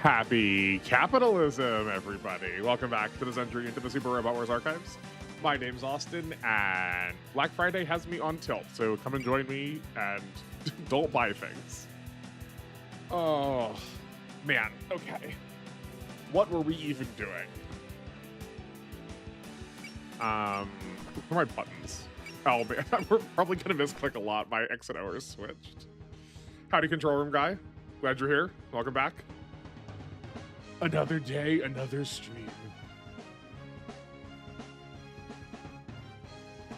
Happy capitalism, everybody. Welcome back to this entry into the Super Robot Wars archives. My name's Austin, and Black Friday has me on tilt, so come and join me and don't buy things. Oh, man. Okay. What were we even doing? Where are my buttons? Oh, man. We're probably going to misclick a lot. My X and O are switched. Howdy, control room guy. Glad you're here. Welcome back. Another day, another stream.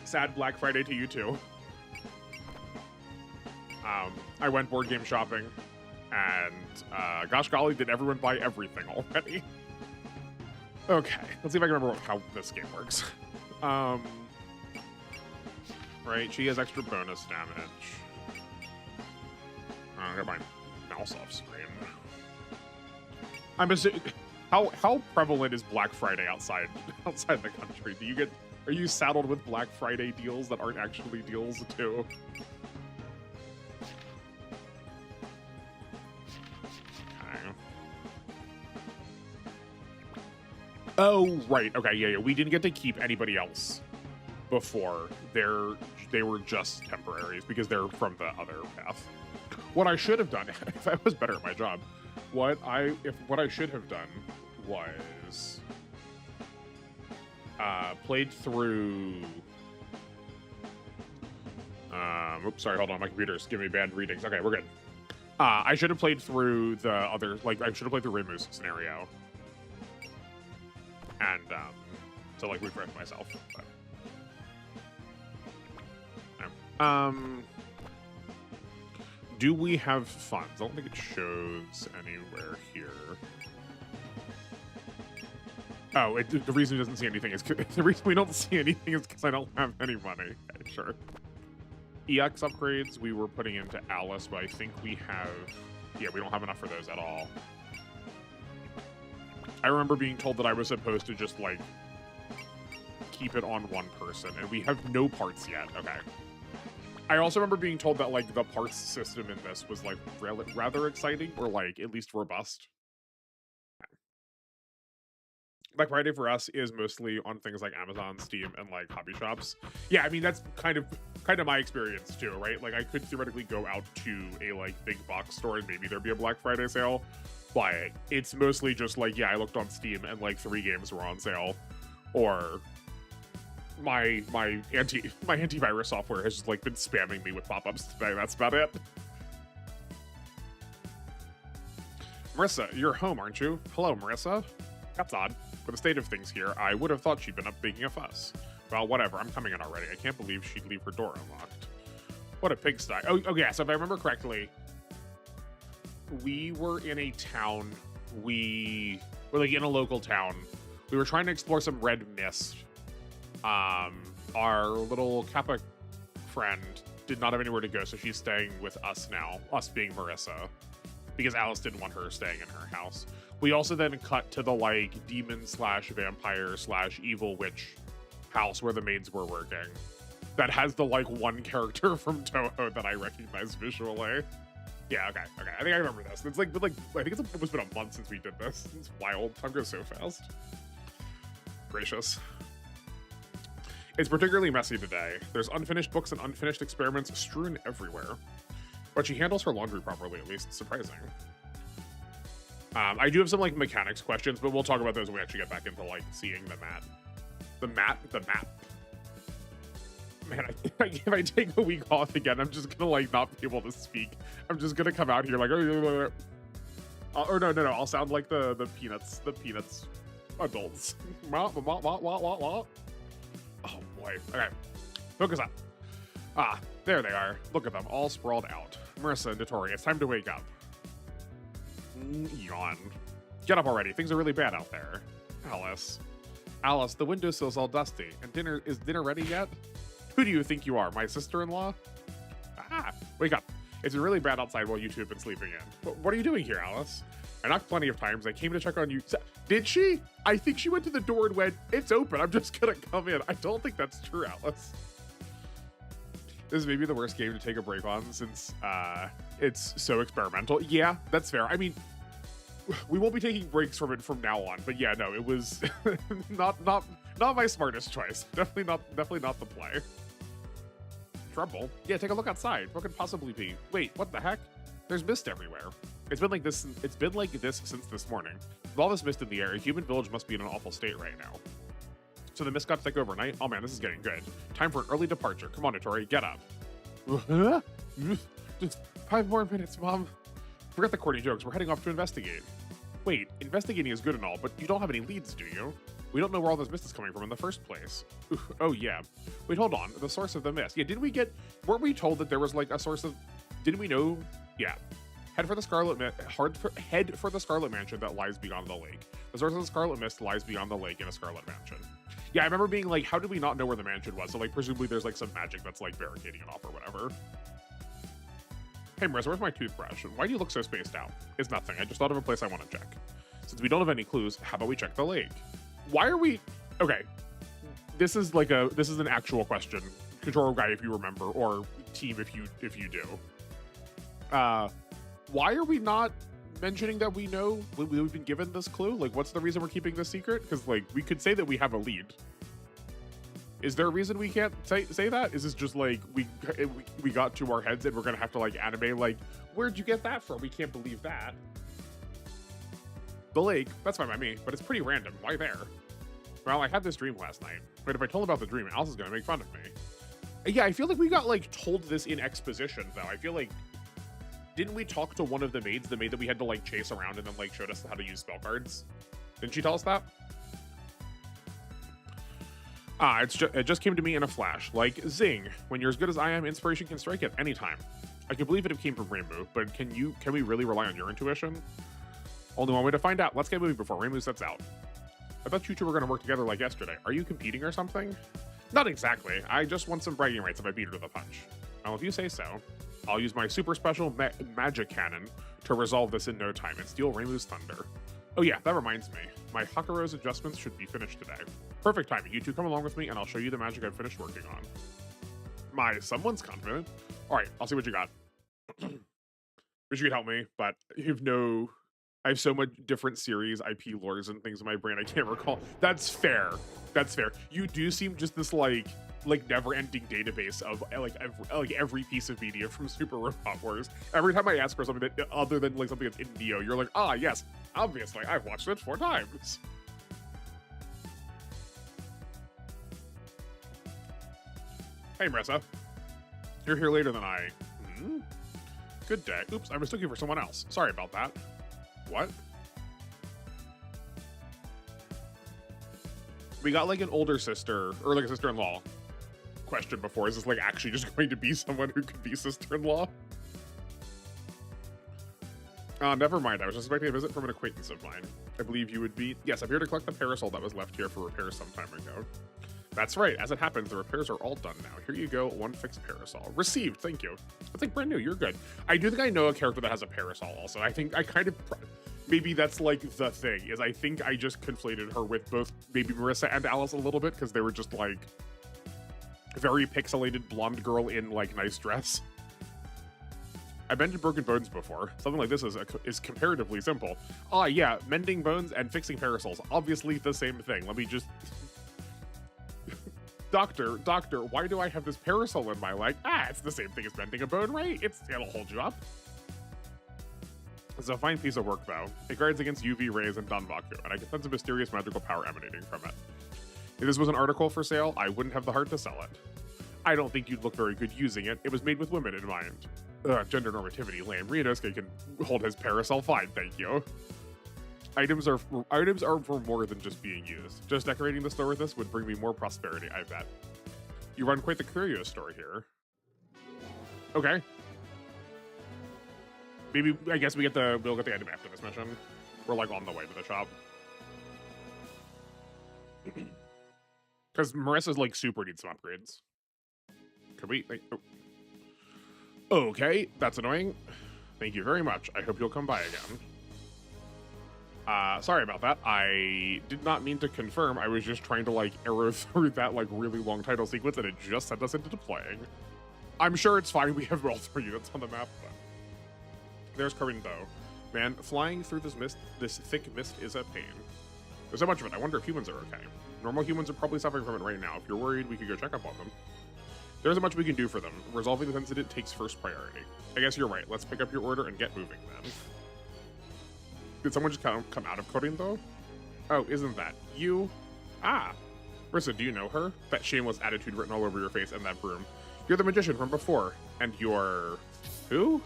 Sad Black Friday to you too. I went board game shopping, and gosh golly, did everyone buy everything already? Okay, let's see if I can remember how this game works. Right, she has extra bonus damage. I got my mouse off screen. I'm assuming, how prevalent is Black Friday outside the country? Are you saddled with Black Friday deals that aren't actually deals too? Okay. Oh, right. Okay, yeah. We didn't get to keep anybody else before. They were just temporaries because they're from the other path. What I should have done, if I was better at my job, what I should have done was played through. Oops, sorry, hold on. My computer's giving me bad readings. Okay, we're good. I should have played through the other, I should have played the Rimu's scenario, and to refresh myself. But, no. Do we have funds? I don't think it shows anywhere here. Oh, the reason it doesn't see anything is the reason we don't see anything is because I don't have any money. Okay, sure. EX upgrades we were putting into Alice, but I think we have. Yeah, we don't have enough for those at all. I remember being told that I was supposed to just keep it on one person, and we have no parts yet. Okay. I also remember being told that the parts system in this was rather exciting, or at least robust. Black Friday for us is mostly on things like Amazon, Steam, and hobby shops. Yeah, I mean that's kind of my experience too, right? I could theoretically go out to a big box store and maybe there'd be a Black Friday sale, but it's mostly just yeah, I looked on Steam and 3 games were on sale, or my antivirus software has just been spamming me with pop-ups today. That's about it. Marissa, you're home, aren't you? Hello, Marissa. That's odd. For the state of things here, I would have thought she'd been up making a fuss. Well, whatever. I'm coming in already. I can't believe she'd leave her door unlocked. What a pigsty. Oh yeah. So if I remember correctly, we were in a town. We were in a local town. We were trying to explore some red mist. Our little Kappa friend did not have anywhere to go, so she's staying with us now, us being Marissa, because Alice didn't want her staying in her house. We also then cut to the demon slash vampire slash evil witch house where the maids were working. That has the one character from Touhou that I recognize visually. Yeah, okay. I think I remember this. It's I think it's almost been a month since we did this. It's wild. Time goes so fast. Gracious. It's particularly messy today. There's unfinished books and unfinished experiments strewn everywhere. But she handles her laundry properly, at least. Surprising. I do have some mechanics questions, but we'll talk about those when we actually get back into seeing the map. The map. Man, if I take a week off again, I'm just gonna not be able to speak. I'm just gonna come out here or no, I'll sound like the peanuts adults. Oh boy. Okay. Focus up. Ah, there they are. Look at them, all sprawled out. Marissa and Dotori, it's time to wake up. Yawn. Get up already. Things are really bad out there. Alice, the windowsill's all dusty. And is dinner ready yet? Who do you think you are, my sister-in-law? Ah, wake up. It's really bad outside while you two have been sleeping in. What are you doing here, Alice? I knocked plenty of times. I came to check on you. Did she? I think she went to the door and went, it's open. I'm just gonna come in. I don't think that's true, Alice. This is maybe the worst game to take a break on since it's so experimental. Yeah, that's fair. I mean, we won't be taking breaks from it from now on. But yeah, no, it was not my smartest choice. Definitely not the play. Trouble? Yeah, take a look outside. What could possibly be? Wait, what the heck? There's mist everywhere. It's been like this. It's been like this since this morning. With all this mist in the air, a human village must be in an awful state right now. So the mist got thick overnight? Oh man, this is getting good. Time for an early departure. Come on, Notori, get up. Just 5 more minutes, Mom. Forget the corny jokes. We're heading off to investigate. Wait, investigating is good and all, but you don't have any leads, do you? We don't know where all this mist is coming from in the first place. Oh yeah. Wait, hold on. The source of the mist. Yeah, weren't we told that there was like a source of, didn't we know? Yeah. Head for the Scarlet Mansion that lies beyond the lake. The source of the Scarlet Mist lies beyond the lake in a Scarlet Mansion. Yeah, I remember being like, how did we not know where the mansion was? So like, presumably there's like some magic that's like barricading it off or whatever. Hey Marissa, where's my toothbrush? And why do you look so spaced out? It's nothing. I just thought of a place I want to check. Since we don't have any clues, how about we check the lake? Why are we... Okay. This is an actual question. Control guy, if you remember, or team if you do. Why are we not mentioning that we know we've been given this clue? Like, what's the reason we're keeping this secret? Because, like, we could say that we have a lead. Is there a reason we can't say that? Is this just, like, we got to our heads and we're going to have to, like, anime, like, where'd you get that from? We can't believe that. The lake, that's fine by me, but it's pretty random. Why there? Well, I had this dream last night. But if I told about the dream, Alice is going to make fun of me. Yeah, I feel like we got, like, told this in exposition, though. I feel like... Didn't we talk to one of the maids, the maid that we had to, like, chase around and then, like, showed us how to use spell cards? Didn't she tell us that? It just came to me in a flash. Like, zing. When you're as good as I am, inspiration can strike at any time. I can believe it came from Rainbow, but can we really rely on your intuition? Only one way to find out. Let's get moving before Rainbow sets out. I thought you two were going to work together like yesterday. Are you competing or something? Not exactly. I just want some bragging rights if I beat her to the punch. Well, if you say so. I'll use my super special magic cannon to resolve this in no time and steal Rainbow's thunder. Oh yeah, that reminds me. My Hakuro's adjustments should be finished today. Perfect timing. You two come along with me and I'll show you the magic I've finished working on. Someone's confident. All right, I'll see what you got. Wish you could help me, but I have so much different series, IP lores and things in my brain I can't recall. That's fair. That's fair. You do seem just this like never-ending database of every piece of media from Super Robot Wars. Every time I ask for something that other than like something that's in Neo, you're like, ah, yes, obviously, I've watched it 4 times. Hey, Marissa. You're here later than I. Good day. Oops, I mistook you for someone else. Sorry about that. What? We got like an older sister or like a sister-in-law question before. Is this like actually just going to be someone who could be sister-in-law? Never mind. I was just expecting a visit from an acquaintance of mine. I believe you would be. Yes, I'm here to collect the parasol that was left here for repairs some time ago. That's right. As it happens, the repairs are all done now. Here you go. 1 fixed parasol. Received. Thank you. That's like brand new. You're good. I do think I know a character that has a parasol also. I think I kind of... Maybe that's like the thing, is I think I just conflated her with both maybe Marissa and Alice a little bit because they were just like very pixelated blonde girl in like nice dress. I've mended broken bones before. Something like this is comparatively simple. Ah, yeah, mending bones and fixing parasols. Obviously the same thing. Let me just... Doctor, why do I have this parasol in my leg? Ah, it's the same thing as mending a bone, right? It'll hold you up. It's a fine piece of work, though. It guards against UV rays and Danbaku, and I can sense a mysterious magical power emanating from it. If this was an article for sale, I wouldn't have the heart to sell it. I don't think you'd look very good using it. It was made with women in mind. Gender normativity, lame. Ryunosuke can hold his parasol fine, thank you. Items are for more than just being used. Just decorating the store with this would bring me more prosperity, I bet. You run quite the curio store here. Okay. Maybe, I guess we'll get the item after this mission. We're like on the way to the shop. Because Marissa's like super needs some upgrades. Could we, like, oh. Okay, that's annoying. Thank you very much. I hope you'll come by again. Sorry about that. I did not mean to confirm. I was just trying to like arrow through that like really long title sequence and it just sent us into deploying. I'm sure it's fine. We have all 3 units on the map, but there's Corinne though. Man, flying through this thick mist is a pain. There's so much of it. I wonder if humans are okay. Normal humans are probably suffering from it right now. If you're worried, we could go check up on them. There isn't much we can do for them. Resolving this incident takes first priority. I guess you're right. Let's pick up your order and get moving then. Did someone just come out of coding though? Oh, isn't that you? Ah. Marissa, do you know her? That shameless attitude written all over your face and that broom. You're the magician from before. And you're... who?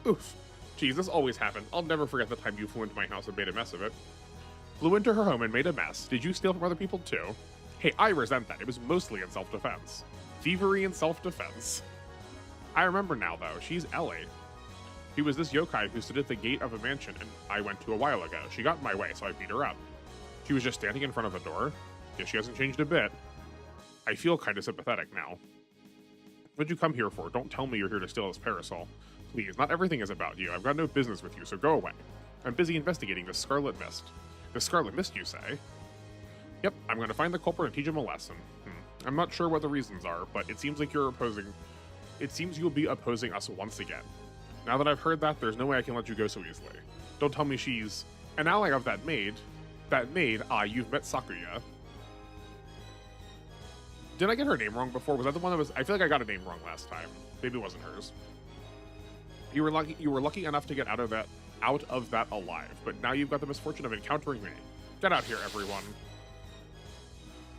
Oof. Geez, this always happens. I'll never forget the time you flew into my house and made a mess of it. Flew into her home and made a mess. Did you steal from other people too? Hey, I resent that. It was mostly in self-defense. Thievery and self-defense. I remember now, though. She's Ellie. He was this yokai who stood at the gate of a mansion and I went to a while ago. She got in my way, so I beat her up. She was just standing in front of a door. Guess she hasn't changed a bit. I feel kind of sympathetic now. What'd you come here for? Don't tell me you're here to steal this parasol. Please, not everything is about you. I've got no business with you, so go away. I'm busy investigating the Scarlet Mist. The Scarlet Mist, you say? Yep, I'm going to find the culprit and teach him a lesson. I'm not sure what the reasons are, but it seems like you'll be opposing us once again. Now that I've heard that, there's no way I can let you go so easily. Don't tell me she's an ally of that maid. That maid, you've met Sakuya. Did I get her name wrong before? Was that the one that was... I feel like I got a name wrong last time. Maybe it wasn't hers. You were lucky enough to get out of that alive, but now you've got the misfortune of encountering me. Get out here, everyone.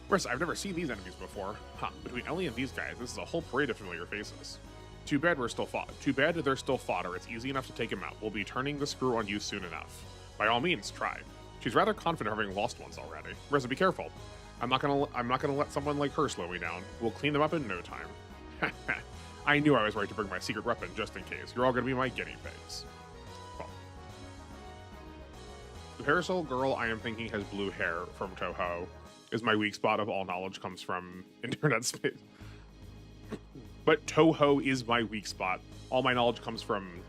Marissa, I've never seen these enemies before. Huh, between Ellie and these guys, this is a whole parade of familiar faces. Too bad they're still fodder. It's easy enough to take him out. We'll be turning the screw on you soon enough. By all means, try. She's rather confident having lost once already. Marissa, be careful. I'm not gonna let someone like her slow me down. We'll clean them up in no time. I knew I was right to bring my secret weapon just in case. You're all gonna be my guinea pigs. Well. The parasol girl I am thinking has blue hair from Touhou. Is my weak spot of all knowledge comes from internet space. But Touhou is my weak spot. All my knowledge comes from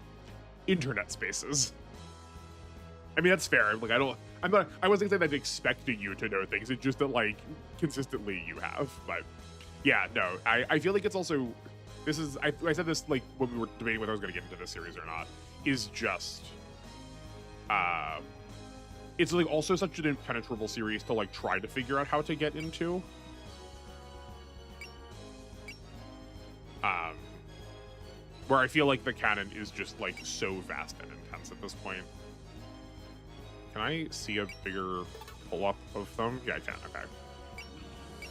internet spaces. I mean, that's fair. Like, I wasn't saying that expecting you to know things. It's just that, like, consistently you have. But yeah, no, I feel like it's also, this is, I said this, like, when we were debating whether I was going to get into this series or not, is just, it's like also such an impenetrable series to like try to figure out how to get into. Where I feel like the canon is just like so vast and intense at this point. Can I see a bigger pull-up of them? Yeah, I can, okay.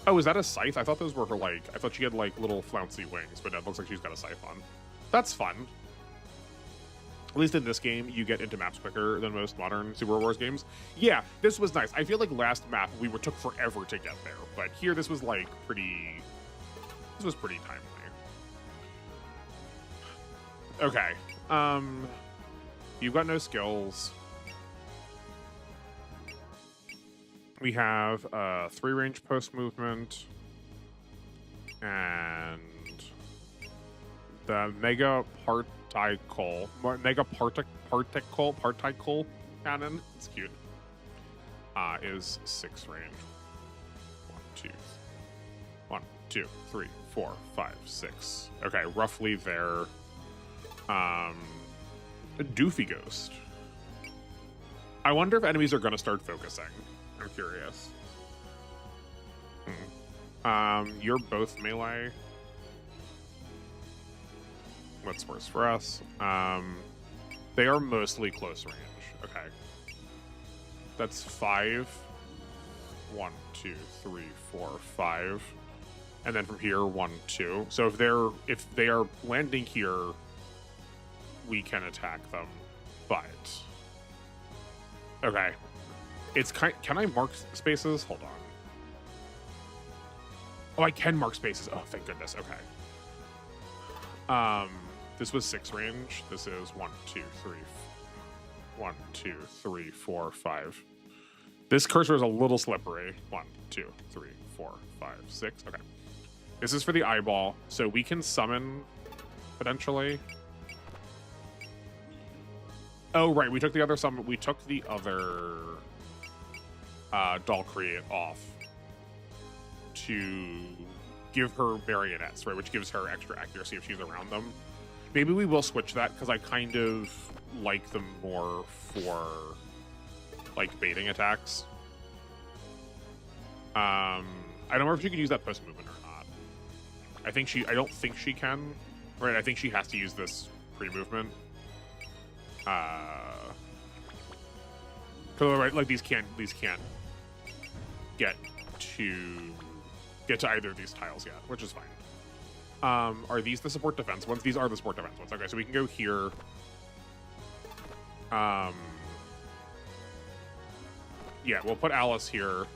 Oh, is that a scythe? I thought those were her, like, I thought she had like little flouncy wings, but it looks like she's got a scythe on. That's fun. At least in this game, you get into maps quicker than most modern Super Wars games. Yeah, this was nice. I feel like last map, we took forever to get there, but here this was like pretty timely. Okay, you've got no skills. We have 3-range post movement and the mega particle cannon. It's cute. Is 6 range. 1, 2, 3, 4, 5, 6. Okay, roughly there. A Doofy Ghost. I wonder if enemies are gonna start focusing. I'm curious. You're both melee. What's worse for us? They are mostly close range. Okay. That's 5. 1, 2, 3, 4, 5. And then from here, 1, 2. So if they are landing here, we can attack them. But okay. Can I mark spaces? Hold on. Oh, I can mark spaces. Oh, thank goodness. Okay. This was 6 range. This is 1, 2, 3. 1, 2, 3, 4, 5. This cursor is a little slippery. 1, 2, 3, 4, 5, 6. Okay. This is for the eyeball, so we can summon potentially. Oh, right. We took the other summon. We took the other doll create off to give her marionettes, right? Which gives her extra accuracy if she's around them. Maybe we will switch that because I kind of like them more for like baiting attacks. I don't remember if she can use that post movement or not. I don't think she can. Right, I think she has to use this pre-movement. Right, like these can't get to either of these tiles yet, which is fine. Are these the support defense ones? These are the support defense ones. Okay, so we can go here. Yeah, we'll put Alice here.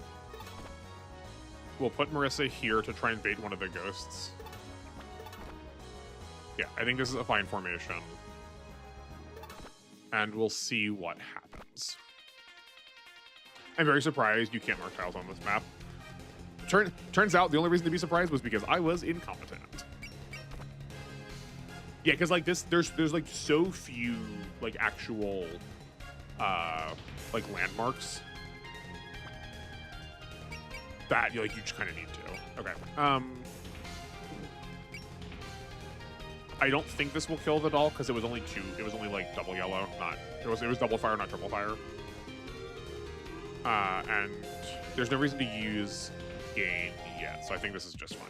We'll put Marissa here to try and bait one of the ghosts. Yeah, I think this is a fine formation. And we'll see what happens. I'm very surprised you can't mark tiles on this map. Turns out the only reason to be surprised was because I was incompetent. Yeah, because like there's like so few like actual like landmarks that you just kind of need to. Okay. I don't think this will kill the doll because it was only like double yellow, not it was double fire, not triple fire. And there's no reason to use gain yet, so I think this is just fine.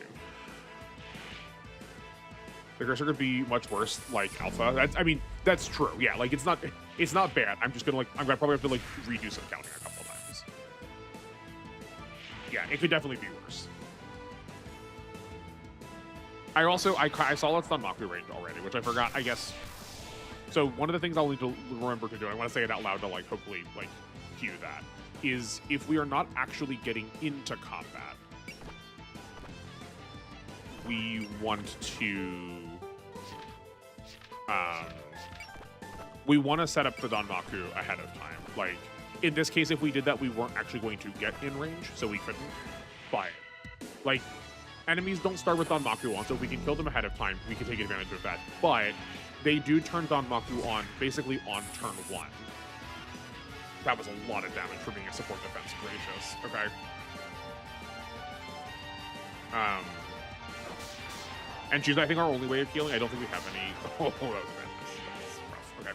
The cursor could be much worse, like alpha. I mean, that's true. Yeah, like it's not bad. I'm gonna probably have to like redo some counting a couple of times. Yeah, it could definitely be worse. I saw Let's Not Maku range already, which I forgot, I guess. So one of the things I'll need to remember to do, and I want to say it out loud to like hopefully like cue that, is if we are not actually getting into combat, we want to set up the Danmaku ahead of time. Like in this case, if we did that, we weren't actually going to get in range, so we couldn't. But like enemies don't start with Danmaku on, so if we can kill them ahead of time, we can take advantage of that. But they do turn Danmaku on basically on turn 1. That was a lot of damage for being a support defense. Gracious. Okay. And she's, I think, our only way of healing. I don't think we have any. Oh, that was bad. That's rough. Okay.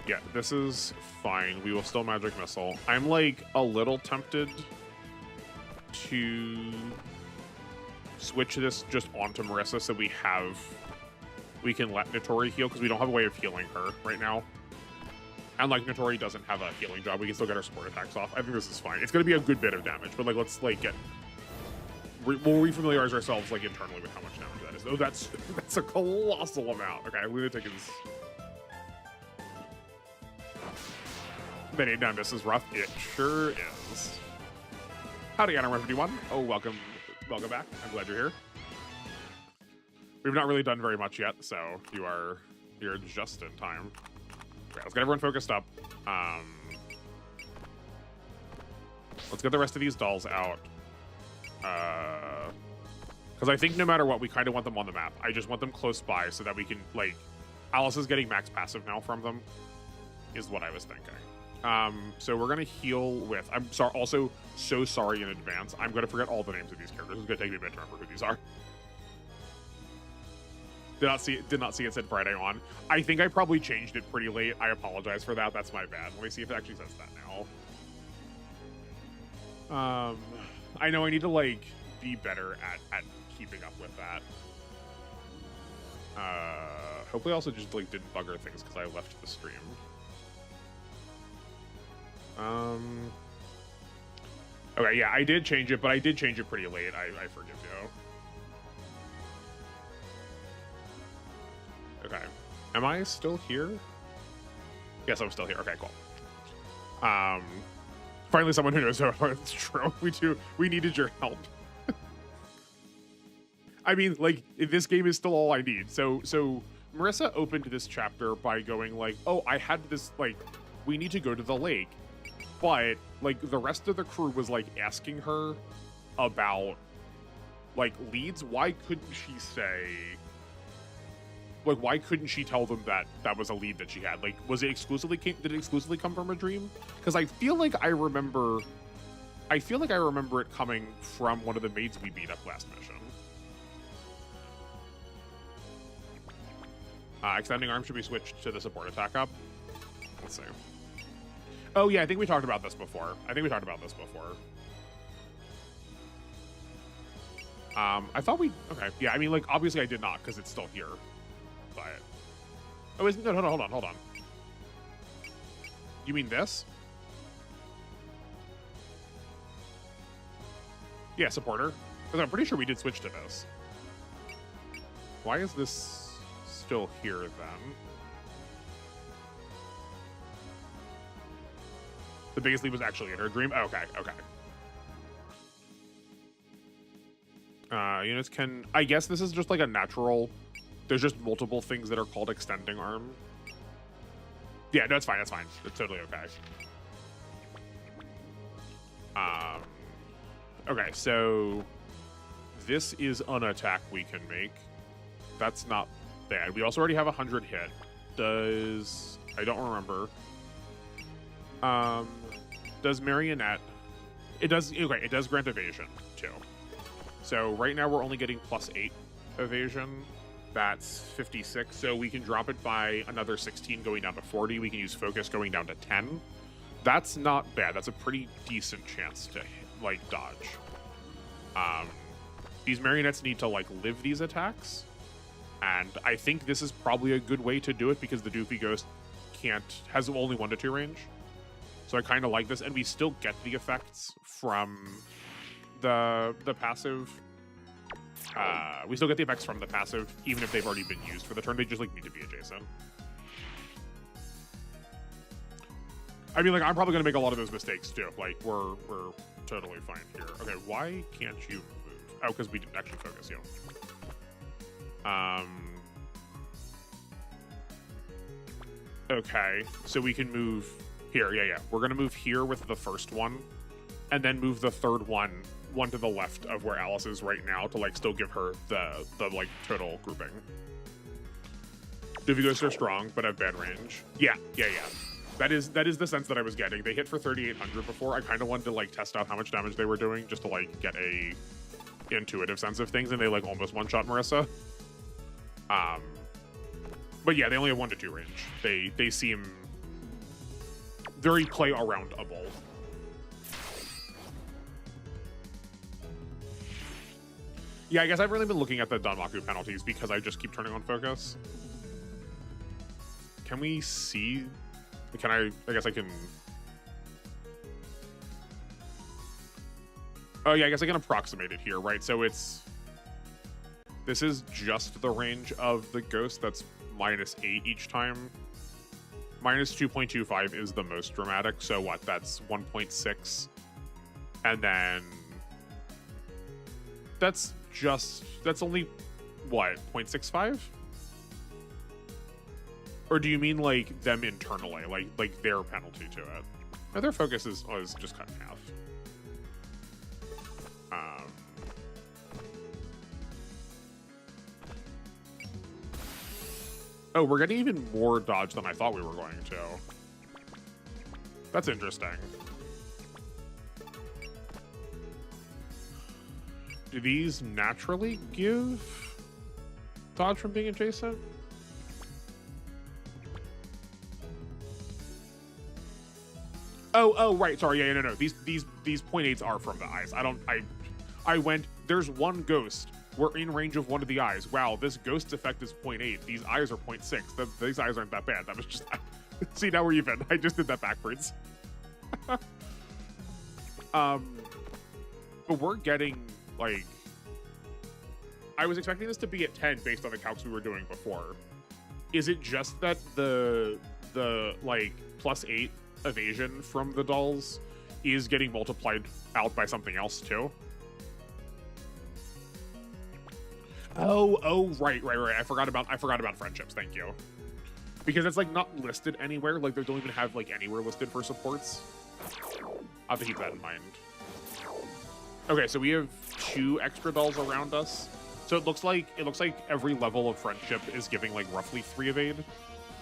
Yeah, this is fine. We will still magic missile. I'm like a little tempted to switch this just onto Marissa so we can let Notori heal because we don't have a way of healing her right now. And like Notori doesn't have a healing job, we can still get our support attacks off. I think this is fine. It's going to be a good bit of damage, but like let's like we'll refamiliarize ourselves like internally with how much damage that is. Oh, that's a colossal amount. Okay, Lunatic is. Many damn, this is rough. It sure is. Howdy, Animal 51. Oh, welcome back. I'm glad you're here. We've not really done very much yet, so you're just in time. Okay, let's get everyone focused up. Let's get the rest of these dolls out. Because I think no matter what, we kind of want them on the map. I just want them close by so that we can, like, Alice is getting max passive now from them, is what I was thinking. So we're gonna heal with. I'm sorry. Also, so sorry in advance. I'm gonna forget all the names of these characters. It's gonna take me a bit to remember who these are. Did not see it said Friday on. I think I probably changed it pretty late. I apologize for that. That's my bad. Let me see if it actually says that now. I know I need to like be better at keeping up with that. Hopefully, I also just like didn't bugger things because I left the stream. Okay, yeah, I did change it, but I did change it pretty late. I forgive you. Okay. Am I still here? Yes, I'm still here. Okay, cool. Finally someone who knows how it's true. We needed your help. I mean, like, this game is still all I need. So Marissa opened this chapter by going like, oh, I had this, like, we need to go to the lake. But, like, the rest of the crew was, like, asking her about, like, leads. Why couldn't she say... Like, why couldn't she tell them that that was a lead that she had? Like, did it exclusively come from a dream? Because I feel like I remember it coming from one of the maids we beat up last mission. Extending arm should be switched to the support attack up. Let's see. Oh yeah, I think we talked about this before. I thought we, okay. Yeah, I mean, like, obviously I did not because it's still here. But, oh, no, hold on. You mean this? Yeah, supporter. Because I'm pretty sure we did switch to this. Why is this still here then? The biggest leap was actually in her dream? Oh, okay. Units can... I guess this is just like a natural... There's just multiple things that are called extending arm. Yeah, no, it's fine. It's totally okay. Okay, so... This is an attack we can make. That's not bad. We also already have 100 hit. Does... I don't remember. Does Marionette... It does... Okay, it does grant evasion, too. So right now we're only getting +8 evasion. That's 56. So we can drop it by another 16 going down to 40. We can use focus going down to 10. That's not bad. That's a pretty decent chance to, like, dodge. These marionettes need to, like, live these attacks. And I think this is probably a good way to do it because the Doofy Ghost has only 1 to 2 range. So I kind of like this. And we still get the effects from the passive. We still get the effects from the passive, even if they've already been used for the turn. They just, like, need to be adjacent. I mean, like, I'm probably going to make a lot of those mistakes, too. Like, we're totally fine here. Okay, why can't you move? Oh, because we didn't actually focus you. Okay, so we can move here. Yeah. We're going to move here with the first one, and then move the third one to the left of where Alice is right now to, like, still give her the like, total grouping. Doofy Ghosts are strong, but have bad range. Yeah. That is the sense that I was getting. They hit for 3,800 before. I kind of wanted to, like, test out how much damage they were doing just to, like, get a intuitive sense of things, and they, like, almost one-shot Marissa. But yeah, they only have 1 to 2 range. They seem very play-around-able. Yeah, I guess I've really been looking at the Danmaku penalties because I just keep turning on focus. Can we see... I guess I can... Oh, yeah, I guess I can approximate it here, right? So it's... This is just the range of the ghost that's -8 each time. -2.25 is the most dramatic, so what? That's 1.6. And then... That's only, what, 0.65? Or do you mean, like, them internally, like their penalty to it? No, their focus is just cut in half. Oh, we're getting even more dodge than I thought we were going to. That's interesting. Do these naturally give dodge from being adjacent? Oh, right. Sorry. Yeah, no. These 0.8s are from the eyes. I went, there's one ghost. We're in range of one of the eyes. Wow, this ghost effect is 0.8. These eyes are 0.6. These eyes aren't that bad. That was just, see, now we're even. I just did that backwards. But we're getting, like, I was expecting this to be at 10 based on the calcs we were doing before. Is it just that the like +8 evasion from the dolls is getting multiplied out by something else too? Oh, right. I forgot about friendships. Thank you. Because it's, like, not listed anywhere. Like, they don't even have, like, anywhere listed for supports. I'll have to keep that in mind. Okay, so we have 2 extra dolls around us. So it looks like every level of friendship is giving, like, roughly 3 evade.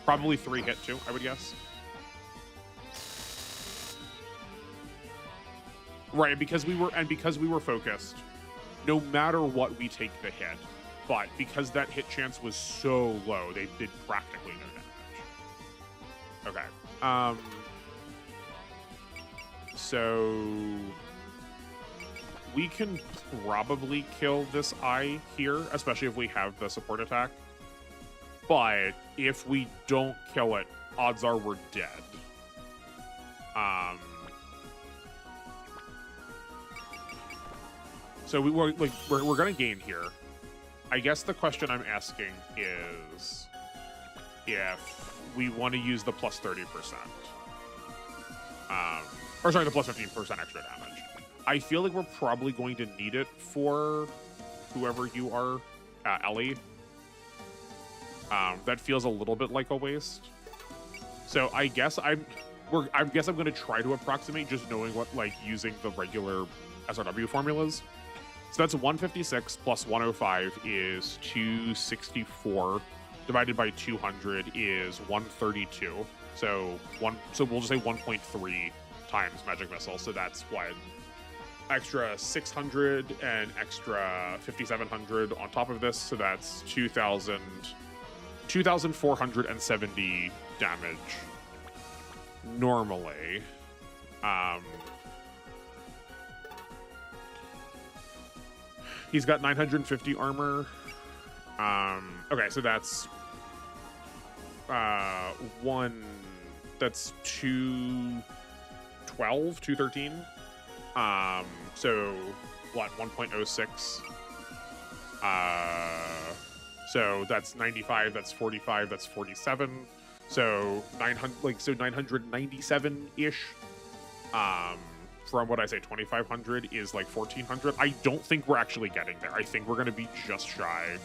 Probably 3 hit too, I would guess. Right, because we were focused. No matter what, we take the hit. but because that hit chance was so low, they did practically no damage. Okay. So we can probably kill this eye here, especially if we have the support attack. But if we don't kill it, odds are we're dead. So we're gonna gain here. I guess the question I'm asking is if we want to use the plus 30%. Or sorry, the plus 15% extra damage. I feel like we're probably going to need it for whoever you are, Ellie. That feels a little bit like a waste. So I guess I'm going to try to approximate just knowing what like using the regular SRW formulas. So that's 156 plus 105 is 264 divided by 200 is 132. So we'll just say 1.3 times magic missile. So that's what, extra 600 and extra 5,700 on top of this. So that's 2,470 damage normally. He's got 950 armor. Okay, so that's that's 212, 213. So what, 1.06? So that's 95, that's 45, that's 47. So 997-ish. From what I say, 2,500 is like 1,400. I don't think we're actually getting there. I think we're going to be just shy.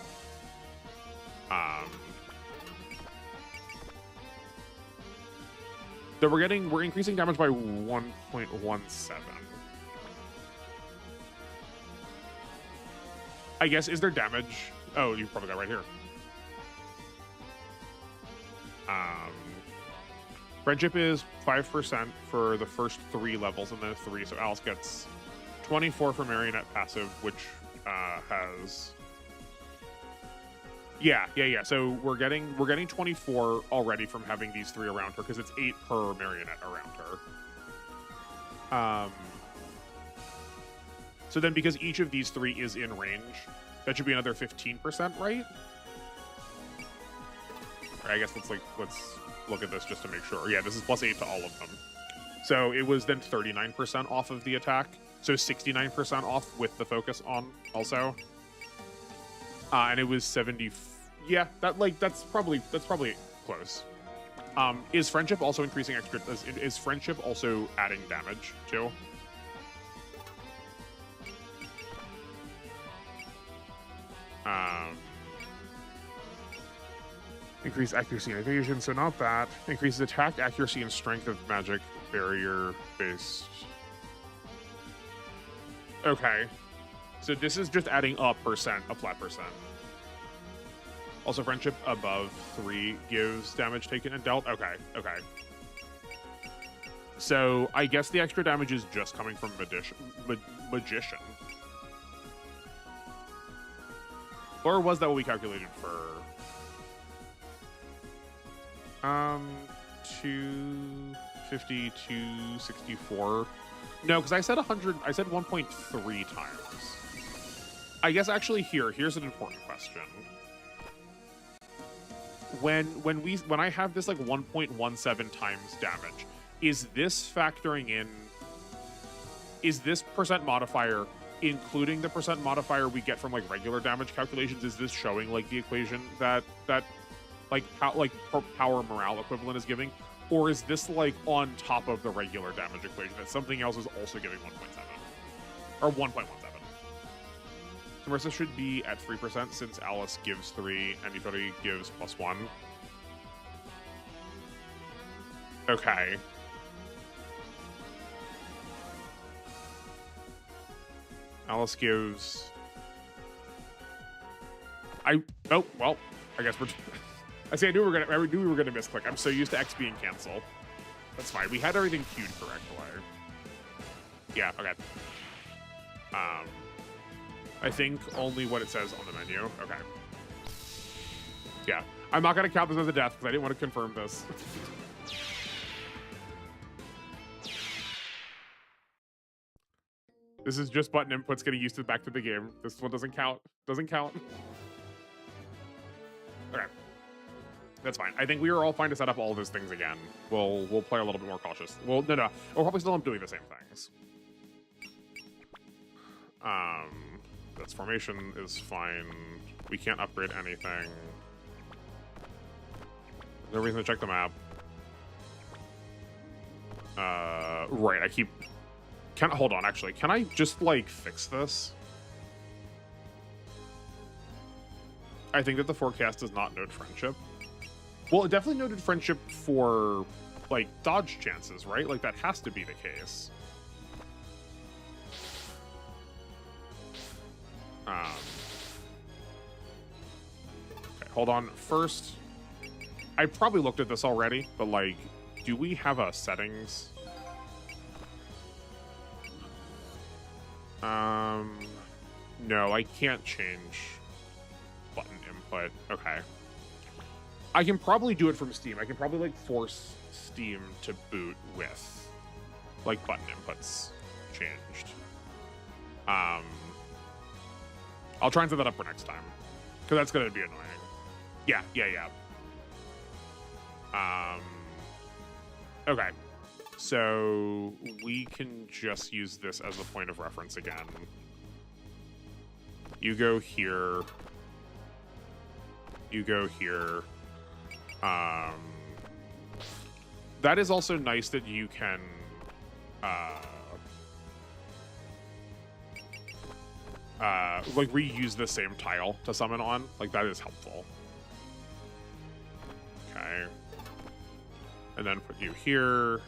So we're increasing damage by 1.17. I guess, is there damage? Oh, you probably got right here. Friendship is 5% for the first 3 levels, and then 3. So Alice gets 24 for Marionette passive, which has. Yeah. So we're getting 24 already from having these 3 around her, because it's 8 per Marionette around her. So then, because each of these 3 is in range, that should be another 15%, right? I guess let's look at this just to make sure. Yeah, this is plus 8 to all of them. So it was then 39% off of the attack. So 69% off with the focus on also. And it was 70. Yeah, that's probably close. Is friendship also increasing extra? Is friendship also adding damage too? Increase accuracy and evasion, so not that. Increases attack, accuracy, and strength of magic barrier-based. Okay. So this is just adding a flat percent. Also, friendship above 3 gives damage taken and dealt. Okay. So I guess the extra damage is just coming from Magician. Or was that what we calculated for? 250, 264. No, because I said 100. I said 1.3 times. I guess actually here's an important question. When I have this like 1.17 times damage, is this factoring in? Is this percent modifier including the percent modifier we get from like regular damage calculations? Is this showing like the equation that power morale equivalent is giving, or is this like on top of the regular damage equation that something else is also giving 1.7 or 1.17? So Marissa should be at 3% since Alice gives 3 and Itori gives +1. Okay. Alice gives. Oh well. I guess we're. I knew we were gonna misclick. I'm so used to X being cancel. That's fine. We had everything queued correctly. Yeah. Okay. I think only what it says on the menu. Okay. Yeah. I'm not going to count this as a death because I didn't want to confirm this. This is just button inputs getting used to back to the game. This one doesn't count. Doesn't count. Okay. That's fine. I think we are all fine to set up all of those things again. We'll play a little bit more cautious. Well, no. We'll probably still end up doing the same things. This formation is fine. We can't upgrade anything. No reason to check the map. Right, I keep... Hold on, actually. Can I just, like, fix this? I think that the forecast does not note friendship. Well, it definitely noted friendship for, like, dodge chances, right? Like, that has to be the case. Okay, hold on. First, I probably looked at this already, but, like, do we have a settings? No, I can't change button input. Okay. I can probably do it from Steam. I can probably, like, force Steam to boot with, like, button inputs changed. I'll try and set that up for next time, because that's going to be annoying. Yeah. Okay. So we can just use this as a point of reference again. You go here. You go here. That is also nice that you can like reuse the same tile to summon on. Like, that is helpful. Okay. And then put you here.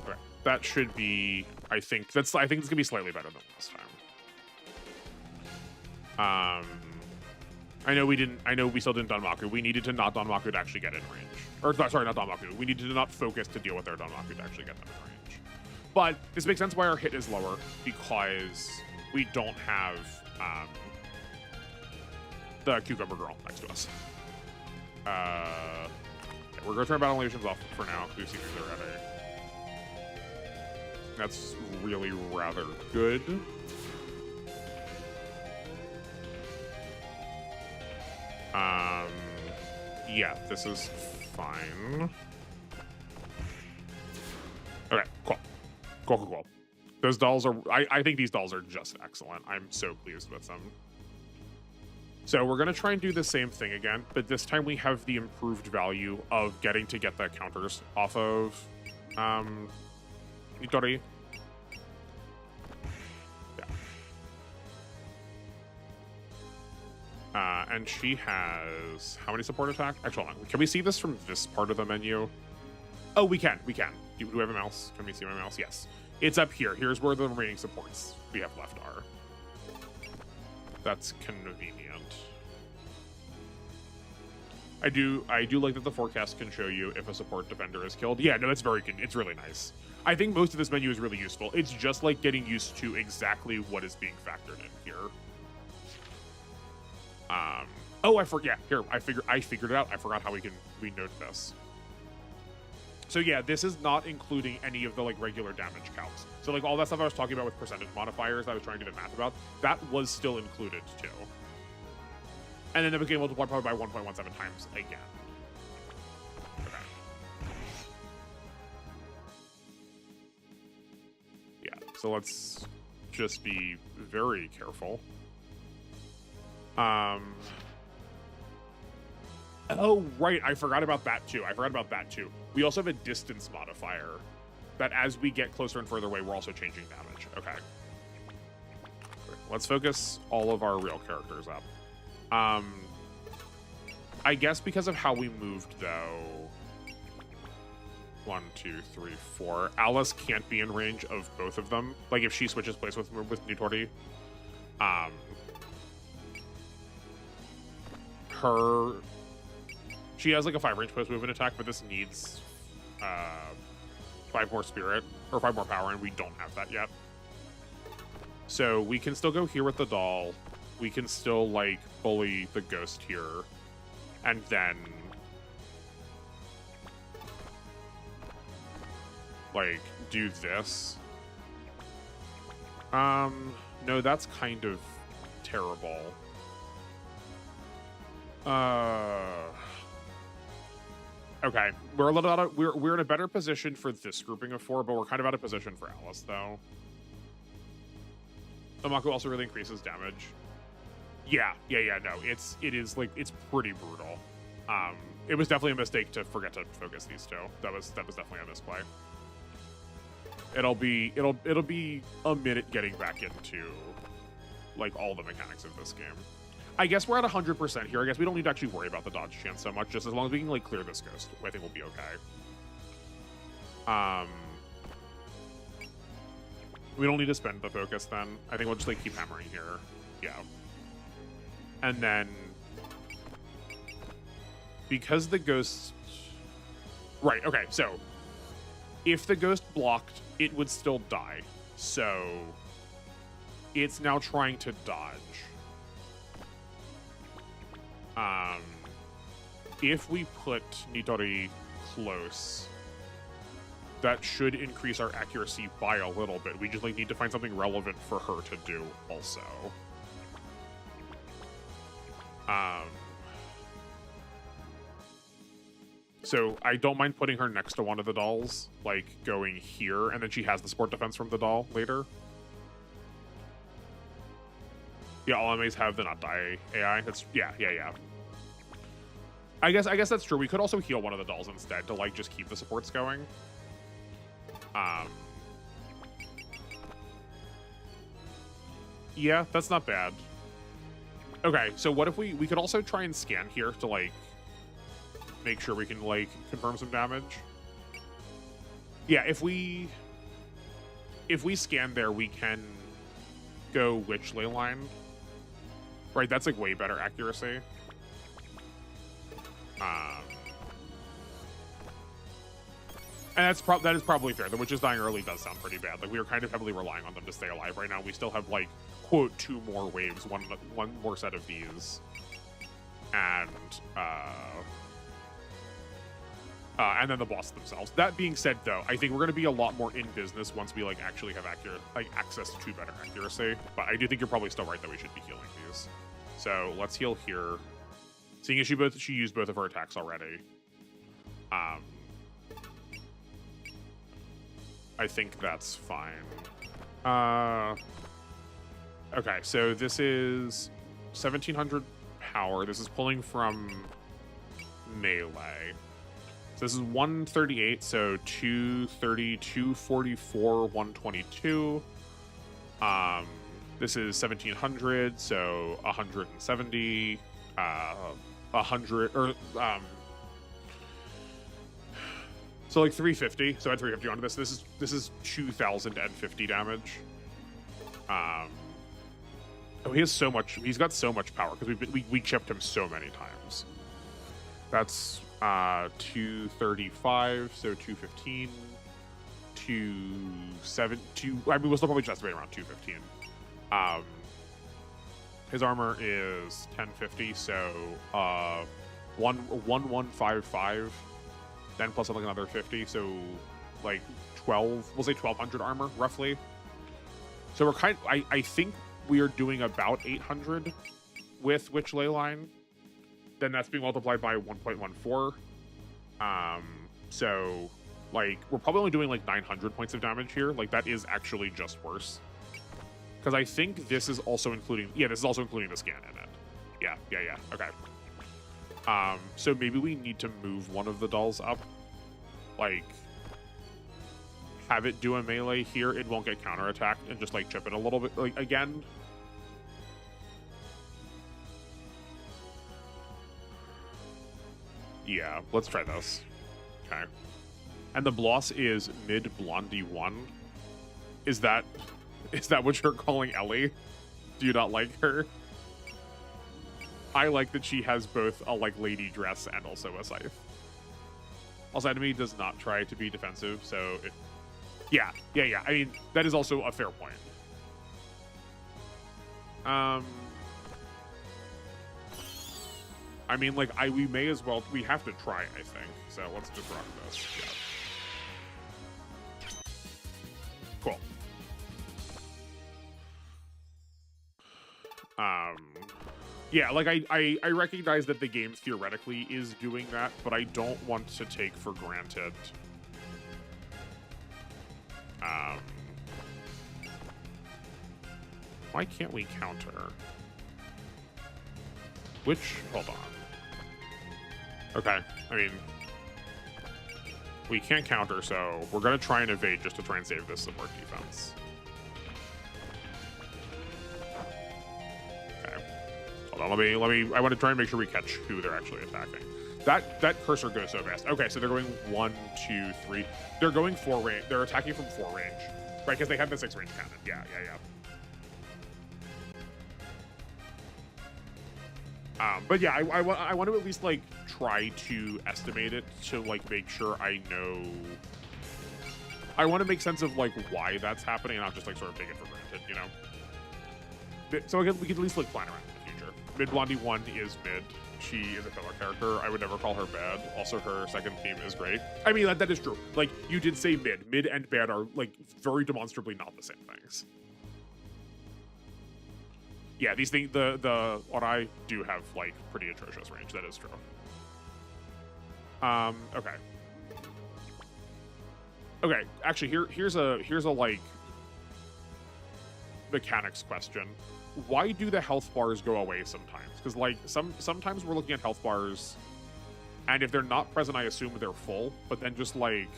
Okay. That should be, I think it's gonna be slightly better than last time. I know we still didn't Danmaku. We needed to not Danmaku to actually get in range. Or, sorry, not Danmaku. We needed to not focus to deal with their Danmaku to actually get them in range. But this makes sense why our hit is lower, because we don't have the Cucumber Girl next to us. Okay, we're going to turn Battle Nations off for now, because we've seen these already. That's really rather good. Yeah, this is fine. Okay, cool. Those dolls are, I think these dolls are just excellent. I'm so pleased with them. So we're gonna try and do the same thing again, but this time we have the improved value of getting to get the counters off of, Nitori. And she has how many support attack? Actually, hold on. Can we see this from this part of the menu? Oh, we can. Do we have a mouse? Can we see my mouse? Yes. It's up here. Here's where the remaining supports we have left are. That's convenient. I do like that the forecast can show you if a support defender is killed. Yeah, no, that's it's really nice. I think most of this menu is really useful. It's just like getting used to exactly what is being factored in here. Oh, I forgot. Here, I figured it out. I forgot how we note this. So yeah, this is not including any of the like regular damage counts. So like all that stuff I was talking about with percentage modifiers I was trying to do the math about, that was still included too. And then it became multiplied probably by 1.17 times again. Okay. Yeah, so let's just be very careful. Oh, right. I forgot about that too. We also have a distance modifier that as we get closer and further away, we're also changing damage. Okay. Let's focus all of our real characters up. I guess because of how we moved, though. 1, 2, 3, 4. Alice can't be in range of both of them. Like if she switches place with Nitori. She has like a 5-range post movement attack, but this needs 5 more spirit or 5 more power, and we don't have that yet. So we can still go here with the doll. We can still, like, bully the ghost here. And then, like, do this. No, that's kind of terrible. Okay, we're a little out of, we're in a better position for this grouping of 4, but we're kind of out of position for Alice, though. Amaku also really increases damage. Yeah, no, it is like, it's pretty brutal. It was definitely a mistake to forget to focus these two. That was definitely a misplay. It'll be a minute getting back into, like, all the mechanics of this game. I guess we're at 100% here. I guess we don't need to actually worry about the dodge chance so much. Just as long as we can, like, clear this ghost, I think we'll be okay. We don't need to spend the focus then. I think we'll just, like, keep hammering here. Yeah. And then, because the ghost... Right, okay, so if the ghost blocked, it would still die. So it's now trying to dodge. If we put Nitori close, that should increase our accuracy by a little bit. We just, like, need to find something relevant for her to do also. So I don't mind putting her next to one of the dolls, like going here, and then she has the support defense from the doll later. Yeah, all MAs have the not die AI. That's yeah. I guess that's true. We could also heal one of the dolls instead to, like, just keep the supports going. Yeah, that's not bad. Okay, so what if we could also try and scan here to, like, make sure we can, like, confirm some damage. Yeah, if we scan there, we can go witch ley line. Right, that's, like, way better accuracy. And that is probably fair. The witches dying early does sound pretty bad. Like, we are kind of heavily relying on them to stay alive right now. We still have, like, quote, 2 more waves, one more set of these, and then the boss themselves. That being said, though, I think we're going to be a lot more in business once we, like, actually have access to better accuracy. But I do think you're probably still right that we should be healing these. So let's heal here. Seeing as she used both of her attacks already. I think that's fine. Okay, so this is 1700 power. This is pulling from melee. So this is 138, so 230, 244, 122. This is 1700, so 170, 100, or so like 350. So I had 350 onto this. This is 2050 damage. Oh, he has so much. He's got so much power because we chipped him so many times. That's 235, so 215, 270. I mean, we'll still probably just estimate around 215. His armor is 1050, so 1155. Then plus like another 50, so like 12. We'll say 1200 armor roughly. So we're I think we are doing about 800 with Witch Ley Line. Then that's being multiplied by 1.14. So like we're probably only doing like 900 points of damage here. Like that is actually just worse. Because I think this is also including this is also including the scan in it. Yeah. Okay. So maybe we need to move one of the dolls up. Like have it do a melee here, it won't get counterattacked, and just like chip it a little bit like again. Yeah, let's try this. Okay. And the Bloss is mid Blondie 1. Is that what you're calling Ellie? Do you not like her? I like that she has both a like lady dress and also a scythe. Also, enemy does not try to be defensive, so yeah. I mean, that is also a fair point. I mean, like, we may as well, we have to try, I think. So let's just rock this. Yeah. Cool. Yeah, like, I recognize that the game theoretically is doing that, but I don't want to take for granted. Why can't we counter? Hold on. Okay, I mean, we can't counter, so we're gonna try and evade just to try and save this support defense. Okay, hold on, let me, I want to try and make sure we catch who they're actually attacking. That cursor goes so fast. Okay, so they're going 1, 2, 3. They're going 4 range. They're attacking from 4 range, right? Because they have the 6 range cannon. Yeah. But yeah, I want to at least like try to estimate it to like make sure I know. I want to make sense of like why that's happening and not just like sort of take it for granted, you know. So we can at least like plan around in the future. Mid Blondie 1 is mid. She is a filler character. I would never call her bad. Also, her second theme is great. I mean, that is true. Like, you did say mid. Mid and bad are, like, very demonstrably not the same things. Yeah, these things, the Orai do have, like, pretty atrocious range. That is true. Okay. Okay, actually, here's a, like, mechanics question. Why do the health bars go away sometimes? Because like sometimes we're looking at health bars, and if they're not present, I assume they're full. But then just like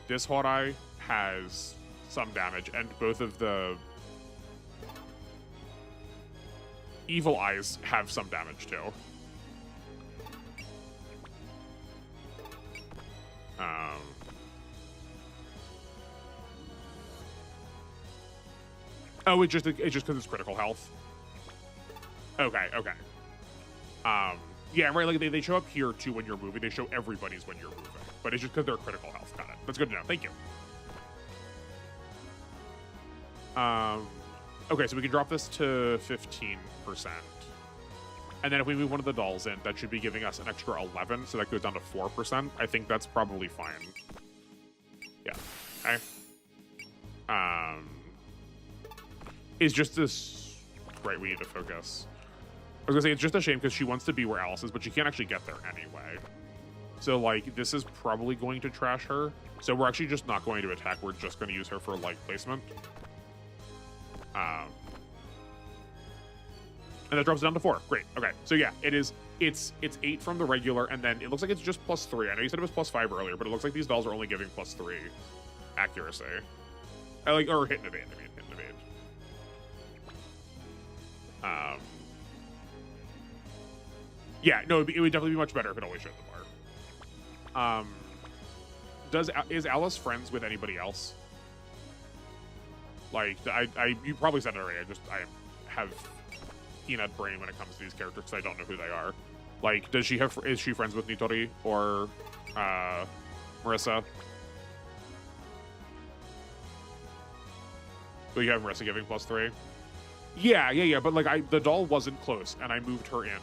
this Horai has some damage, and both of the evil eyes have some damage too. Oh, it's just because it's critical health. Okay. Yeah, right. Like they show up here too when you're moving. They show everybody's when you're moving, but it's just because they're critical health. Got it. That's good to know. Thank you. Okay, so we can drop this to 15%, and then if we move one of the dolls in, that should be giving us an extra 11, so that goes down to 4%. I think that's probably fine. Yeah. Okay. Is just this... Right, we need to focus. I was gonna say, it's just a shame because she wants to be where Alice is, but she can't actually get there anyway. So, like, this is probably going to trash her. So we're actually just not going to attack. We're just going to use her for, like, placement. And that drops it down to 4. Great. Okay. So, yeah, it's 8 from the regular, and then it looks like it's just +3. I know you said it was +5 earlier, but it looks like these dolls are only giving +3 accuracy. Or hit and evade, I mean. Yeah, no, it would definitely be much better if it always showed the bar. Is Alice friends with anybody else? Like, you probably said it already. I have peanut brain when it comes to these characters because I don't know who they are. Like, is she friends with Nitori or Marissa? So you have Marissa giving +3? Yeah, but like the doll wasn't close, and I moved her in.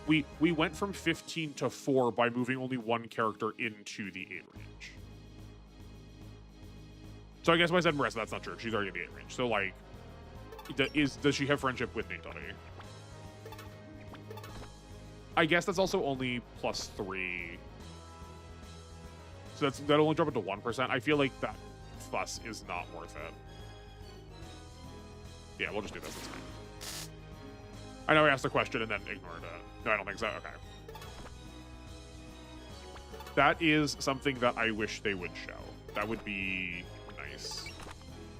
We went from 15 to 4 by moving only one character into the 8 range. So I guess when I said Marissa, that's not true. She's already in the 8 range. So like, does she have friendship with Nitori? I guess that's also only +3. So that'll only drop it to 1%. I feel like that fuss is not worth it. Yeah, we'll just do this. It's fine. I know I asked the question and then ignored it. No, I don't think so. Okay. That is something that I wish they would show. That would be nice.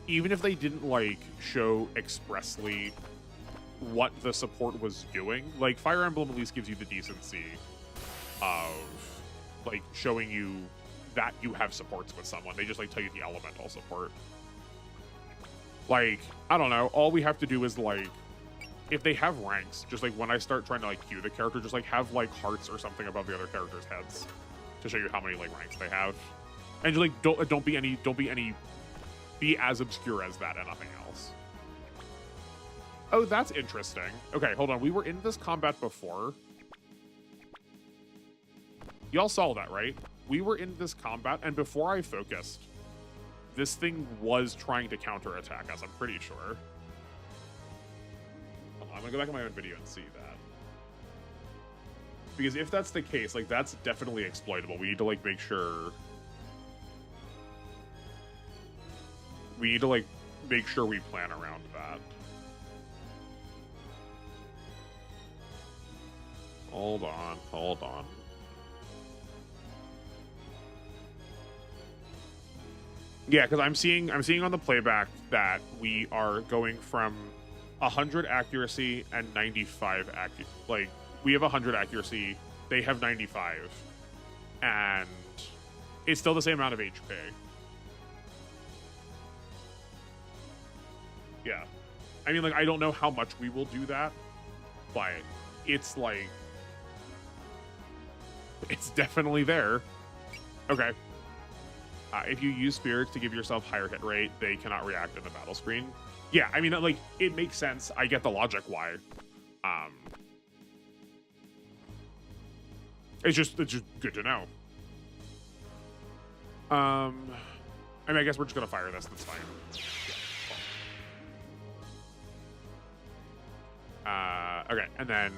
Even if they didn't, like, show expressly what the support was doing. Like, Fire Emblem at least gives you the decency of, like, showing you that you have supports with someone. They just, like, tell you the elemental support. Like, I don't know. All we have to do is, like, if they have ranks, just like when I start trying to like queue the character, just like have like hearts or something above the other characters' heads to show you how many like ranks they have, and just like be as obscure as that and nothing else. Oh, that's interesting. Okay, hold on. We were in this combat before. Y'all saw that, right? We were in this combat, and before I focused, this thing was trying to counterattack us, I'm pretty sure. Hold on, I'm gonna go back in my own video and see that. Because if that's the case, like, that's definitely exploitable. We need to, like, make sure... We need to, like, make sure we plan around that. Hold on, hold on. Yeah, because I'm seeing on the playback that we are going from 100 accuracy and 95 like, we have 100 accuracy, they have 95, and it's still the same amount of HP. Yeah. I mean, like, I don't know how much we will do that, but it's like, it's definitely there. Okay. If you use spirits to give yourself higher hit rate, they cannot react in the battle screen. Yeah, I mean, like, it makes sense. I get the logic why. It's just good to know. I mean, I guess we're just gonna fire this. That's fine. Yeah, okay, and then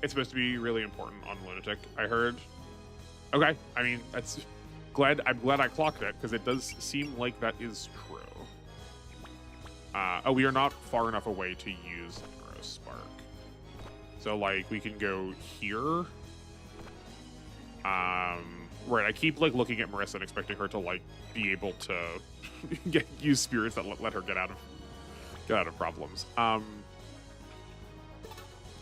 it's supposed to be really important on Lunatic, I heard. Okay, I mean, I'm glad I clocked it, because it does seem like that is true. Oh, we are not far enough away to use Neurospark. So, like, we can go here. Right, I keep, like, looking at Marissa and expecting her to, like, be able to use spirits that let her get out of problems.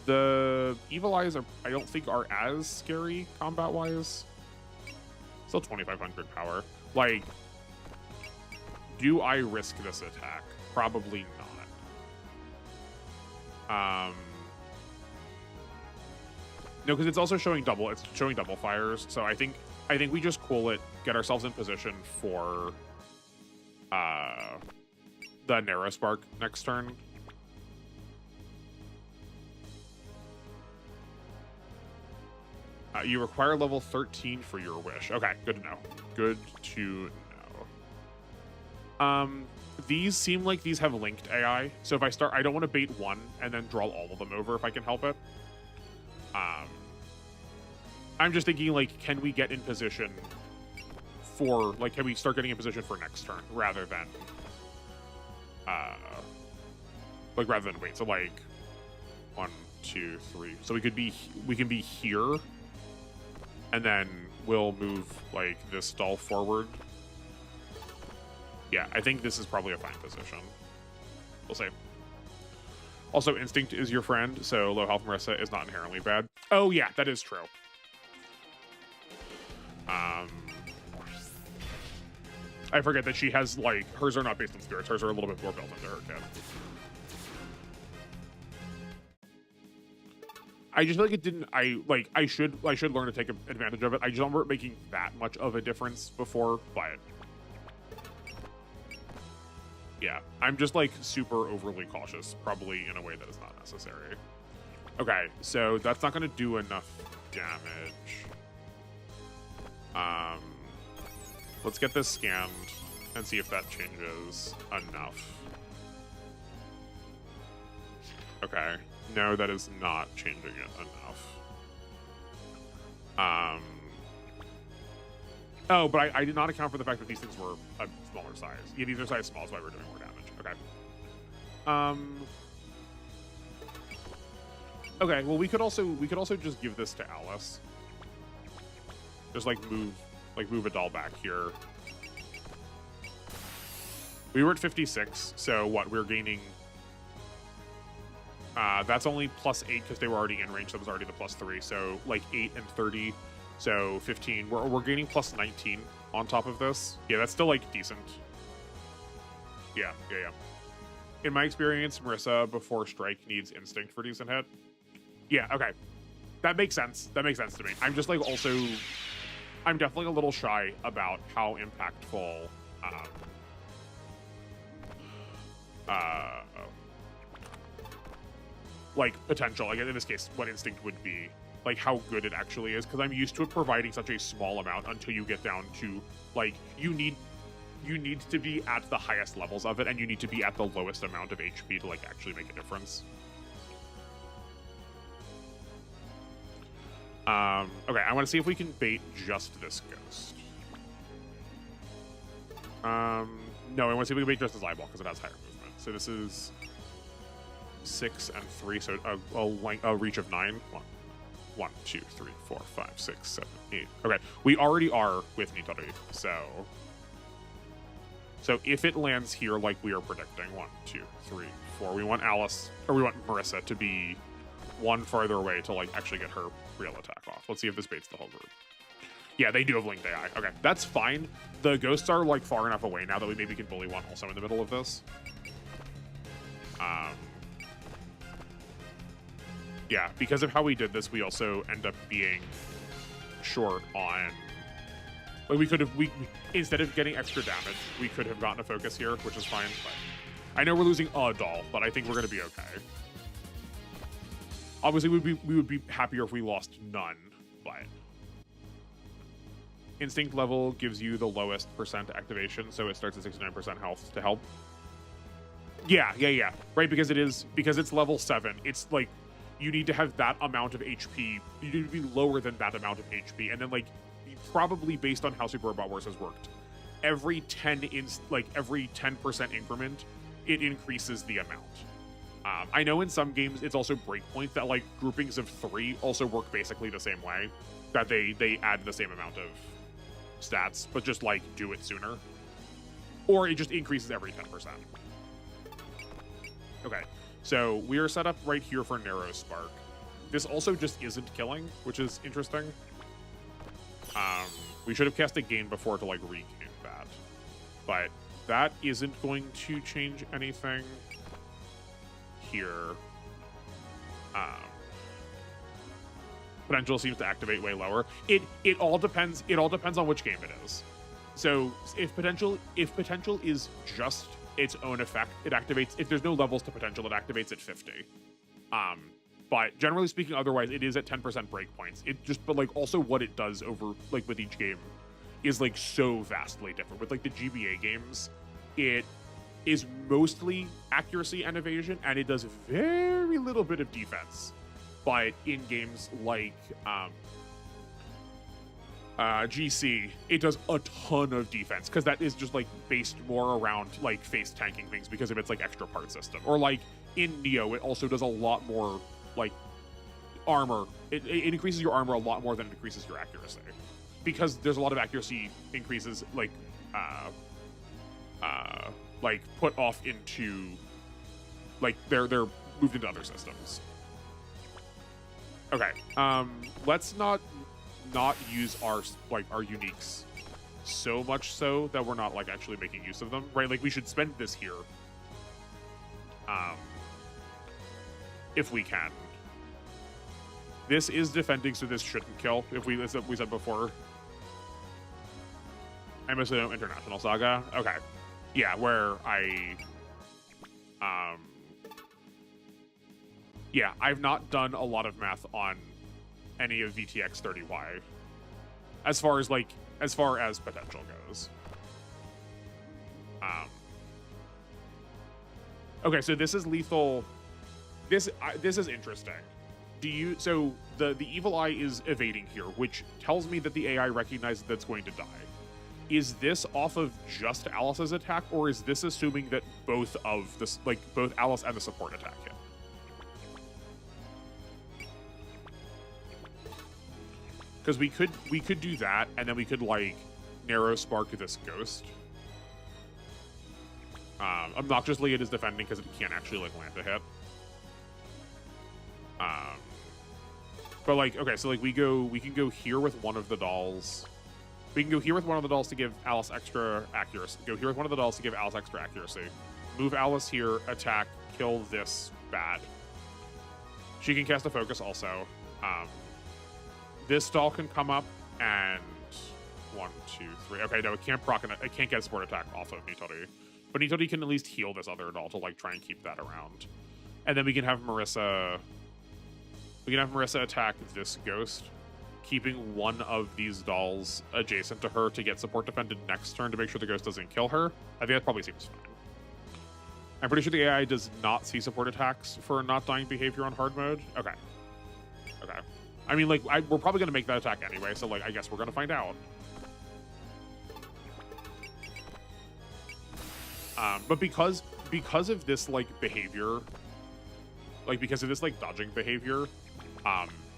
The Evil Eyes I don't think are as scary combat-wise. Still 2,500 power. Like, do I risk this attack? Probably not. No, because it's also showing double. It's showing double fires. So I think we just cool it, get ourselves in position for the Neurospark next turn. You require level 13 for your wish. Okay, good to know. Good to know. These seem like these have linked AI. So if I start, I don't want to bait one and then draw all of them over if I can help it. I'm just thinking, like, can we get in position for, like, can we start getting in position for next turn rather than, rather than wait. So, like, 1, 2, 3. So we can be here, and then we'll move, like, this stall forward. Yeah, I think this is probably a fine position. We'll see. Also, Instinct is your friend, so low health Marissa is not inherently bad. Oh, yeah, that is true. I forget that she has, like, hers are not based on spirits. Hers are a little bit more built into her kit. I just feel like it didn't. I should learn to take advantage of it. I just don't remember it making that much of a difference before, but yeah, I'm just, like, super overly cautious, probably in a way that is not necessary. Okay, so that's not going to do enough damage. Let's get this scanned and see if that changes enough. Okay. No, that is not changing it enough. Oh, but I did not account for the fact that these things were a smaller size. Yeah, these are size small, so why we're doing more damage. Okay. Okay, well, we could also just give this to Alice. Just, like, move a doll back here. We were at 56, so what? We're gaining. That's only +8 because they were already in range. That was already the +3. So, like, 8 and 30. So 15. We're gaining +19 on top of this. Yeah, that's still, like, decent. Yeah. In my experience, Marissa before strike needs instinct for decent hit. Yeah, okay. That makes sense. That makes sense to me. I'm just, like, also, I'm definitely a little shy about how impactful like potential, like in this case, what instinct would be, like how good it actually is, because I'm used to it providing such a small amount until you get down to like you need to be at the highest levels of it, and you need to be at the lowest amount of HP to like actually make a difference. Okay, I want to see if we can bait just this ghost. No, I want to see if we can bait just this eyeball because it has higher movement. So this is 6 and 3, so a reach of 9. 1, 2, 3, 4, 5, 6, 7, 8. Okay, we already are with Nitori, so if it lands here like we are predicting, 1, 2, 3, 4, we want Alice, or we want Marissa to be one farther away to like actually get her real attack off. Let's see if this baits the whole group. Yeah, they do have linked AI. Okay, that's fine. The ghosts are like far enough away now that we maybe can bully one also in the middle of this. Yeah, because of how we did this, we also end up being short on. Like we instead of getting extra damage, we could have gotten a focus here, which is fine. But I know we're losing a doll, but I think we're gonna be okay. Obviously, we would be happier if we lost none, but instinct level gives you the lowest percent activation, so it starts at 69% health to help. Yeah, right, because it's level 7. It's like you need to have that amount of HP. You need to be lower than that amount of HP, and then like probably based on how Super Robot Wars has worked, every 10% increment, it increases the amount. I know in some games it's also breakpoint that like groupings of 3 also work basically the same way, that they add the same amount of stats, but just like do it sooner, or it just increases every 10%. Okay, so we are set up right here for Narrow Spark. This also just isn't killing, which is interesting. We should have cast a gain before to like regain that, but that isn't going to change anything here. Potential seems to activate way lower. It all depends on which game it is. So if potential is just its own effect, it activates. If there's no levels to potential, it activates at 50. But generally speaking, otherwise it is at 10% breakpoints. But like also what it does over like with each game is like so vastly different. With like the GBA games, it is mostly accuracy and evasion, and it does very little bit of defense. But in games like GC, it does a ton of defense, because that is just like based more around like face tanking things because of its like extra part system. Or like in Neo, it also does a lot more like armor. It increases your armor a lot more than it increases your accuracy, because there's a lot of accuracy increases like put off into like they're moved into other systems. Okay, let's not use our uniques so much so that we're not like actually making use of them, right? Like we should spend this here if we can. This is defending, so this shouldn't kill. If we said before. I mostly know International Saga. Okay. Yeah, where yeah, I've not done a lot of math on any of VTX 30Y as far as potential goes. Okay, so this is lethal. This is interesting. So the evil eye is evading here, which tells me that the AI recognizes that it's going to die. Is this off of just Alice's attack, or is this assuming that both Alice and the support attack hit? Because we could do that, and then we could like narrow spark this ghost. Obnoxiously, it is defending because it can't actually like land a hit. But like, okay, so like we can go here with one of the dolls. We can go here with one of the dolls to give Alice extra accuracy. Go here with one of the dolls to give Alice extra accuracy. Move Alice here, attack, kill this bad. She can cast a focus also. This doll can come up and 1, 2, 3. Okay, no, it can't proc. It can't get a support attack off of Nitori. But Nitori can at least heal this other doll to like try and keep that around. And then we can have Marissa attack this ghost, keeping one of these dolls adjacent to her to get support defended next turn to make sure the ghost doesn't kill her. I think that probably seems fine. I'm pretty sure the AI does not see support attacks for not dying behavior on hard mode. Okay. Okay. I mean, like, we're probably going to make that attack anyway, so, like, I guess we're going to find out. But because of this, like, behavior, like, because of this, like, dodging behavior,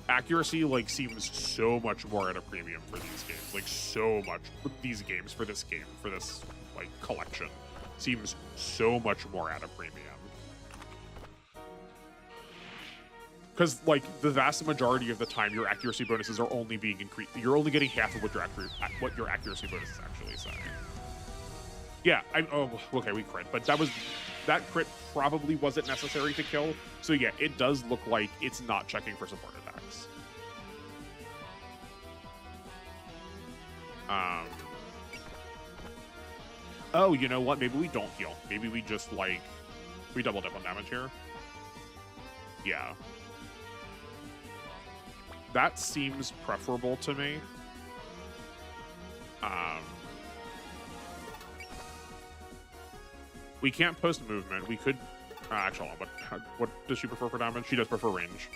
accuracy, like, seems so much more at a premium for these games. Like, so much. These games, for this, like, collection, seems so much more at a premium. Because, like, the vast majority of the time, your accuracy bonuses are only being increased. You're only getting half of what your accuracy bonus is actually saying. Yeah, oh, okay, we crit, but that crit probably wasn't necessary to kill. So yeah, it does look like it's not checking for support attacks. Oh, you know what? Maybe we don't heal. Maybe we just, like, we double dip on damage here. Yeah. That seems preferable to me. We can't post movement. We could... actually, hold on. What does she prefer for damage? She does prefer range.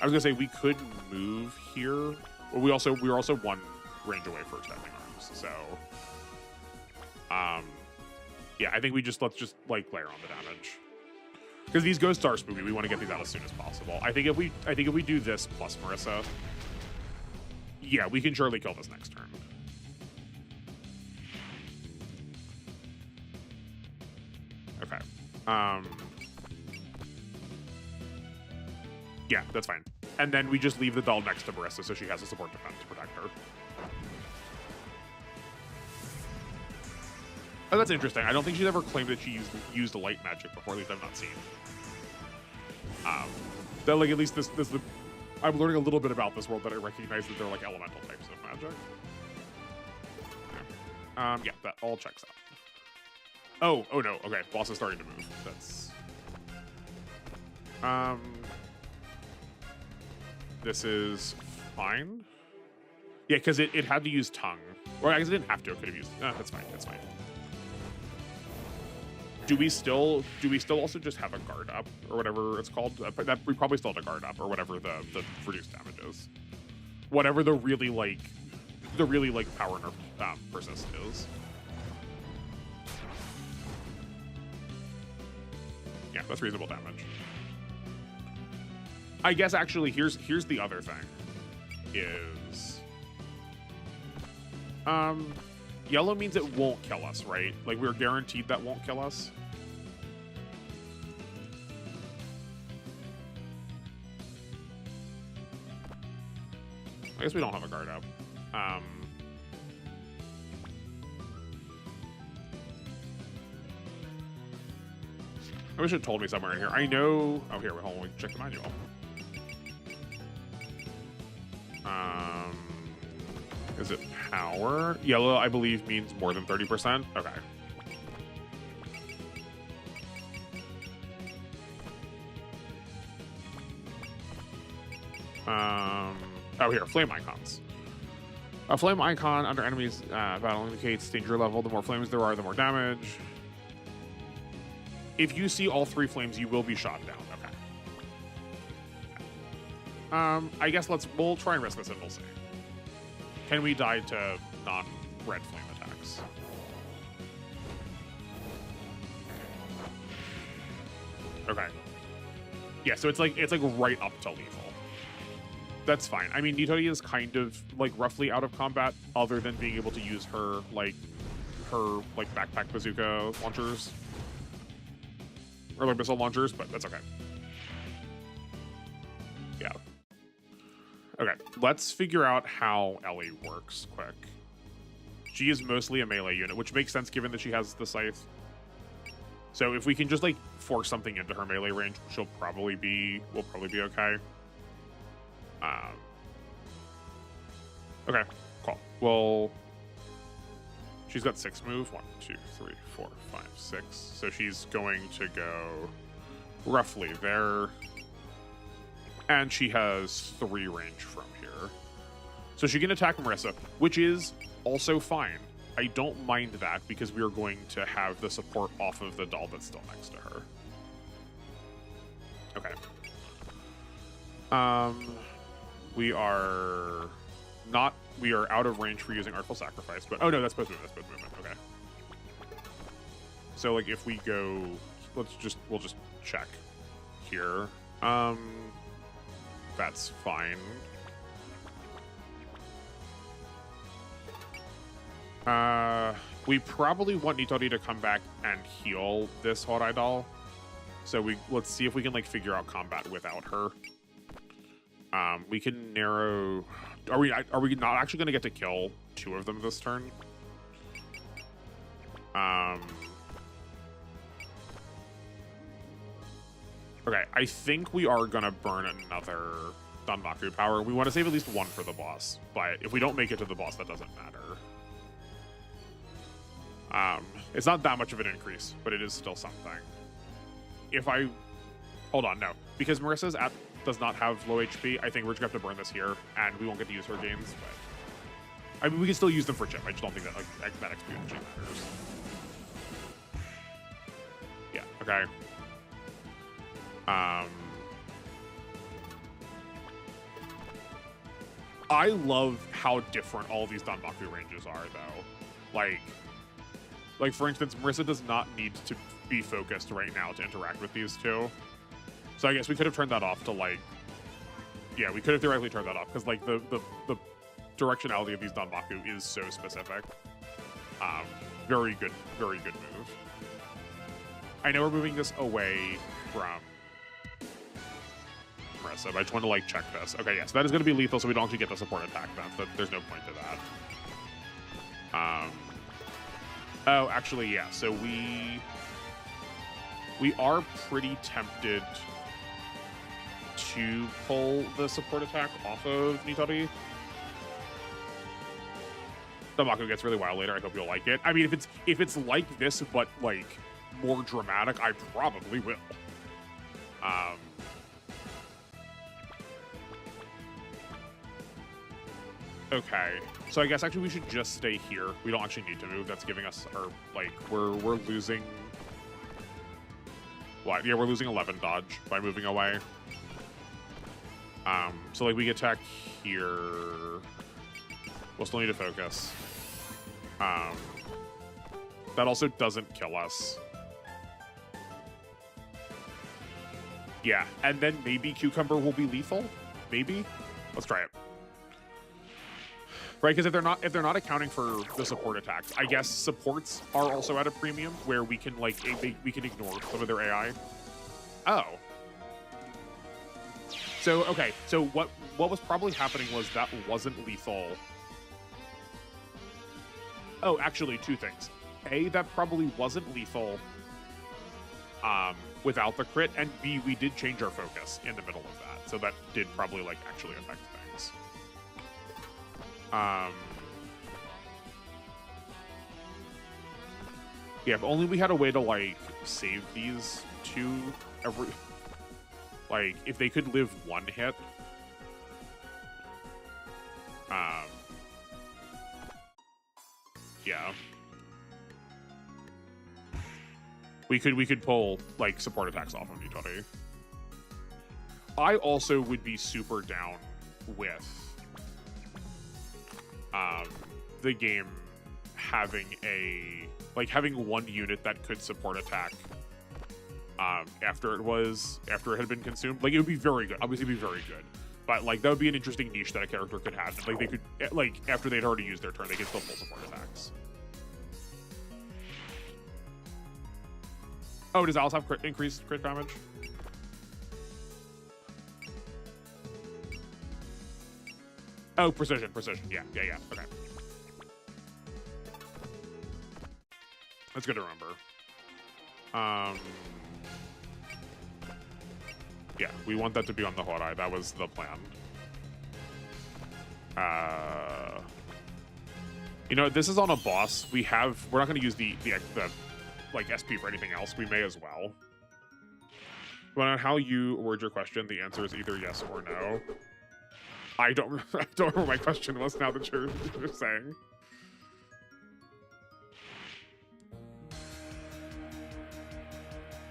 I was going to say, we could move here. But we're also one range away for extending arms. So... yeah, I think let's just, like, layer on the damage. Because these ghosts are spooky. We want to get these out as soon as possible. I think if we do this plus Marissa, yeah, we can surely kill this next turn. Okay. Yeah, that's fine. And then we just leave the doll next to Marissa so she has a support defense to protect her. Oh, that's interesting. I don't think she's ever claimed that she used light magic before, at least I've not seen. That, like, at least this I'm learning a little bit about this world that I recognize that they're, like, elemental types of magic. Okay. Yeah, that all checks out. Oh no, okay, boss is starting to move. That's... This is fine. Yeah, because it had to use tongue. Or I guess it didn't have to, it could have used... that's fine, that's fine. Do we still also just have a guard up or whatever it's called? That we probably still have a guard up or whatever the reduced damage is. Whatever the really power nerf persist is. Yeah, that's reasonable damage. I guess actually here's the other thing is yellow means it won't kill us, right? Like, we're guaranteed that won't kill us. I guess we don't have a guard up. I wish it told me somewhere in here. I know... Oh, here, hold on, we can check the manual. Is it power? Yellow, I believe, means more than 30%. Okay. Oh, here, flame icons. A flame icon under enemies battle indicates danger level. The more flames there are, the more damage. If you see all 3 flames, you will be shot down. Okay. I guess we'll try and risk this and we'll see. Can we die to non-red flame attacks? Okay. Yeah, so it's like right up to lethal. That's fine. I mean, Nitori is kind of like roughly out of combat, other than being able to use her backpack bazooka launchers. Or like missile launchers, but that's okay. Yeah. Okay, let's figure out how Ellie works quick. She is mostly a melee unit, which makes sense given that she has the scythe. So if we can just like force something into her melee range, we'll probably be okay. Okay, cool. Well, She's got 6 move. 1, 2, 3, 4, 5, 6. So she's going to go roughly there. And she has 3 range from here. So she can attack Marissa, which is also fine. I don't mind that because we are going to have the support off of the doll that's still next to her. Okay. We are out of range for using Artful Sacrifice, but oh no, that's post movement. That's post movement. Okay. So like if we go, we'll just check here. That's fine. We probably want Nitori to come back and heal this Horai doll. So let's see if we can like figure out combat without her. We can narrow. Are we not actually going to get to kill 2 of them this turn? Okay, I think we are going to burn another Danmaku power. We want to save at least 1 for the boss, but if we don't make it to the boss, that doesn't matter. It's not that much of an increase, but it is still something. Hold on, no. Because Marissa's does not have low HP, I think we're just going to have to burn this here, and we won't get to use her gains, but... I mean, we can still use them for chip. I just don't think that, like, that XP actually matters. Yeah, okay. I love how different all these Danmaku ranges are, though. Like, for instance, Marissa does not need to be focused right now to interact with these 2. So I guess we could have turned that off to, like... Yeah, we could have theoretically turned that off, because, like, the directionality of these Danmaku is so specific. Very good move. I know we're moving this away from Marissa, but I just want to, like, check this. Okay, yeah, so that is going to be lethal, so we don't actually get the support attack then. There's no point to that. Oh, actually, yeah. So we are pretty tempted to pull the support attack off of Nitori. Danmaku gets really wild later. I hope you'll like it. I mean, if it's like this, but like more dramatic, I probably will. Okay, so I guess actually we should just stay here. We don't actually need to move. That's giving us our, like, we're losing... What? Yeah, we're losing 11 dodge by moving away. So, like, we attack here. We'll still need to focus. That also doesn't kill us. Yeah, and then maybe Cucumber will be lethal? Maybe? Let's try it. Right, because if they're not accounting for the support attacks, I guess supports are also at a premium where we can like we can ignore some of their AI. Oh. So okay, so what was probably happening was that wasn't lethal. Oh, actually 2 things. A, that probably wasn't lethal without the crit, and B, we did change our focus in the middle of that. So that did probably like actually affect things. Yeah, if only we had a way to, like, save these 2 every... Like, if they could live 1 hit. Yeah. We could pull, like, support attacks off of Nitori. I also would be super down with... the game having having 1 unit that could support attack after it had been consumed. Like, it would be very good. Obviously, it'd be very good. But like that would be an interesting niche that a character could have. Like they could after they'd already used their turn, they could still pull support attacks. Oh, does Alice have increased crit damage? Oh, precision. Yeah. Okay. That's good to remember. Yeah, we want that to be on the Horai. That was the plan. You know, this is on a boss. We're not going to use the like SP for anything else. We may as well. But on how you word your question, the answer is either yes or no. I don't remember my question was now that you're saying.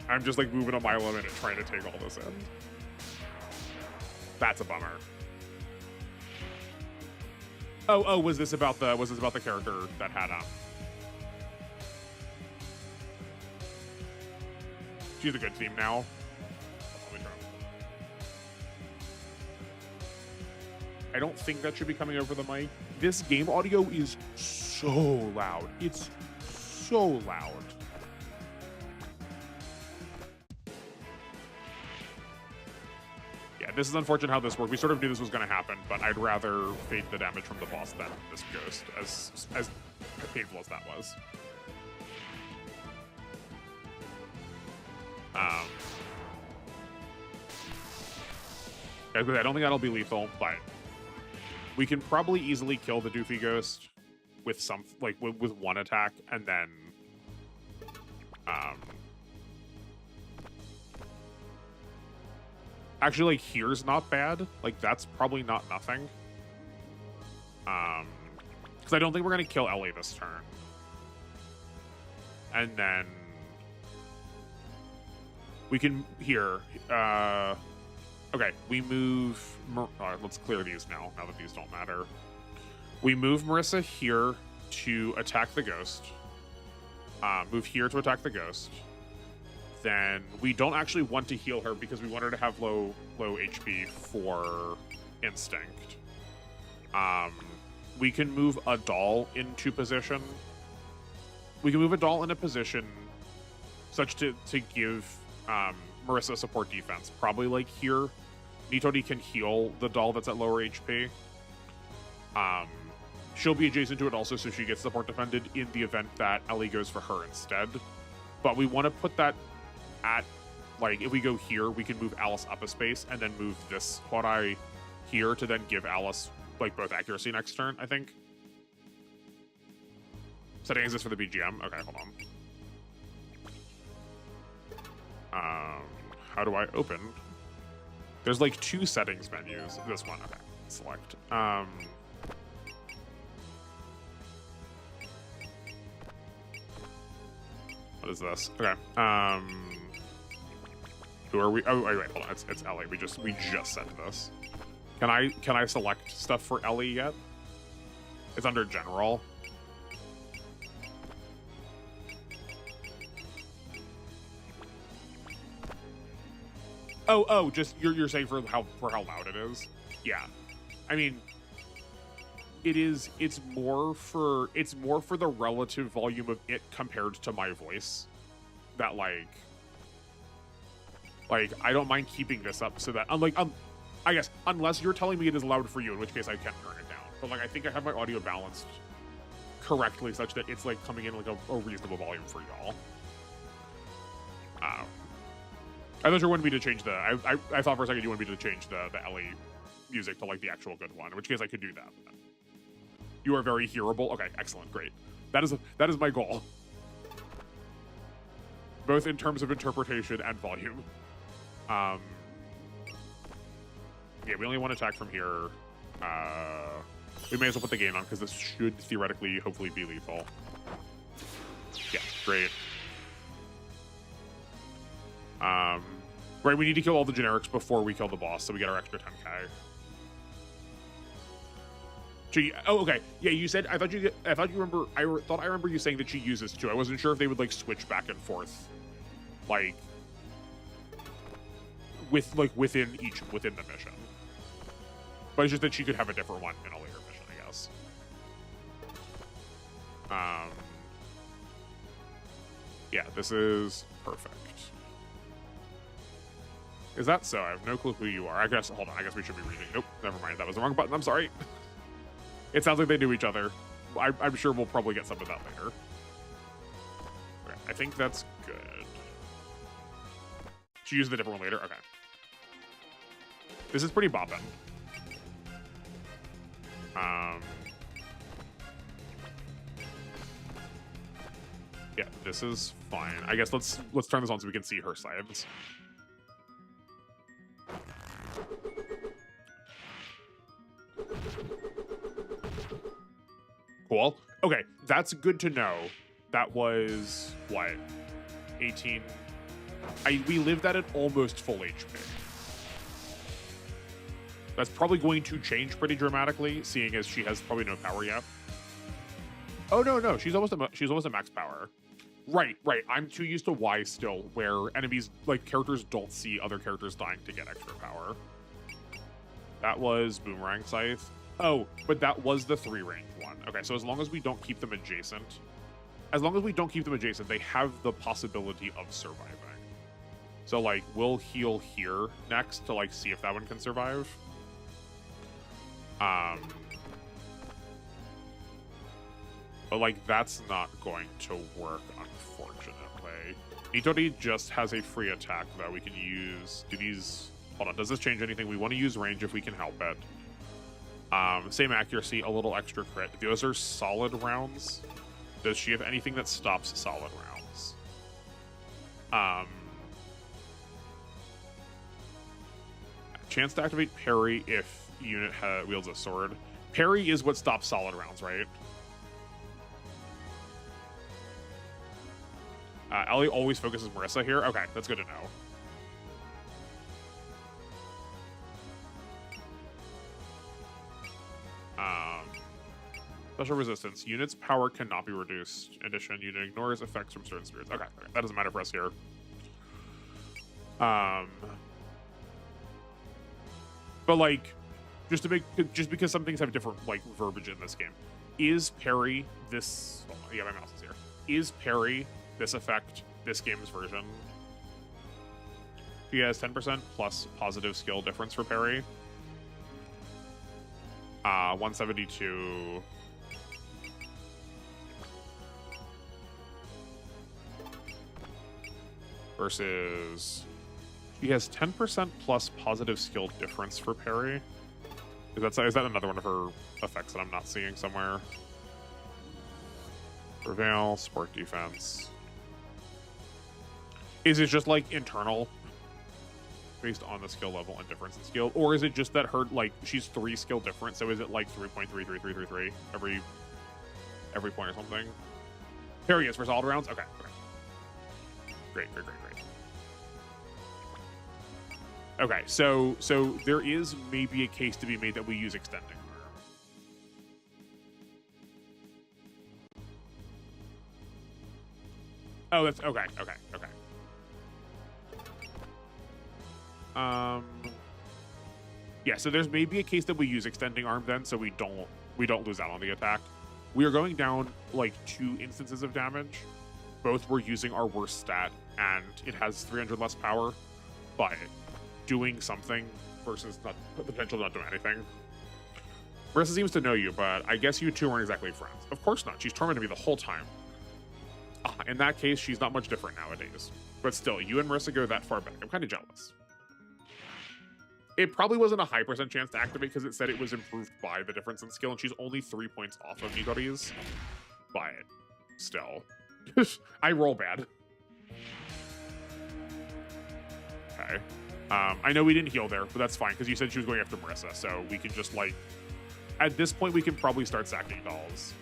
I'm just like moving a mile a minute trying to take all this in. That's a bummer. Oh, was this about the character that had she's a good theme now. I don't think that should be coming over the mic. This game audio is so loud. It's so loud. Yeah, this is unfortunate how this worked. We sort of knew this was going to happen, but I'd rather fade the damage from the boss than this ghost, as painful as that was. I don't think that'll be lethal, but we can probably easily kill the doofy ghost with some, like, with one attack, and then actually, like, here's not bad. Like, that's probably not nothing. Because I don't think we're gonna kill Ellie this turn. And then we can here. Okay, we move. Let's clear these now that these don't matter. We move Marissa here to attack the ghost. Move here to attack the ghost. Then we don't actually want to heal her because we want her to have low HP for instinct. We can move a doll into position. We can move a doll in a position such to give Marissa support defense. Probably like here. Nitori can heal the doll that's at lower HP. She'll be adjacent to it also, so she gets support defended in the event that Ellie goes for her instead. But we want to put that at, like, if we go here, we can move Alice up a space and then move this Horai here to then give Alice, like, both accuracy next turn, I think. Setting is this for the BGM? Okay, hold on. How do I open? There's like 2 settings menus. This one, okay. Select. What is this? Okay. Who are we? Oh, wait, hold on. It's Ellie. We just said this. Can I select stuff for Ellie yet? It's under general. Oh, just you're saying for how loud it is? Yeah. I mean, it's more for the relative volume of it compared to my voice. That like I don't mind keeping this up so that I guess unless you're telling me it is loud for you, in which case I can turn it down. But like I think I have my audio balanced correctly such that it's like coming in like a reasonable volume for y'all. I thought you wanted me to change the. I thought for a second you wanted me to change the Ellie music to like the actual good one, in which case I could do that. You are very hearable. Okay, excellent, great. That is my goal, both in terms of interpretation and volume. Yeah, we only want to attack from here. We may as well put the gain on because this should theoretically, hopefully, be lethal. Yeah, great. Right, we need to kill all the generics before we kill the boss, so we get our extra 10k. Oh, okay. Yeah, you said I thought you remember. I remember you saying that she uses 2. I wasn't sure if they would like switch back and forth, like within the mission. But it's just that she could have a different one in a later mission, I guess. Yeah, this is perfect. Is that so? I have no clue who you are. I guess, hold on, I guess we should be reading. Nope, never mind. That was the wrong button. I'm sorry. It sounds like they knew each other. I'm sure we'll probably get some of that later. Okay, I think that's good. She used the different one later? Okay. This is pretty boppin'. Yeah, this is fine. I guess let's turn this on so we can see her sides. Cool. Okay, that's good to know. That was what? 18. We lived at an almost full HP. That's probably going to change pretty dramatically, seeing as she has probably no power yet. Oh no, she's almost at max power. Right. I'm too used to Y still, where enemies, like characters, don't see other characters dying to get extra power. That was Boomerang Scythe. Oh, but that was the 3-range one. Okay, so as long as we don't keep them adjacent, they have the possibility of surviving. So like, we'll heal here next to like see if that one can survive. But like, that's not going to work, unfortunately. Nitori just has a free attack that we can use. Hold on, does this change anything? We want to use range if we can help it. Same accuracy, a little extra crit. Those are solid rounds. Does she have anything that stops solid rounds? Chance to activate parry if unit wields a sword. Parry is what stops solid rounds, right? Ellie always focuses Marissa here. Okay, that's good to know. Special resistance. Unit's power cannot be reduced. In addition, unit ignores effects from certain spirits. Okay, that doesn't matter for us here. But like, just because some things have different like verbiage in this game, is parry this? Oh, yeah, my mouse is here. Is parry this effect this game's version? She has 10% plus positive skill difference for parry. 172. Versus, she has 10% plus positive skill difference for parry. Is that another one of her effects that I'm not seeing somewhere? Prevail, support defense. Is it just like internal, based on the skill level and difference in skill, or is it just that her like she's 3 skill different? So is it like 3.33333 every point or something? Parry is for solid rounds. Okay. Great. Okay, so there is maybe a case to be made that we use extending arm. Oh, that's okay. Yeah, so there's maybe a case that we use extending arm then, so we don't lose out on the attack. We are going down like 2 instances of damage. Both were using our worst stat, and it has 300 less power, but doing something versus not potential not doing anything. Marissa seems to know you, but I guess you two aren't exactly friends. Of course not. She's tormented me the whole time. In that case, she's not much different nowadays. But still, you and Marissa go that far back. I'm kind of jealous. It probably wasn't a high % chance to activate because it said it was improved by the difference in skill, and she's only 3 points off of Nitori's. But still. I roll bad. Okay. I know we didn't heal there, but that's fine, because you said she was going after Marissa, so we can just, like... At this point, we can probably start sacking dolls.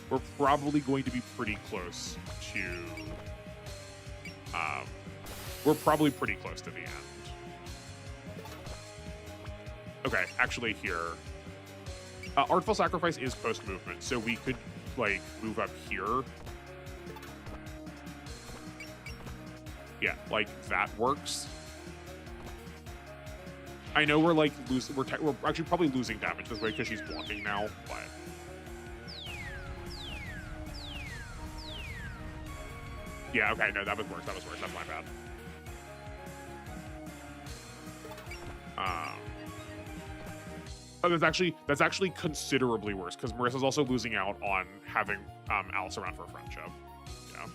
We're probably going to be pretty close to... we're probably pretty close to the end. Okay, actually here. Artful Sacrifice is post-movement, so we could, like, move up here. Yeah, like, that works. I know we're, like, we're actually probably losing damage this way because she's blocking now, but... Yeah, okay, no, that was worse. That's my bad. Oh, that's actually considerably worse, because Marissa's also losing out on having Alice around for a friendship. Yeah.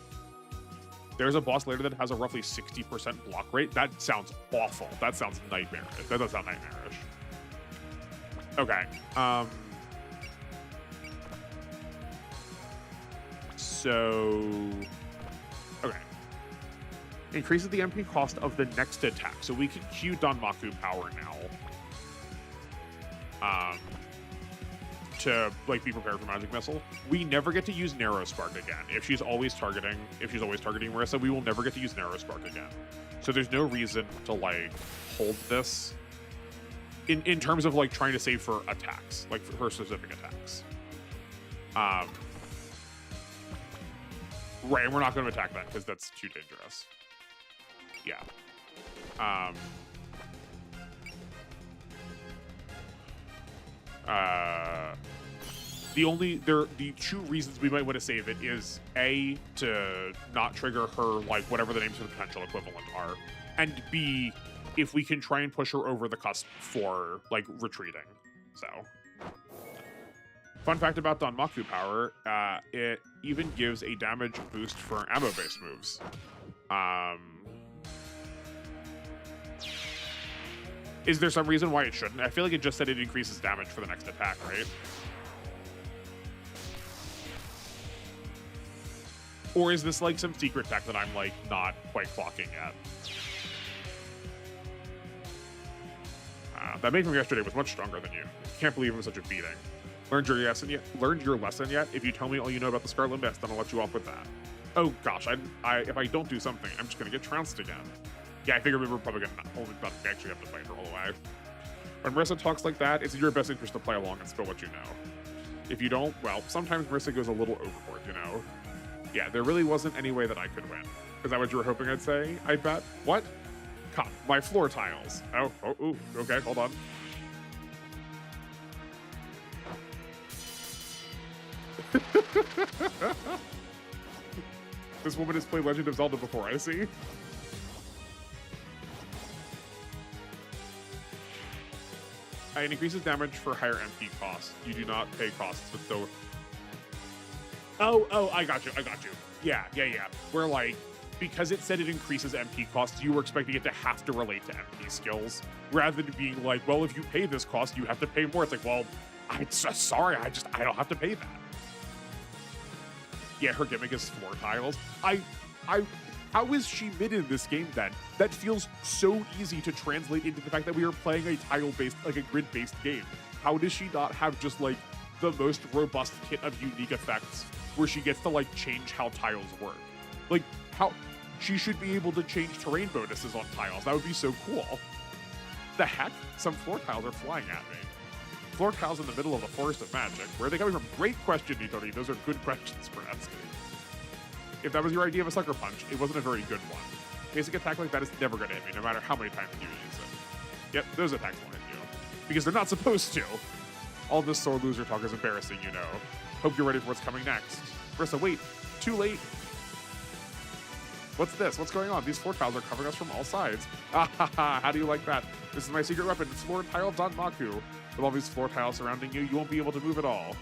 There's a boss later that has a roughly 60% block rate. That sounds awful. That sounds nightmarish. That does sound nightmarish. Okay. So Okay. Increases the MP cost of the next attack. So we can Q Danmaku power now. To like be prepared for Magic Missile. We never get to use Narrow Spark again. If she's always targeting Marissa, we will never get to use Narrow Spark again. So there's no reason to like hold this in terms of like trying to save for attacks, like for her specific attacks. Right, and we're not going to attack that because that's too dangerous. Yeah. The two reasons we might want to save it is A, to not trigger her, like, whatever the names of the potential equivalent are, and B, if we can try and push her over the cusp for, like, retreating. So. Fun fact about Danmaku power, it even gives a damage boost for ammo-based moves. Is there some reason why it shouldn't? I feel like it just said it increases damage for the next attack, right? Or is this like some secret tech that I'm like not quite clocking yet? That maid from yesterday was much stronger than you. Can't believe it was such a beating. Learned your lesson yet? If you tell me all you know about the Scarlet Mist, then I'll let you off with that. Oh gosh, if I don't do something, I'm just gonna get trounced again. Yeah, I figure we were probably gonna actually have to fight her all the way. When Marissa talks like that, it's in your best interest to play along and spill what you know. If you don't, well, sometimes Marissa goes a little overboard, you know? Yeah, there really wasn't any way that I could win. Is that what you were hoping I'd say? I bet. What? Come, my floor tiles. Ooh, okay, hold on. This woman has played Legend of Zelda before, I see. It increases damage for higher MP costs. You do not pay costs with the... Oh, I got you. Yeah. Where, like, because it said it increases MP costs, you were expecting it to have to relate to MP skills, rather than being like, well, if you pay this cost, you have to pay more. It's like, well, I'm so sorry, I don't have to pay that. Yeah, her gimmick is floor tiles. How is she mid in this game then? That feels so easy to translate into the fact that we are playing a tile-based, like a grid-based game. How does she not have just like the most robust kit of unique effects where she gets to like change how tiles work? Like how she should be able to change terrain bonuses on tiles. That would be so cool. The heck? Some floor tiles are flying at me. Floor tiles in the middle of the forest of magic. Where are they coming from? Great question, Nitori. Those are good questions for asking. If that was your idea of a sucker punch, it wasn't a very good one. Basic attack like that is never going to hit me, no matter how many times you use it. Yep, those attacks will hit you. Because they're not supposed to. All this sore loser talk is embarrassing, you know. Hope you're ready for what's coming next. Marissa, wait. Too late. What's this? What's going on? These floor tiles are covering us from all sides. How do you like that? This is my secret weapon. It's floor tile Danmaku. With all these floor tiles surrounding you, you won't be able to move at all.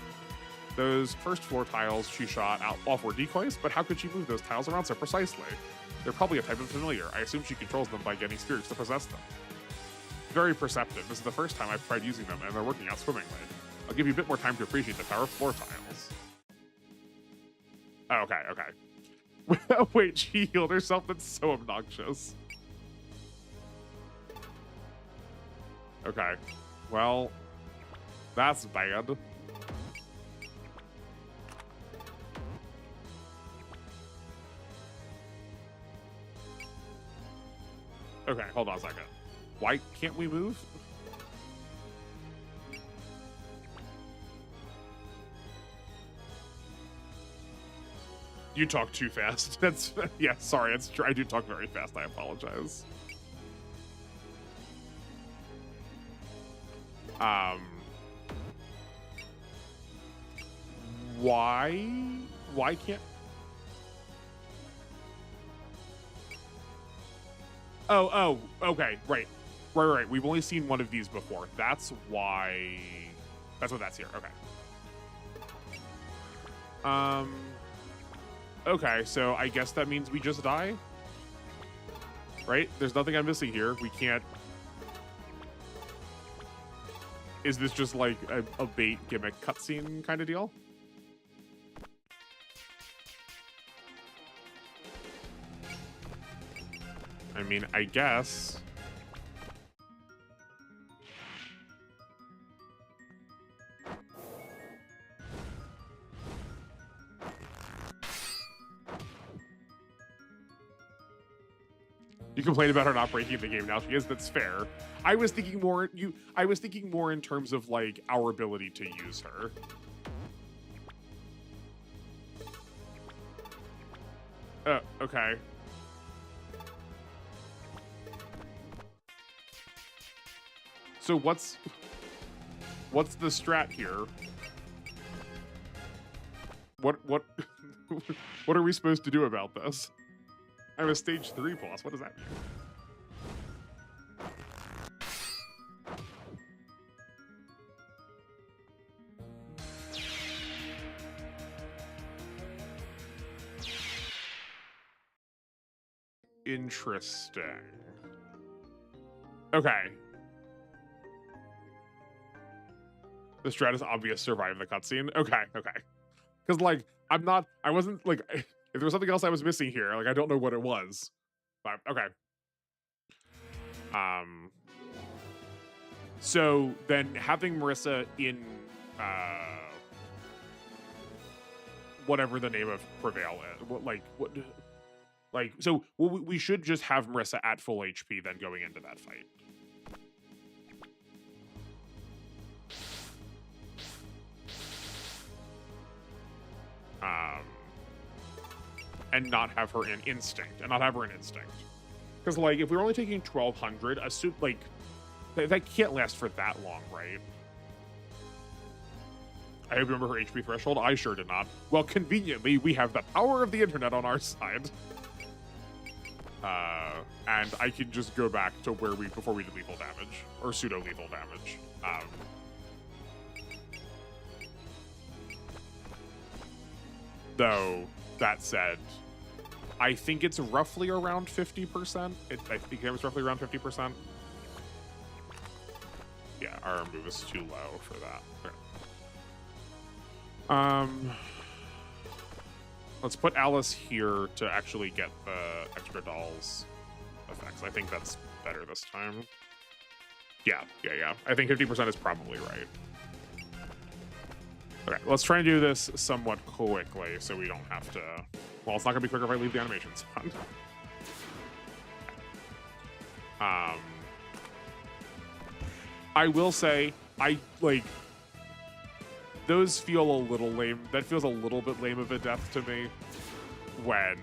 Those first floor tiles she shot off were decoys, but how could she move those tiles around so precisely? They're probably a type of familiar. I assume she controls them by getting spirits to possess them. Very perceptive. This is the first time I've tried using them, and they're working out swimmingly. I'll give you a bit more time to appreciate the power of floor tiles. Oh, okay. Wait, she healed herself? That's so obnoxious. Okay. Well, that's bad. Okay, hold on a second. Why can't we move? You talk too fast. That's, yeah, sorry, it's true. I do talk very fast. I apologize. Why can't... Oh, okay, right. We've only seen one of these before. That's why... That's what that's here, okay. Okay, so I guess that means we just die? Right? There's nothing I'm missing here. We can't... Is this just like a bait gimmick cutscene kind of deal? I mean, I guess. You complain about her not breaking the game now. She is. That's fair. I was thinking more. I was thinking more in terms of like our ability to use her. Okay. So what's the strat here? What what are we supposed to do about this? I'm a stage 3 boss. What does that mean? Interesting. Okay. The strat is obvious. Survive the cutscene. Okay. Because like I wasn't like if there was something else I was missing here, like I don't know what it was. But okay. So then having Marissa in whatever the name of Prevail is, so we should just have Marissa at full HP then going into that fight. And not have her in Instinct. Because, like, if we're only taking 1,200, assume, like, that can't last for that long, right? I hope you remember her HP threshold. I sure did not. Well, conveniently, we have the power of the internet on our side. And I can just go back to where before we did lethal damage. Or pseudo-lethal damage. Though, that said, I think it's roughly around 50%. I think it was roughly around 50%. Yeah, our move is too low for that. Okay. Let's put Alice here to actually get the extra dolls effects. I think that's better this time. Yeah. I think 50% is probably right. Okay, let's try and do this somewhat quickly so we don't have to... Well, it's not going to be quicker if I leave the animations on. I will say, those feel a little lame. That feels a little bit lame of a death to me when,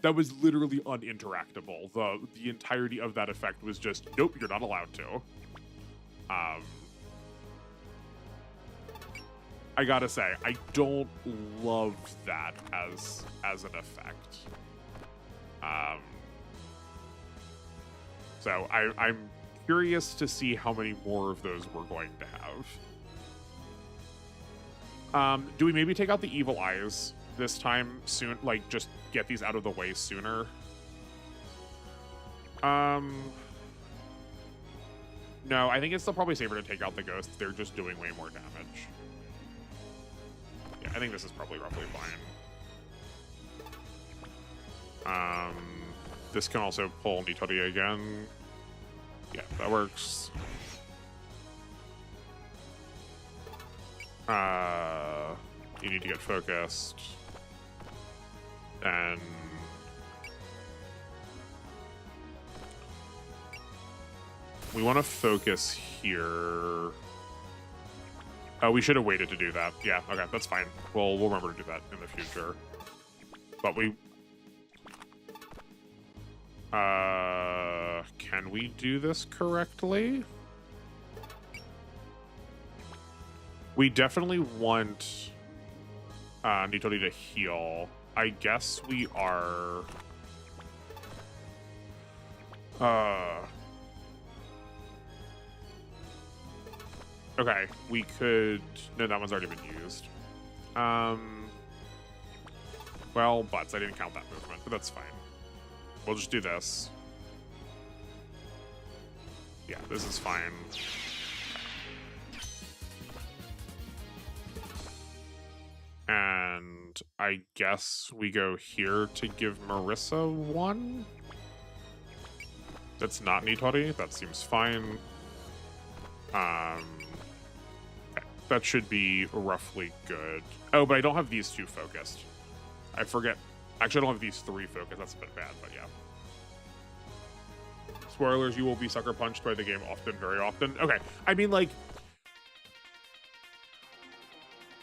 that was literally uninteractable. The entirety of that effect was just, nope, you're not allowed to. I gotta say, I don't love that as an effect. So I'm curious to see how many more of those we're going to have. Do we maybe take out the evil eyes this time soon? Like, just get these out of the way sooner? No, I think it's still probably safer to take out the ghosts. They're just doing way more damage. Yeah, I think this is probably roughly fine. This can also pull Nitori again. Yeah, that works. You need to get focused. And we want to focus here. Oh, we should have waited to do that. Yeah, okay, that's fine. We'll remember to do that in the future. But we... can we do this correctly? We definitely want Nitori to heal. I guess we are... Okay, we could... No, that one's already been used. Well, butts. I didn't count that movement, but that's fine. We'll just do this. Yeah, this is fine. And I guess we go here to give Marissa one? That's not Nitori. That seems fine. Okay. That should be roughly good. Oh, but I don't have these two focused. I forget. Actually, I don't have these three focused. That's a bit bad, but yeah. Spoilers, you will be sucker punched by the game often, very often. Okay. I mean, like,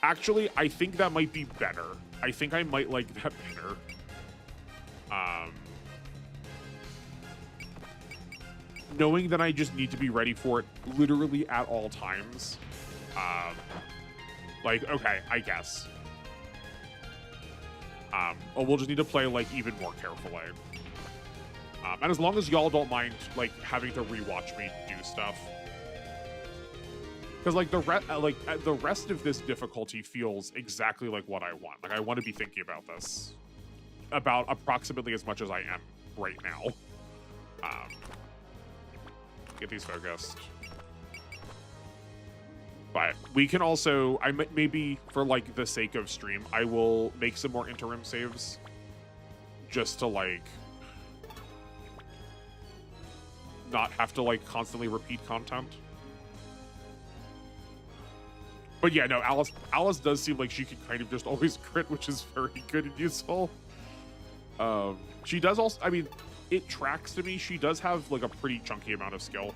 actually, I think that might be better. I think I might like that better. Knowing that I just need to be ready for it literally at all times. Like, okay, I guess. Or we'll just need to play, like, even more carefully. And as long as y'all don't mind, like, having to rewatch me do stuff. Because, like, the rest of this difficulty feels exactly like what I want. Like, I want to be thinking about this. About approximately as much as I am right now. Get these focused. But we can also, maybe for like the sake of stream, I will make some more interim saves just to like not have to like constantly repeat content. But yeah, no, Alice does seem like she can kind of just always crit, which is very good and useful. She does also, I mean, it tracks to me. She does have like a pretty chunky amount of skill.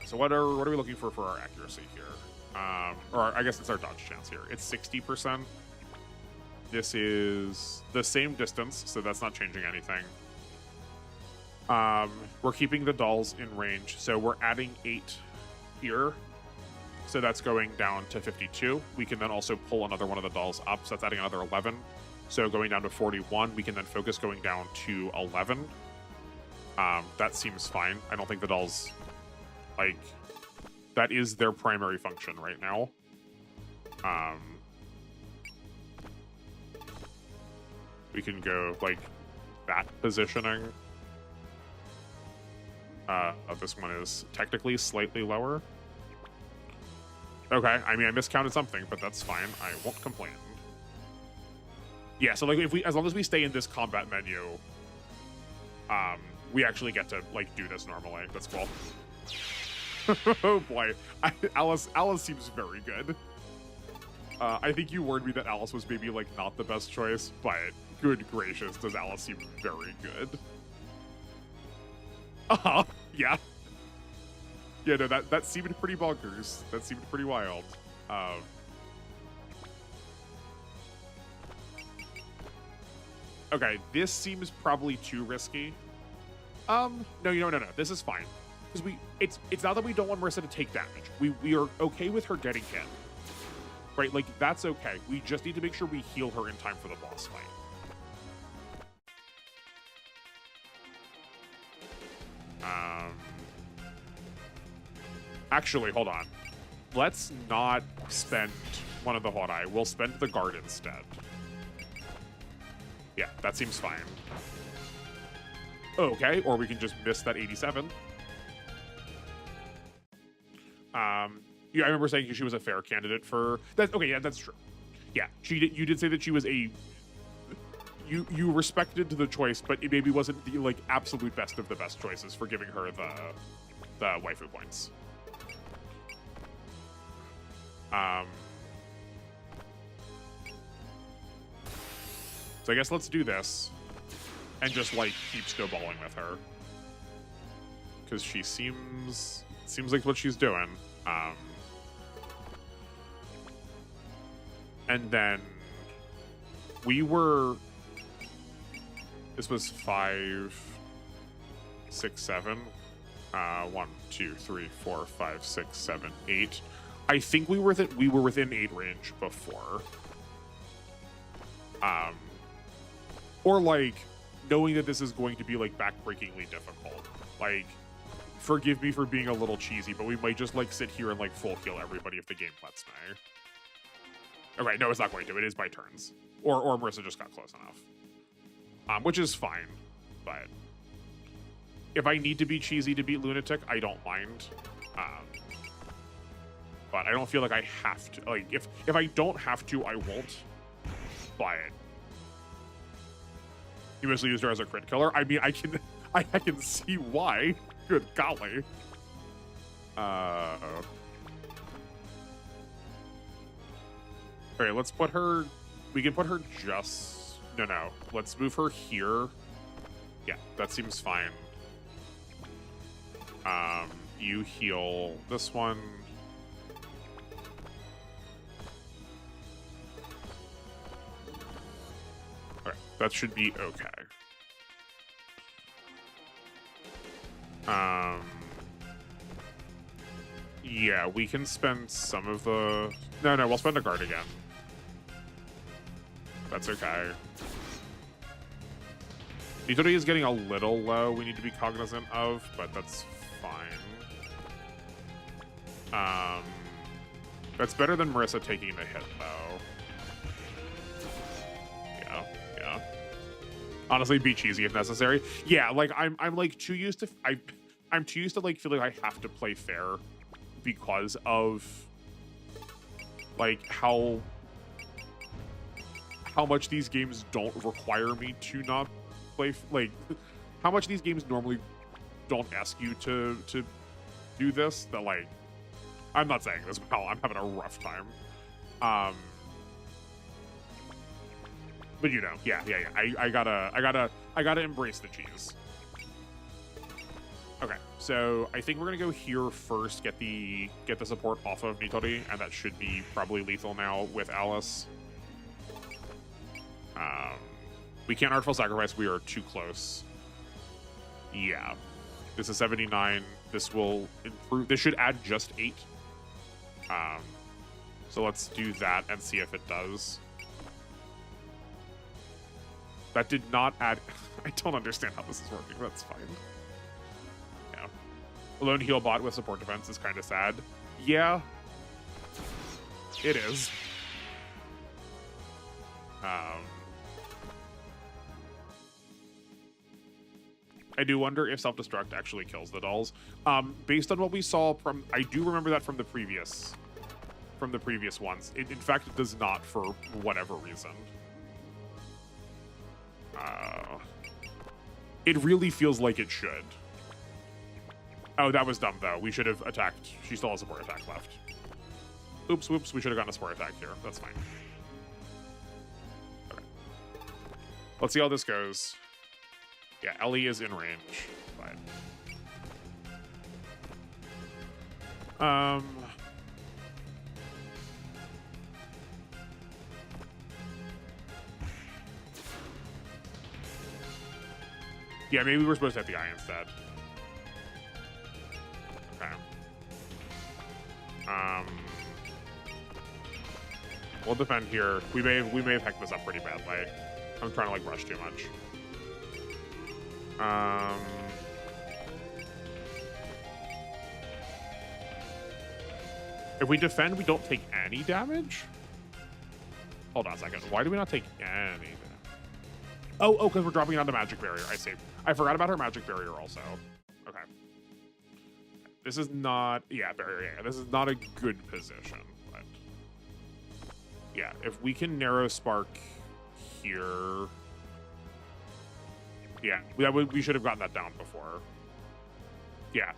So what are we looking for our accuracy here? Or I guess it's our dodge chance here. It's 60%. This is the same distance, so that's not changing anything. We're keeping the dolls in range, so we're adding 8 here. So that's going down to 52. We can then also pull another one of the dolls up, so that's adding another 11. So going down to 41, we can then focus going down to 11. That seems fine. I don't think the dolls... Like, that is their primary function right now. We can go, like, that positioning. This one is technically slightly lower. Okay, I mean, I miscounted something, but that's fine. I won't complain. Yeah, so, like, as long as we stay in this combat menu, we actually get to, like, do this normally. That's cool. Oh boy, Alice seems very good. I think you warned me that Alice was maybe like not the best choice, but good gracious, does Alice seem very good? Yeah. Yeah, no, that seemed pretty bonkers. That seemed pretty wild. Okay, this seems probably too risky. No, no. This is fine. Because it's not that we don't want Marissa to take damage. We are okay with her getting hit. Right? Like, that's okay. We just need to make sure we heal her in time for the boss fight. Actually, hold on. Let's not spend one of the Horai. We'll spend the guard instead. Yeah, that seems fine. Okay, or we can just miss that 87. Yeah, I remember saying she was a fair candidate for that. Okay, yeah, that's true. Yeah, you did say that she was a. You respected the choice, but it maybe wasn't the like absolute best of the best choices for giving her the waifu points. So I guess let's do this and just like keep snowballing with her because she seems like what she's doing. And then we were. This was 5, 6, 7. 1, 2, 3, 4, 5, 6, 7, 8. I think we were within 8 range before. Or like knowing that this is going to be like backbreakingly difficult. Like, forgive me for being a little cheesy, but we might just like sit here and like full heal everybody if the game lets me. Okay, no, it's not going to. It is by turns. Or Marissa just got close enough. Which is fine, but if I need to be cheesy to beat Lunatic, I don't mind. But I don't feel like I have to. Like, if I don't have to, I won't. But You mostly used her as a crit killer. I mean, I can see why. Good golly. All right, let's put her. We can put her just. No. Let's move her here. Yeah, that seems fine. You heal this one. All right, that should be okay. Yeah, we can spend some of the... No, we'll spend a guard again. That's okay. Utility is getting a little low we need to be cognizant of, but that's fine. That's better than Marissa taking the hit, though. Yeah. Honestly, be cheesy if necessary. Yeah, like, I'm like, too used to... I'm too used to, like, feeling I have to play fair because of, like, how much these games don't require me to not play, like, how much these games normally don't ask you to do this, that, like, I'm not saying this, but I'm having a rough time. But you know, yeah. I gotta embrace the cheese. Okay, so I think we're gonna go here first, get the support off of Nitori, and that should be probably lethal now with Alice. We can't Artful Sacrifice, we are too close. Yeah. This is 79. This will improve. This should add just 8. So let's do that and see if it does. That did not add... I don't understand how this is working. That's fine. Yeah. Alone heal bot with support defense is kind of sad. Yeah. It is. I do wonder if self-destruct actually kills the dolls. Based on what we saw from... I do remember that from the previous ones. In fact, it does not for whatever reason. It really feels like it should. Oh, that was dumb, though. We should have attacked. She still has a support attack left. Oops, whoops. We should have gotten a support attack here. That's fine. Okay. Let's see how this goes. Yeah, Ellie is in range. Fine. Yeah, maybe we're supposed to have the eye instead. Okay. We'll defend here. We may have hecked this up pretty badly. I'm trying to like rush too much. If we defend, we don't take any damage? Hold on a second. Why do we not take any damage? Oh, because we're dropping it onto Magic Barrier. I see. I forgot about her Magic Barrier also. Okay. This is not... Yeah, Barrier. Yeah, this is not a good position. But yeah, if we can Narrow Spark here... Yeah, we should have gotten that down before. Yeah.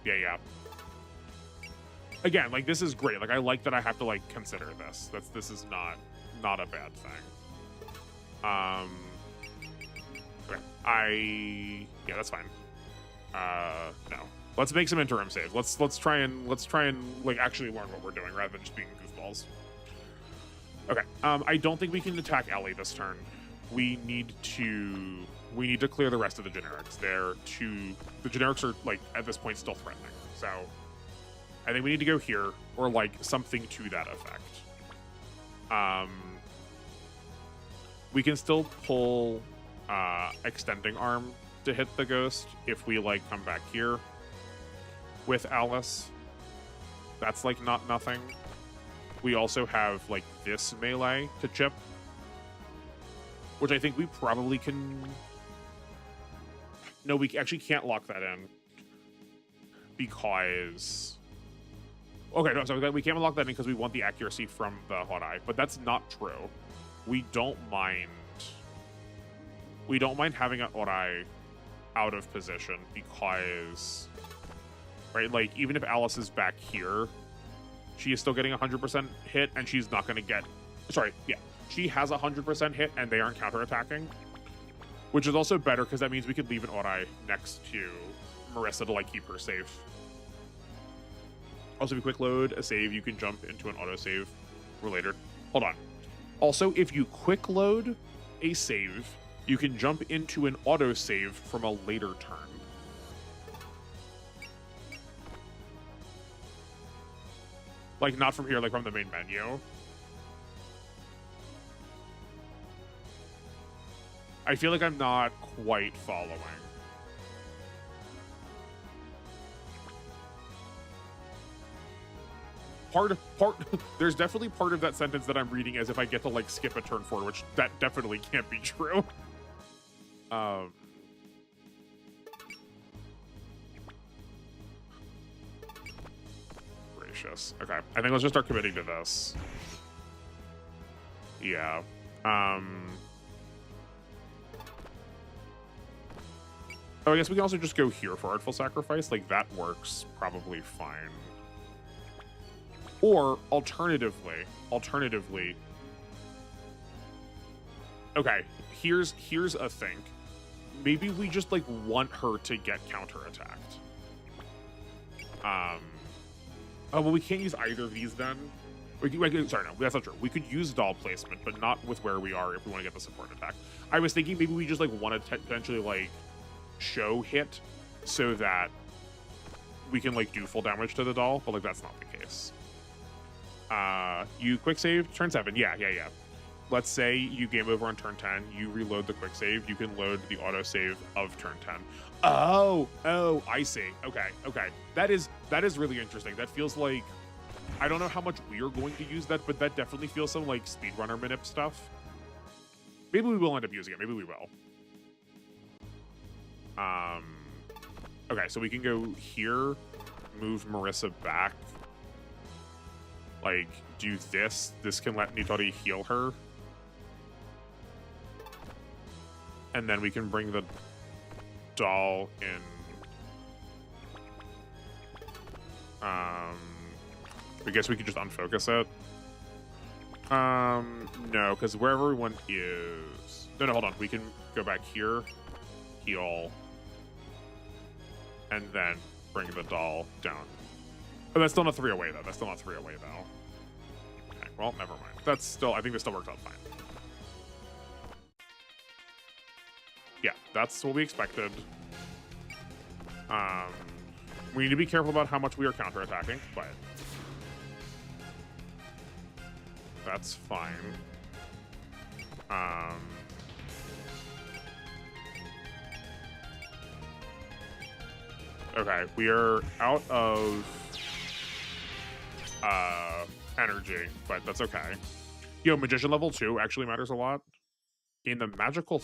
Again, like, this is great. Like, I like that I have to, like, consider this. This is not a bad thing. Okay. Yeah, that's fine. No. Let's make some interim saves. Let's try and like actually learn what we're doing rather than just being goofballs. Okay. I don't think we can attack Ellie this turn. We need to clear the rest of the generics. The generics are, like, at this point still threatening. So I think we need to go here or like something to that effect. We can still pull Extending Arm to hit the ghost if we like come back here with Alice. That's like not nothing. We also have like this melee to chip, which I think we probably can... No, we actually can't lock that in because... Okay, no, so we can't lock that in because we want the accuracy from the Hot Eye, but that's not true. We don't mind we don't mind having an Orai out of position because, right, like, even if Alice is back here, she is still getting 100% hit, and she's not going to get... Sorry, yeah. She has 100% hit, and they aren't counterattacking, which is also better because that means we could leave an Orai next to Marissa to, like, keep her safe. Also, if you quick load a save, you can jump into an autosave later. Hold on. Also, if you quick load a save, you can jump into an autosave from a later turn. Like, not from here, like from the main menu. I feel like I'm not quite following. There's definitely part of that sentence that I'm reading as if I get to, like, skip a turn forward, which that definitely can't be true. Gracious. Okay, I think let's just start committing to this. Yeah. Oh, I guess we can also just go here for Artful Sacrifice. Like, that works probably fine. Or, alternatively... Okay, here's a thing. Maybe we just, like, want her to get counterattacked. Oh, well, we can't use either of these then. Sorry, no, that's not true. We could use doll placement, but not with where we are if we want to get the support attack. I was thinking maybe we just, like, want to potentially, like, show hit so that we can, like, do full damage to the doll, but, like, that's not the case. You quick save turn 7. Yeah. Let's say you game over on turn 10, you reload the quick save, you can load the auto save of turn 10. Oh, I see. Okay. That is really interesting. That feels like, I don't know how much we are going to use that, but that definitely feels some, like, speedrunner manip stuff. Maybe we will end up using it. Maybe we will. Okay, so we can go here, move Marissa back, like, do this. This can let Nitori heal her. And then we can bring the doll in. I guess we could just unfocus it. No, because wherever everyone is... No, hold on. We can go back here, heal, and then bring the doll down. Oh, that's still not 3 away, though. Okay, well, never mind. That's still... I think this still works out fine. Yeah, that's what we expected. We need to be careful about how much we are counterattacking, but that's fine. Okay, we are out of energy, but that's okay. Yo, Magician level 2 actually matters a lot. In the magical...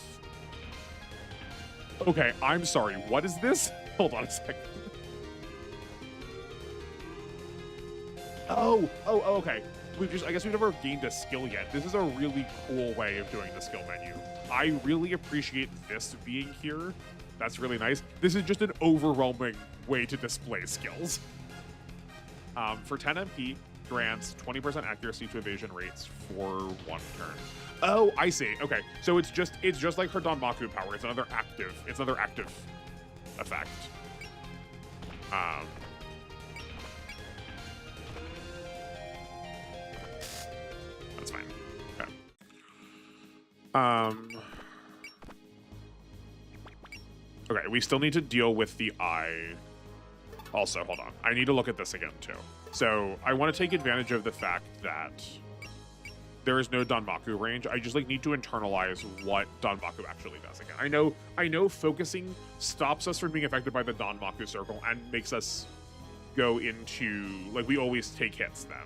Okay, I'm sorry. What is this? Hold on a second. Oh, okay. I guess we've never gained a skill yet. This is a really cool way of doing the skill menu. I really appreciate this being here. That's really nice. This is just an overwhelming way to display skills. For 10 MP, grants 20% accuracy to evasion rates for 1 turn. Oh, I see. Okay, so it's just like her Danmaku power. It's another active effect. That's fine. Okay. Okay, we still need to deal with the eye. Also, hold on. I need to look at this again, too. So, I want to take advantage of the fact that there is no Danmaku range. I just, like, need to internalize what Danmaku actually does again. I know focusing stops us from being affected by the Danmaku circle and makes us go into, like, we always take hits then.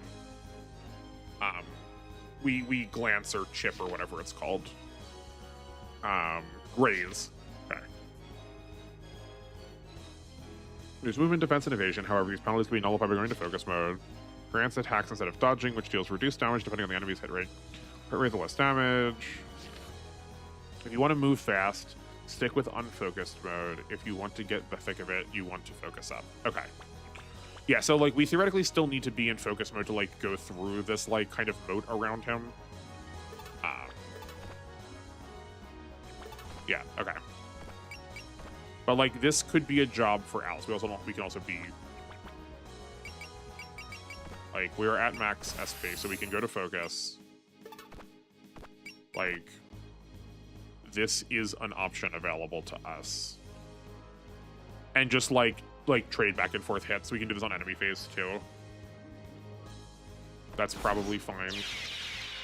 We glance or chip or whatever it's called. Raise. Okay. There's movement, defense, and evasion. However, these penalties can be nullified by going to focus mode. Grants attacks instead of dodging, which deals reduced damage depending on the enemy's hit rate. Hit rate, the less damage. If you want to move fast, stick with unfocused mode. If you want to get the thick of it, you want to focus up. Okay. Yeah, so like we theoretically still need to be in focus mode to like go through this like kind of moat around him. Yeah, okay. But like this could be a job for Alice. We can also be like we're at max SP, so we can go to focus. Like this is an option available to us. And just like trade back and forth hits. We can do this on enemy phase too. That's probably fine.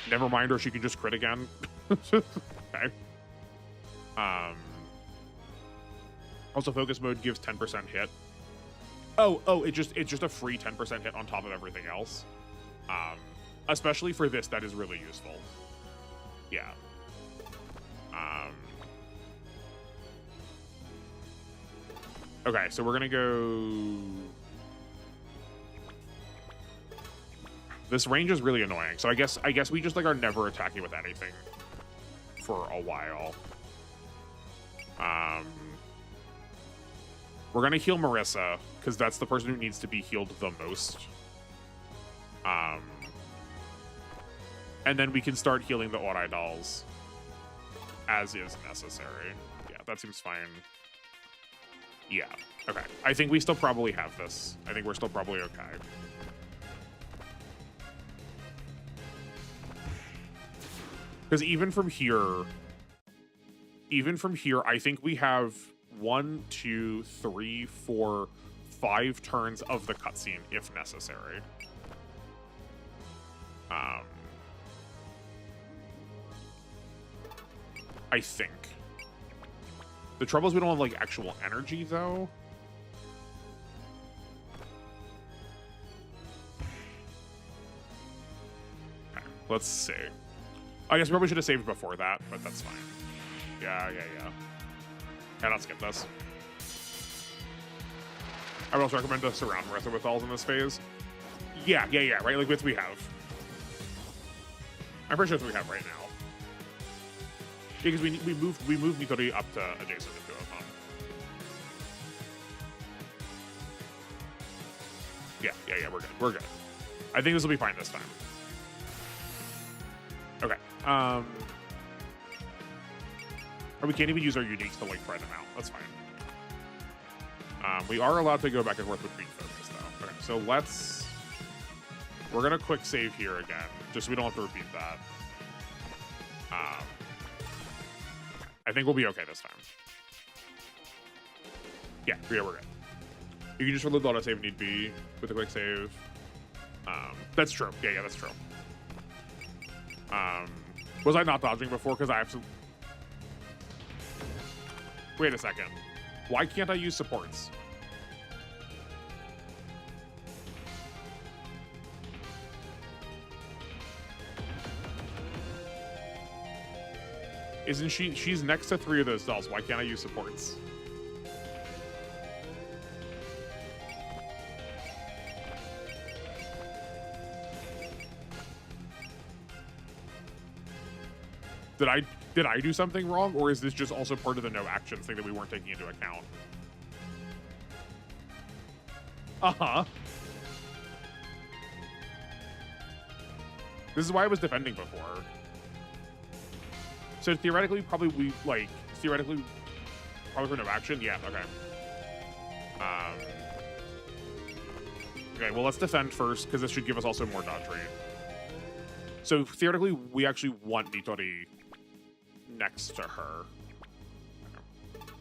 Never mind, or she can just crit again. Okay. Also, focus mode gives 10% hit. Oh, it's just a free 10% hit on top of everything else. Especially for this, that is really useful. Yeah. Okay, so we're gonna go. This range is really annoying. So I guess we just like are never attacking with anything for a while. We're gonna heal Marissa because that's the person who needs to be healed the most. And then we can start healing the Ori dolls as is necessary. Yeah, that seems fine. Yeah, okay. I think we still probably have this. I think we're still probably okay. Because even from here, I think we have 1, 2, 3, 4, 5 turns of the cutscene if necessary. I think. The trouble is we don't have, like, actual energy, though. Okay, let's see. I guess we probably should have saved before that, but that's fine. Yeah. Yeah, let's skip this. I would also recommend to surround Marissa with dolls in this phase. Yeah, right? Like, which we have. I'm pretty sure it's what we have right now. Yeah, because we moved Nitori up to adjacent to Touhou. Yeah, we're good. I think this will be fine this time. Okay. Or we can't even use our uniques to like spread them out. That's fine. We are allowed to go back and forth between focus though. Okay, so we're gonna quick save here again, just so we don't have to repeat that. I think we'll be okay this time. Yeah, we're good. You can just reload the autosave need be with a quick save. That's true. Yeah, that's true. Was I not dodging before? Because I absolutely... Wait a second. Why can't I use supports? Isn't she? She's next to 3 of those dolls. Why can't I use supports? Did I do something wrong, or is this just also part of the no actions thing that we weren't taking into account? Uh-huh. This is why I was defending before. So theoretically, probably for no action? Yeah, okay. Okay, well, let's defend first, because this should give us also more dodge rate. So theoretically, we actually want Nitori next to her. Okay.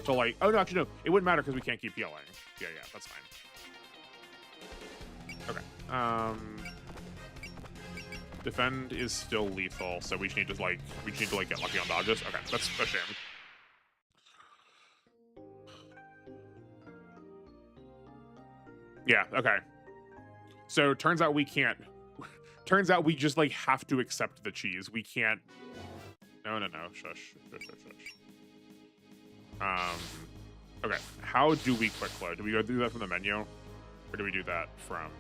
So like, oh no, actually no, it wouldn't matter because we can't keep healing. Yeah, that's fine. Okay. Defend is still lethal, so we just need to get lucky on dodges. Okay, that's a shame. Yeah, okay. So turns out we can't. Turns out we just like have to accept the cheese. We can't. No. Shush. Okay. How do we quick load? Do we go do that from the menu, or do we do that from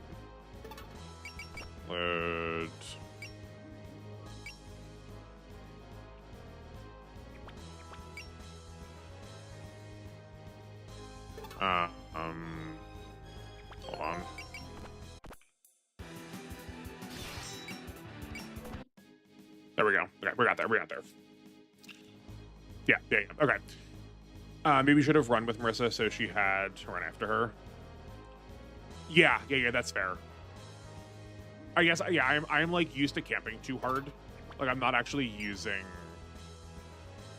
load? Hold on. There we go. Okay, we got there. We got there. Yeah. Okay. Maybe we should have run with Marissa so she had to run after her. Yeah. That's fair. I guess. Yeah. I'm like used to camping too hard. Like I'm not actually using.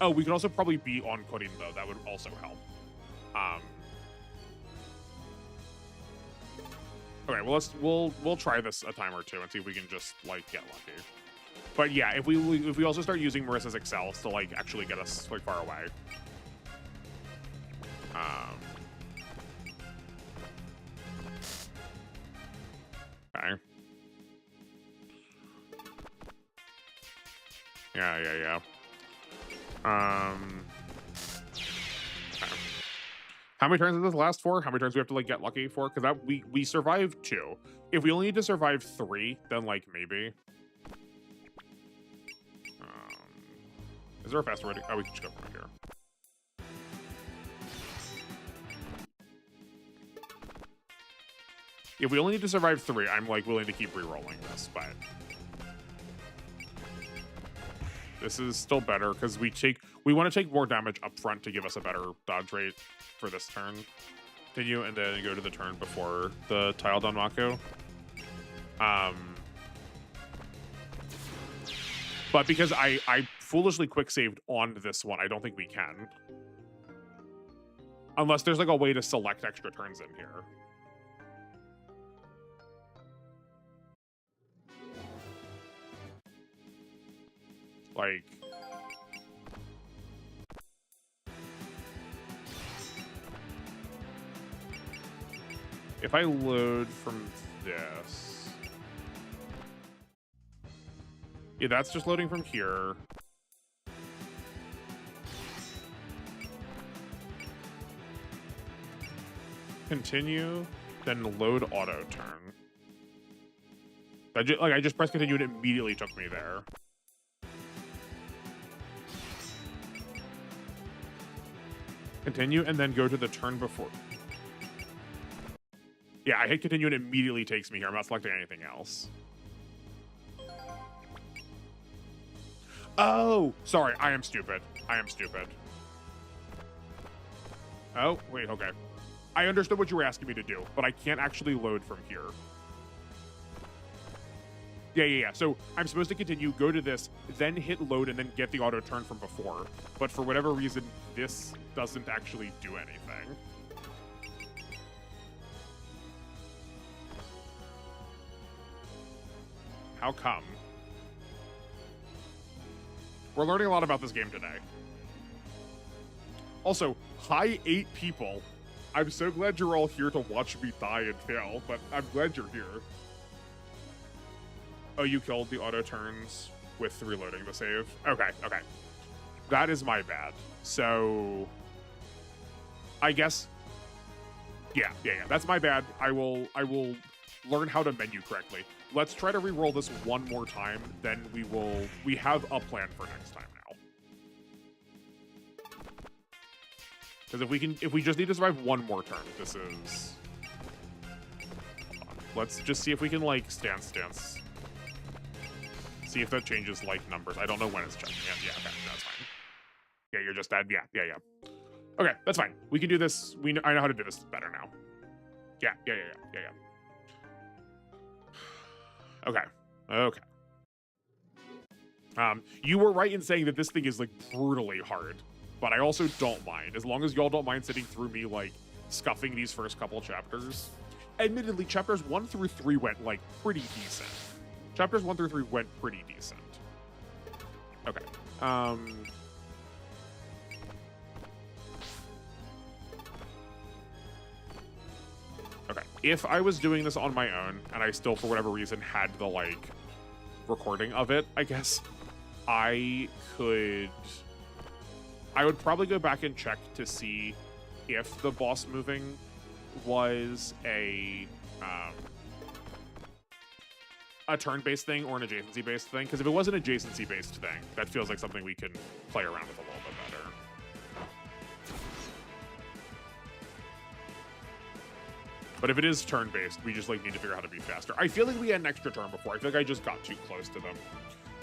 Oh, we could also probably be on Korin though. That would also help. Okay. Well, we'll try this a time or two and see if we can just like get lucky. But yeah, if we also start using Marissa's excels to like actually get us like far away. Okay. Yeah. Okay. How many turns does this last for? How many turns do we have to like get lucky for? Because that we survived 2. If we only need to survive 3, then like maybe. Is there a faster way to? Oh, we can just go from here. If we only need to survive 3, I'm like willing to keep re-rolling this, but this is still better because we want to take more damage up front to give us a better dodge rate for this turn. Continue and then go to the turn before the tile Danmaku. But because I foolishly quick saved on this one, I don't think we can. Unless there's like a way to select extra turns in here. Like, if I load from this. Yeah, that's just loading from here. Continue, then load auto turn. I just pressed continue and it immediately took me there. Continue and then go to the turn before. Yeah, I hit continue and it immediately takes me here. I'm not selecting anything else. Oh, sorry. I am stupid. Oh, wait, okay. I understood what you were asking me to do, but I can't actually load from here. Yeah. So I'm supposed to continue, go to this, then hit load, and then get the auto turn from before. But for whatever reason, this doesn't actually do anything. How come? We're learning a lot about this game today. Also, hi 8 people. I'm so glad you're all here to watch me die and fail, but I'm glad you're here. Oh, you killed the auto turns with reloading the save? Okay. That is my bad. So, I guess, yeah. That's my bad. I will learn how to menu correctly. Let's try to re-roll this one more time, then we have a plan for next time now. Because if we just need to survive one more turn, this is... Let's just see if we can, like, stance. See if that changes, like, numbers. I don't know when it's checking it. Yeah, okay, that's fine. Yeah, you're just dead. Yeah. Okay, that's fine. We can do this. I know how to do this better now. Yeah. Okay. You were right in saying that this thing is like brutally hard, but I also don't mind as long as y'all don't mind sitting through me like scuffing these first couple chapters. Admittedly, chapters 1 through 3 went like pretty decent. Chapters 1 through 3 went pretty decent. Okay. Okay. If I was doing this on my own and I still, for whatever reason, had the like recording of it, I guess I would probably go back and check to see if the boss moving was a turn-based thing or an adjacency-based thing. Because if it was an adjacency-based thing, that feels like something we can play around with a little bit better. But if it is turn-based, we just like need to figure out how to be faster. I feel like we had an extra turn before. I feel like I just got too close to them.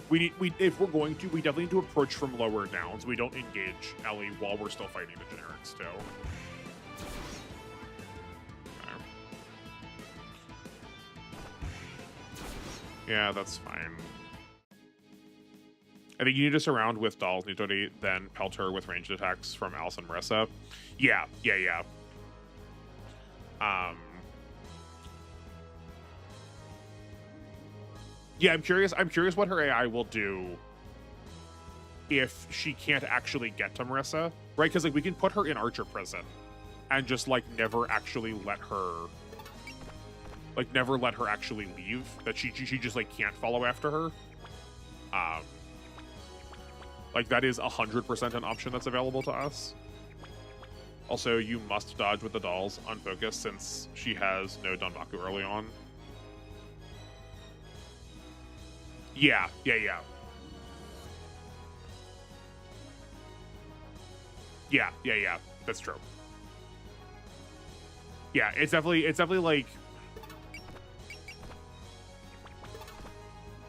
If we're going to, we definitely need to approach from lower down so we don't engage Ellie while we're still fighting the generics too. Okay. Yeah, that's fine. I think you need to surround with dolls, Nitori, then pelt her with ranged attacks from Alice and Marissa. Yeah. Yeah, I'm curious what her AI will do if she can't actually get to Marissa, right? Because like we can put her in Archer prison and just like never actually let her actually leave. That she just like can't follow after her. Like that is 100% an option that's available to us. Also, you must dodge with the dolls unfocused since she has no Danmaku early on. Yeah. That's true. Yeah, it's definitely like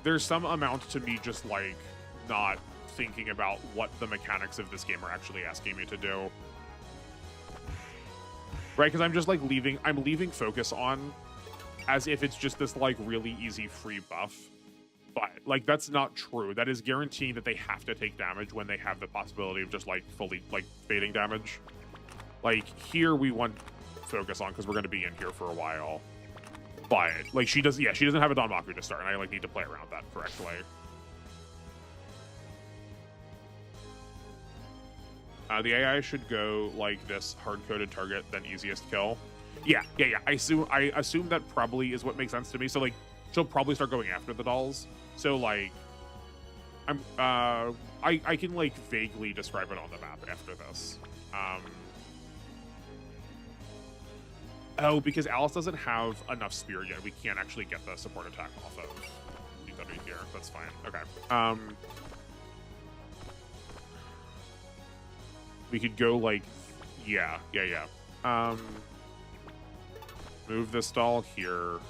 there's some amount to me just like not thinking about what the mechanics of this game are actually asking me to do. Right, because I'm just like leaving focus on as if it's just this like really easy free buff. But like that's not true. That is guaranteeing that they have to take damage when they have the possibility of just like fully like fading damage. Like here we want focus on because we're going to be in here for a while. But like she doesn't have a Danmaku to start, and I like need to play around that correctly. The AI should go like this: hard-coded target, then easiest kill. Yeah. I assume that probably is what makes sense to me. So like she'll probably start going after the dolls. So like I can like vaguely describe it on the map after this. Oh, because Alice doesn't have enough spirit yet. We can't actually get the support attack off of DW here. That's fine. Okay. We could go like, yeah. Move this doll here.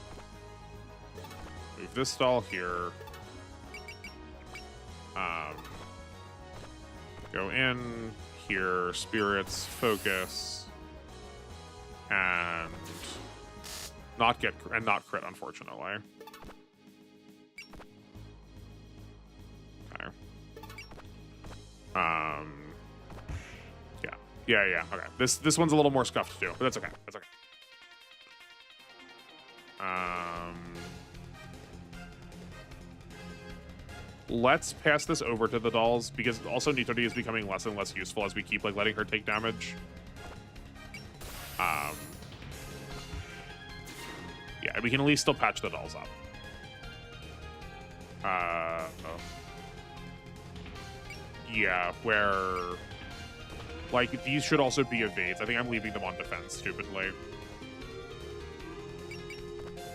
Move this doll here. Go in here, spirits, focus, and not crit, unfortunately. Okay. Yeah. Okay. This one's a little more scuffed too, but that's okay. That's okay. Let's pass this over to the dolls because also Nitori is becoming less and less useful as we keep like letting her take damage. Yeah, we can at least still patch the dolls up. Yeah, where like these should also be evades. I think I'm leaving them on defense stupidly.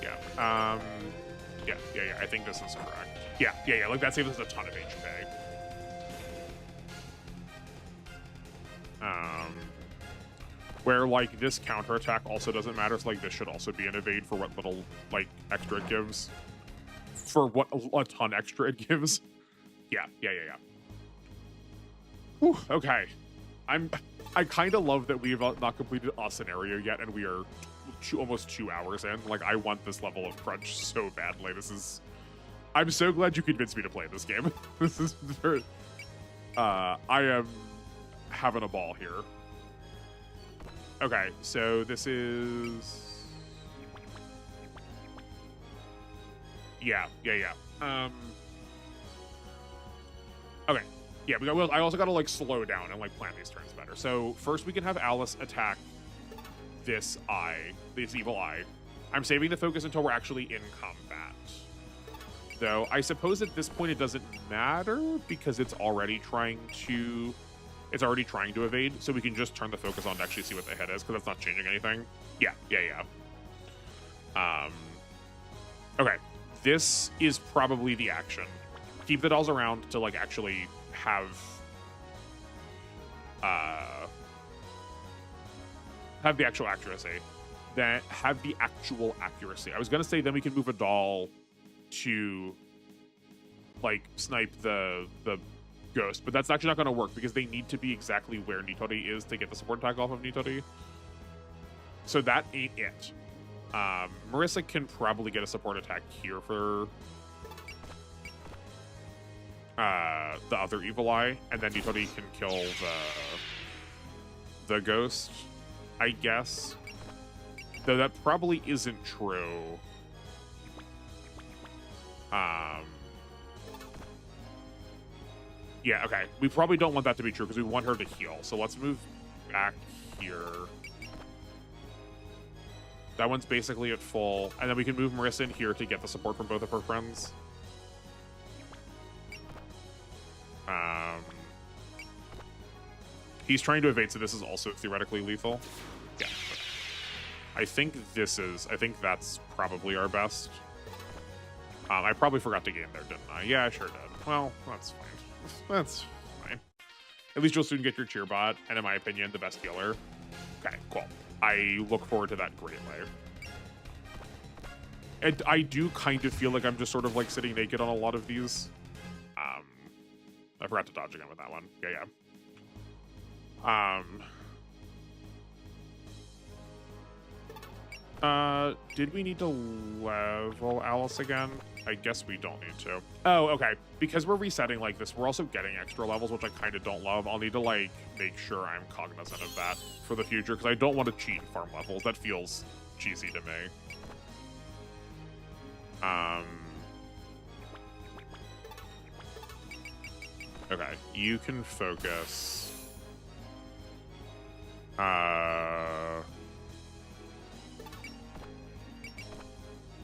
Yeah. Yeah. I think this is correct. Yeah. Like that saves us a ton of HP. Where like this counterattack also doesn't matter, so like this should also be an evade for what little like extra it gives. For what a ton extra it gives. Yeah. Whew, okay. I kind of love that we've not completed a scenario yet, and we are almost 2 hours in. Like I want this level of crunch so badly. I'm so glad you convinced me to play this game. This is very, I am having a ball here. Okay, so this is... Yeah. Okay. Yeah, I also gotta like slow down and like plan these turns better. So first we can have Alice attack this evil eye. I'm saving the focus until we're actually in combat. Though I suppose at this point it doesn't matter because it's already trying to evade, so we can just turn the focus on to actually see what the hit is, because that's not changing anything. Yeah. Okay, this is probably the action. Keep the dolls around to like actually have the actual accuracy. that have the actual accuracy. I was gonna say then we can move a doll to like snipe the ghost, but that's actually not gonna work because they need to be exactly where Nitori is to get the support attack off of Nitori. So that ain't it. Marissa can probably get a support attack here for the other evil eye, and then Nitori can kill the ghost, I guess. Though that probably isn't true. Yeah, okay. We probably don't want that to be true because we want her to heal. So let's move back here. That one's basically at full. And then we can move Marissa in here to get the support from both of her friends. He's trying to evade, so this is also theoretically lethal. Yeah. I think that's probably our best. I probably forgot to game there, didn't I? Yeah, I sure did. Well, that's fine. That's fine. At least you'll soon get your cheer bot, and in my opinion, the best healer. Okay, cool. I look forward to that greatly. And I do kind of feel like I'm just sort of like sitting naked on a lot of these. I forgot to dodge again with that one. Yeah. Did we need to level Alice again? I guess we don't need to. Oh, okay. Because we're resetting like this, we're also getting extra levels, which I kind of don't love. I'll need to like make sure I'm cognizant of that for the future because I don't want to cheat and farm levels. That feels cheesy to me. Okay, you can focus.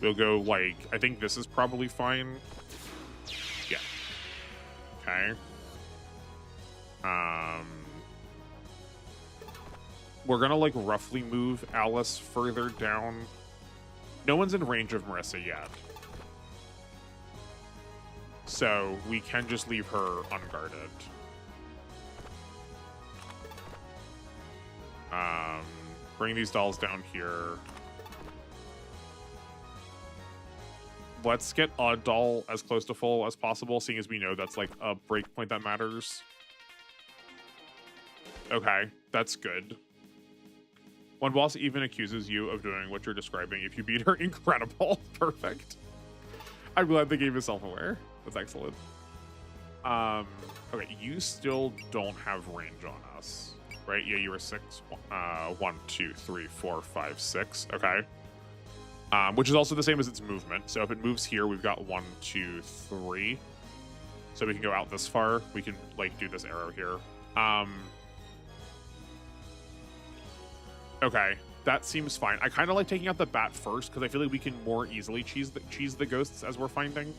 We'll go like, I think this is probably fine. Yeah. Okay. We're gonna like roughly move Alice further down. No one's in range of Marissa yet. So we can just leave her unguarded. Bring these dolls down here. Let's get a doll as close to full as possible, seeing as we know that's like a breakpoint that matters. Okay, that's good. One boss even accuses you of doing what you're describing. If you beat her, incredible. Perfect. I'm glad the game is self-aware. That's excellent. Okay, you still don't have range on us, right? Yeah, you were 6. 1, 2, 3, 4, 5, 6. Okay. Which is also the same as its movement. So if it moves here, we've got 1, 2, 3. So we can go out this far. We can like do this arrow here. Okay, that seems fine. I kind of like taking out the bat first because I feel like we can more easily cheese the ghosts as we're finding.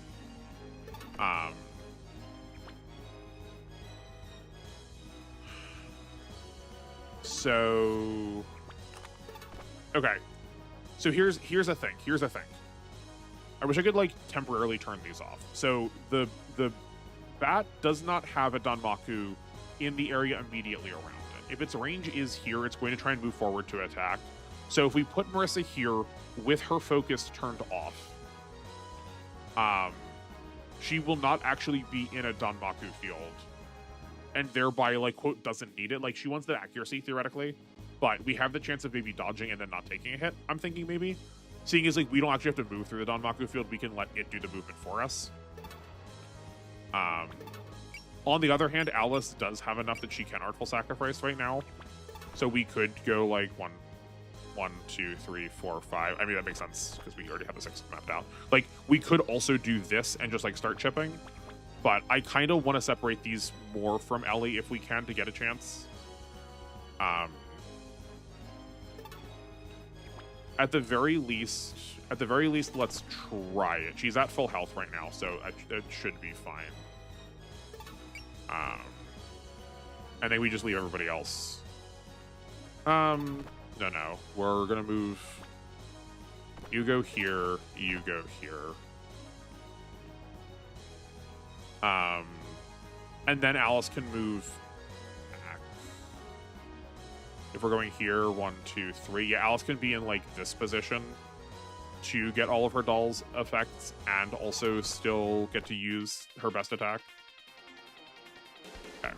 So okay. So here's a thing. Here's a thing. I wish I could like temporarily turn these off. So the bat does not have a Danmaku in the area immediately around it. If its range is here, it's going to try and move forward to attack. So if we put Marissa here with her focus turned off, she will not actually be in a Danmaku field, and thereby like quote doesn't need it. Like she wants the accuracy theoretically. But we have the chance of maybe dodging and then not taking a hit, I'm thinking maybe. Seeing as like we don't actually have to move through the Danmaku field, we can let it do the movement for us. On the other hand, Alice does have enough that she can Artful Sacrifice right now. So we could go like 1, 2, 3, 4, 5. I mean, that makes sense because we already have the 6 mapped out. Like we could also do this and just like start chipping. But I kind of want to separate these more from Ellie if we can to get a chance. At the very least, let's try it. She's at full health right now, so it should be fine. And then we just leave everybody else. No. We're gonna move. You go here. You go here. And then Alice can move back. If we're going here, 1, 2, 3. Yeah, Alice can be in like this position to get all of her dolls' effects and also still get to use her best attack. Okay.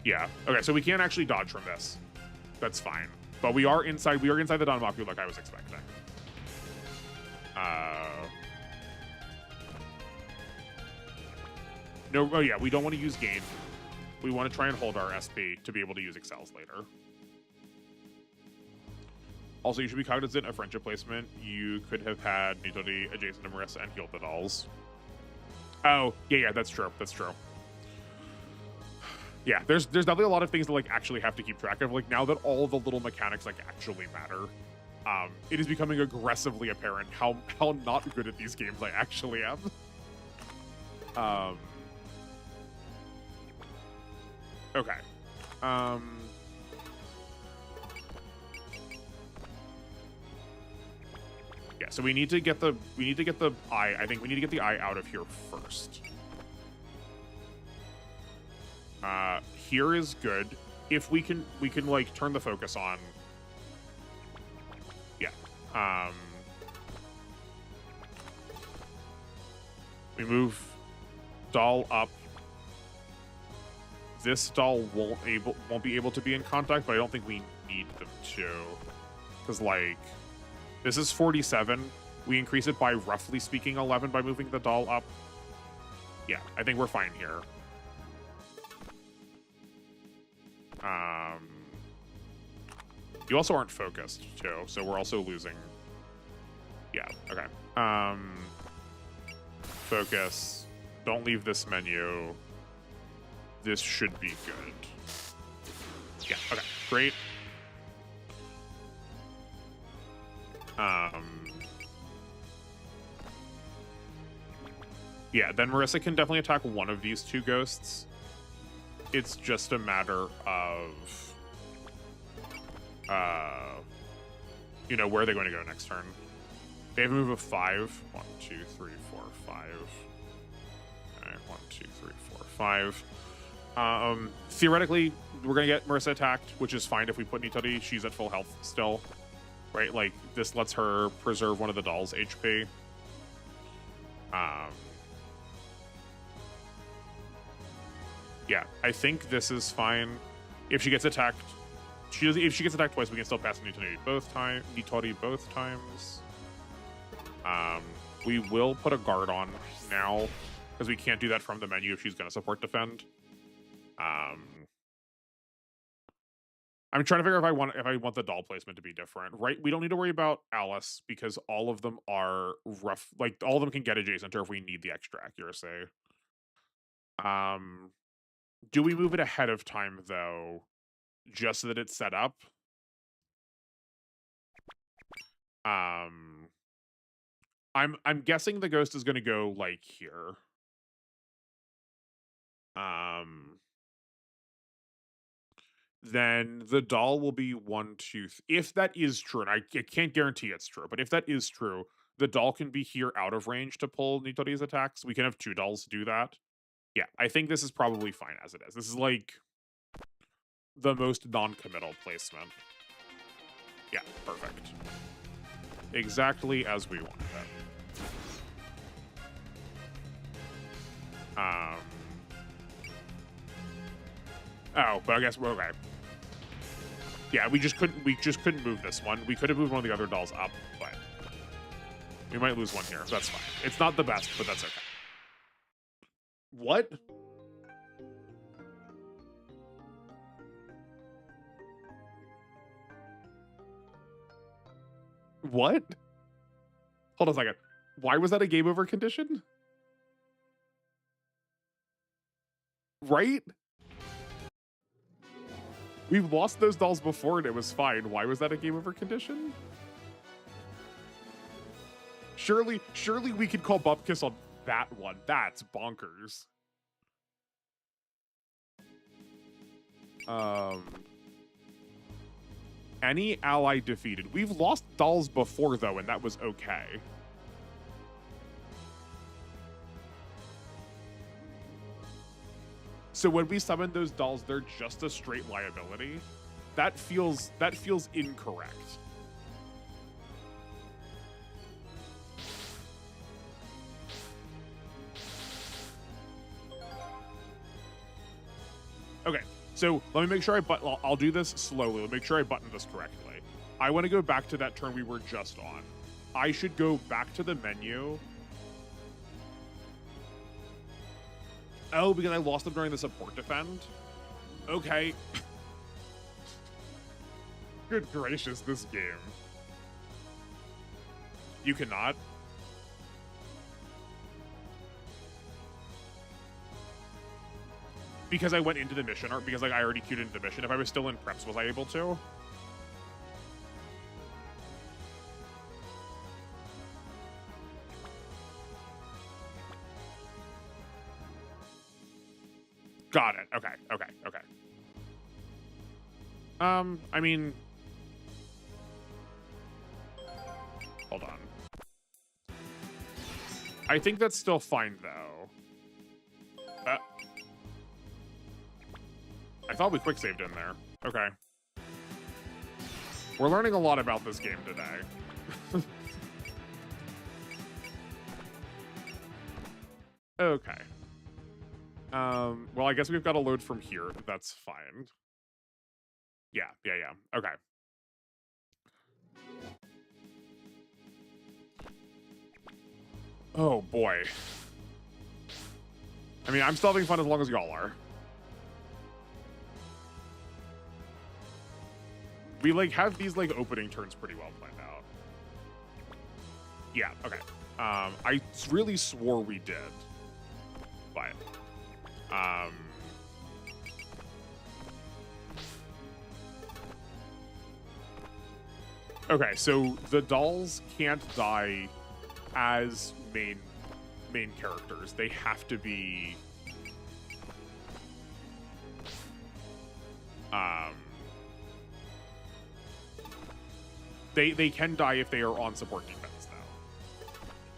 Yeah. Okay, so we can't actually dodge from this. That's fine. But we are inside the Danmaku like I was expecting. No, oh yeah, we don't want to use gain. We want to try and hold our SP to be able to use excels later. Also, you should be cognizant of friendship placement. You could have had Nitori adjacent to Marissa and healed the dolls. Oh, yeah, that's true. That's true. Yeah, there's definitely a lot of things that like actually have to keep track of. Like now that all the little mechanics like actually matter, it is becoming aggressively apparent how not good at these games I actually am. Okay. Yeah, so we need to get the eye. I think we need to get the eye out of here first. Here is good. If we can like turn the focus on. Yeah. We move doll up. This doll won't be able to be in contact, but I don't think we need them to. Because like this is 47. We increase it by roughly speaking 11 by moving the doll up. Yeah, I think we're fine here. You also aren't focused too, so we're also losing. Yeah, okay. Focus. Don't leave this menu. This should be good. Yeah, okay, great. Yeah, then Marissa can definitely attack one of these two ghosts. It's just a matter of, you know, where are they going to go next turn? They have a move of 5. 1, 2, 3, 4, 5. All right, 1, 2, 3, 4, 5. Theoretically, we're going to get Marissa attacked, which is fine if we put Nitori. She's at full health still, right? Like, this lets her preserve one of the doll's HP. Yeah, I think this is fine. If she gets attacked, if she gets attacked twice, we can still pass Nitori both times. We will put a guard on now because we can't do that from the menu if she's going to support defend. I'm trying to figure out if I want the doll placement to be different. Right, we don't need to worry about Alice because all of them are rough. Like all of them can get adjacent or if we need the extra accuracy. Do we move it ahead of time though, just so that it's set up? I'm guessing the ghost is going to go like here. Then the doll will be 1, 2. If that is true, and I can't guarantee it's true, but if that is true, the doll can be here out of range to pull Nitori's attacks. We can have 2 dolls do that. Yeah, I think this is probably fine as it is. This is like the most non-committal placement. Yeah, perfect. Exactly as we wanted it. Oh, but I guess we're okay. Yeah, we just couldn't move this one. We could have moved one of the other dolls up, but we might lose one here. That's fine. It's not the best, but that's okay. What? What? Hold on a second. Why was that a game over condition? Right? We've lost those dolls before and it was fine. Why was that a game over condition? Surely we could call Bupkis on that one. That's bonkers. Any ally defeated. We've lost dolls before though, and that was okay. So when we summon those dolls, they're just a straight liability. That feels incorrect. Okay, so let me make sure I'll do this slowly. Let me make sure I button this correctly. I want to go back to that turn we were just on. I should go back to the menu. Oh, because I lost them during the support defend? Okay. Good gracious, this game. You cannot? Because I went into the mission, or because like I already queued into the mission. If I was still in preps, was I able to? Got it. Okay, okay, okay. I mean... Hold on. I think that's still fine, though. I thought we quick saved in there. Okay. We're learning a lot about this game today. Okay. Well, I guess we've got to load from here. That's fine. Yeah. Okay. Oh, boy. I mean, I'm still having fun as long as y'all are. We, like, have these, like, opening turns pretty well planned out. Yeah, okay. I really swore we did. But... Okay, so the dolls can't die as main characters. They have to be... They can die if they are on support defense, though.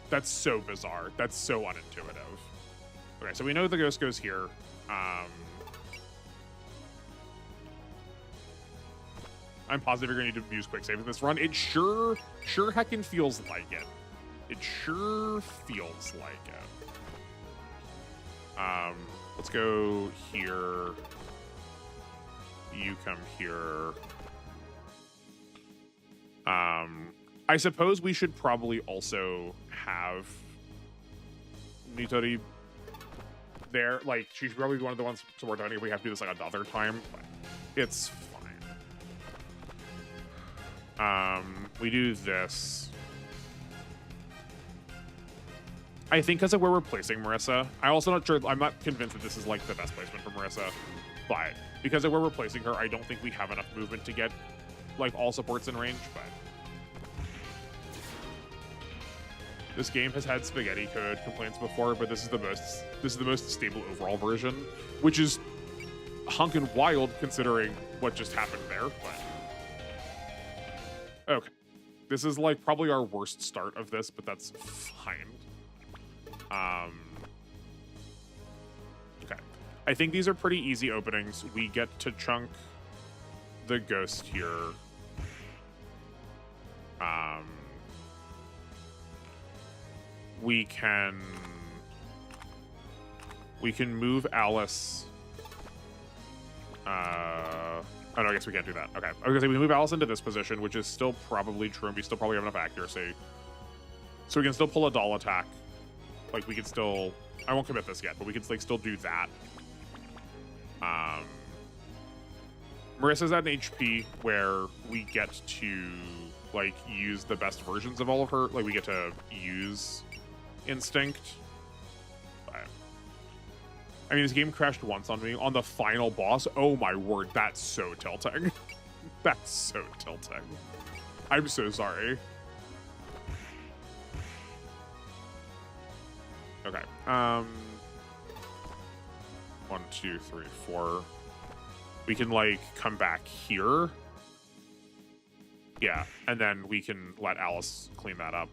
That's so bizarre. That's so unintuitive. Okay, so we know the ghost goes here. I'm positive you're going to need to use quick save in this run. It sure heckin' feels like it. It sure feels like it. Let's go here. You come here. I suppose we should probably also have Nitori there. Like, she should probably be one of the ones to work on if we have to do this like another time, but it's fine. We do this. I think because of where we're placing Marissa, I'm not convinced that this is like the best placement for Marissa, but because of where we're placing her, I don't think we have enough movement to get like all supports in range, but this game has had spaghetti code complaints before, but this is the most stable overall version, which is hunkin' wild considering what just happened there, but okay. This is like probably our worst start of this, but that's fine. Okay. I think these are pretty easy openings. We get to chunk the ghost here. We can move Alice. Oh no, I guess we can't do that. Okay. I was gonna say we move Alice into this position, which is still probably true, and we still probably have enough accuracy. So we can still pull a doll attack. Like we can still, I won't commit this yet, but we can like still do that. Marissa's at an HP where we get to like use the best versions of all of her. Like we get to use Instinct. But, I mean, this game crashed once on me on the final boss. Oh my word, that's so tilting. That's so tilting. I'm so sorry. Okay. 1, 2, 3, 4. We can like come back here. Yeah, and then we can let Alice clean that up.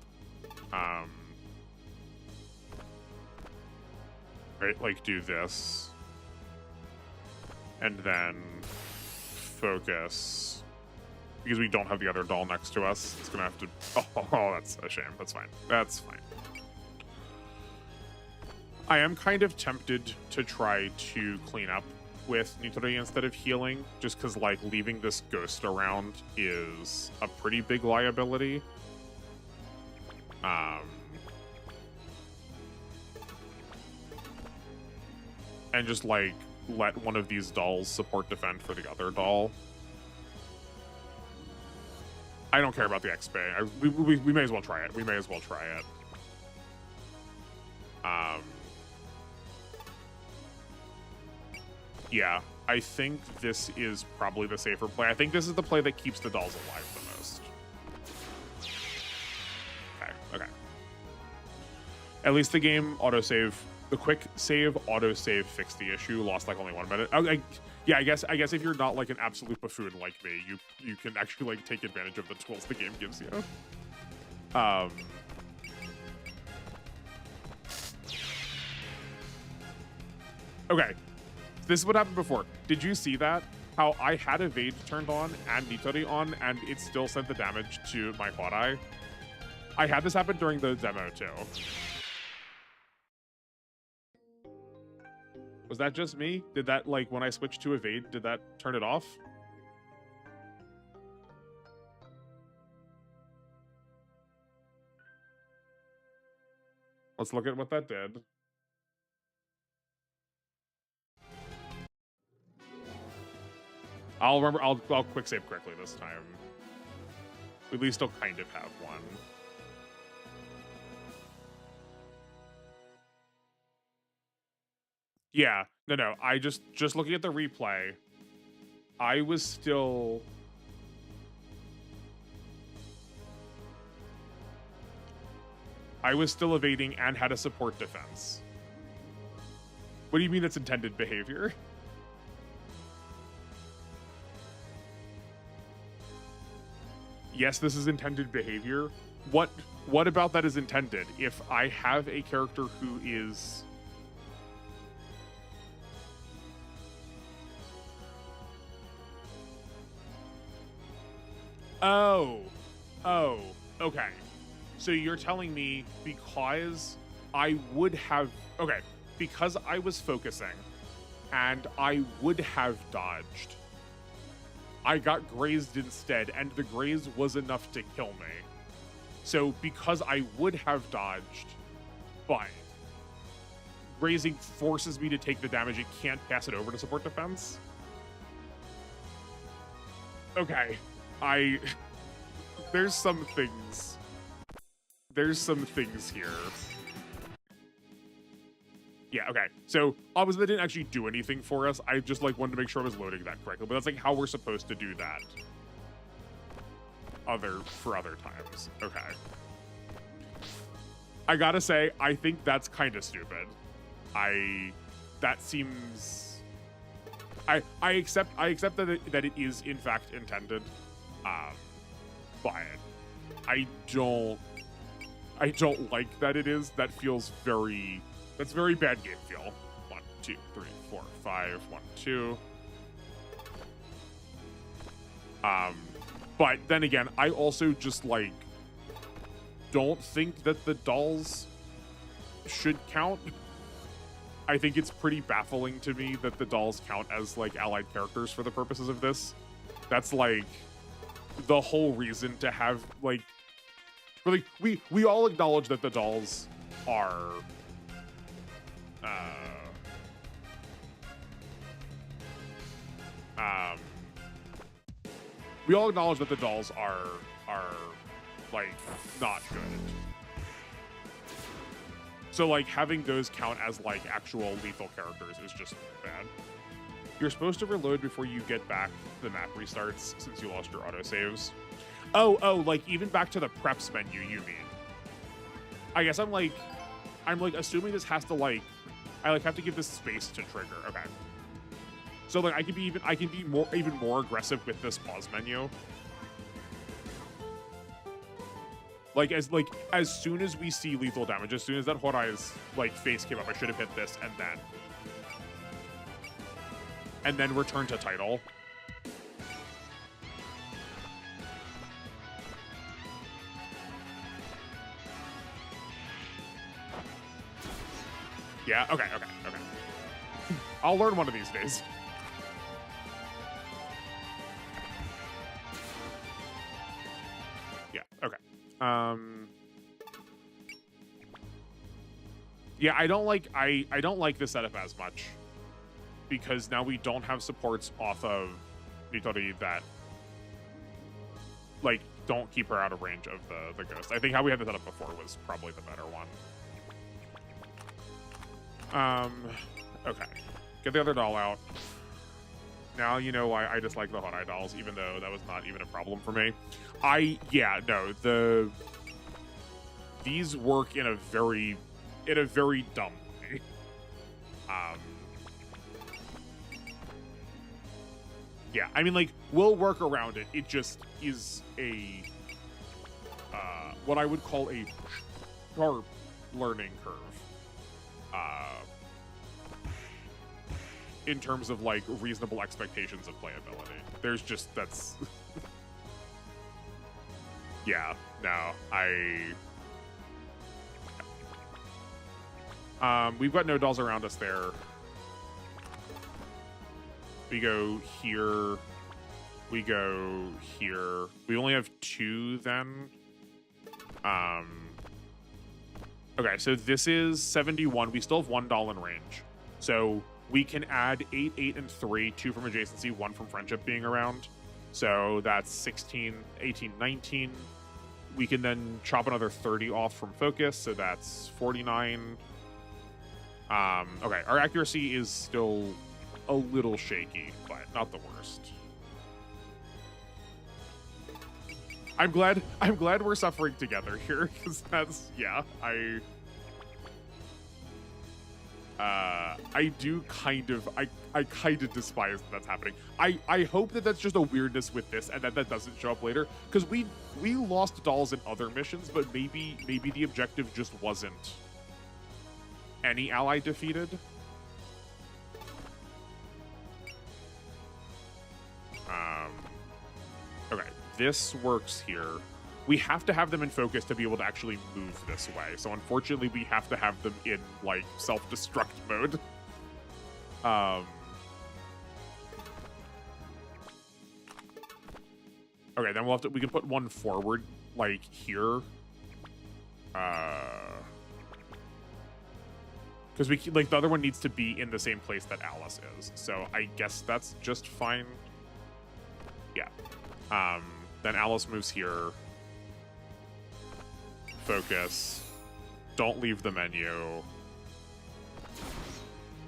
Right, like do this. and then focus. Because we don't have the other doll next to us, it's gonna have to... Oh, that's a shame. That's fine. That's fine. I am kind of tempted to try to clean up with Nitori instead of healing, just because, like, leaving this ghost around is a pretty big liability. And just, like, let one of these dolls support defend for the other doll. I don't care about the XP. We may as well try it. We may as well try it. Yeah, I think this is probably the safer play. I think this is the play that keeps the dolls alive the most. Okay. At least the game autosave, the quick save autosave fixed the issue. Lost like only 1 minute. Yeah, I guess if you're not like an absolute buffoon like me, you can actually like take advantage of the tools the game gives you. Okay, this is what happened before. Did you see that? How I had evade turned on and Nitori on, and it still sent the damage to my Hodai? I had this happen during the demo too. Was that just me? Did that, like, when I switched to evade, did that turn it off? Let's look at what that did. I'll quick save quickly this time. We at least still kind of have one. Yeah, no. I just looking at the replay, I was still evading and had a support defense. What do you mean it's intended behavior? Yes, this is intended behavior. What about that is intended? If I have a character who is... Oh, okay. So you're telling me because I would have... Okay, because I was focusing and I would have dodged, I got grazed instead, and the graze was enough to kill me. So because I would have dodged, but grazing forces me to take the damage, it can't pass it over to support defense? Okay. There's some things here. Yeah, okay. So obviously that didn't actually do anything for us. I just like wanted to make sure I was loading that correctly, but that's like how we're supposed to do that. For other times. Okay. I gotta say, I think that's kind of stupid. That seems... I accept that it is in fact intended. But I don't like that it is. That feels very... That's very bad game feel. 1, 2, 3, 4, 5, 1, 2. But then again, I also just like don't think that the dolls should count. I think it's pretty baffling to me that the dolls count as like allied characters for the purposes of this. That's like the whole reason to have like we all acknowledge that the dolls are we all acknowledge that the dolls are like not good. So like having those count as like actual lethal characters is just bad. You're supposed to reload before you get back the map restarts since you lost your autosaves. Oh, like even back to the preps menu, you mean? I guess I'm like assuming this has to like I like have to give this space to trigger. Okay. So like I can be even more aggressive with this pause menu. Like as soon as we see lethal damage, as soon as that Hodai's like face came up, I should have hit this and then return to title. Yeah, okay. I'll learn one of these days. Yeah, okay. Yeah, I don't like this setup as much because now we don't have supports off of Nitori that like don't keep her out of range of the ghost. I think how we had the setup before was probably the better one. Okay. Get the other doll out. Now you know why I dislike the Hot Eye dolls, even though that was not even a problem for me. These work in a very dumb way. Yeah, I mean, like, we'll work around it. It just is a, what I would call a sharp learning curve. In terms of, like, reasonable expectations of playability. There's just, that's... yeah, no, we've got no dolls around us there. We go here. We go here. We only have 2 then. Okay, so this is 71. We still have 1 doll in range. So we can add 8, 8, and 3, 2 from adjacency, 1 from friendship being around. So that's 16, 18, 19. We can then chop another 30 off from focus, so that's 49. Okay, our accuracy is still a little shaky, but not the worst. I'm glad we're suffering together here, because that's, yeah, I do kind of, I kind of despise that's happening. I hope that that's just a weirdness with this and that doesn't show up later, because we lost dolls in other missions, but maybe the objective just wasn't any ally defeated. Okay, this works here. We have to have them in focus to be able to actually move this way. So unfortunately, we have to have them in, like, self-destruct mode. Okay, then we can put 1 forward, like, here. Because the other one needs to be in the same place that Alice is. So I guess that's just fine. Yeah. Then Alice moves here. Focus. Don't leave the menu.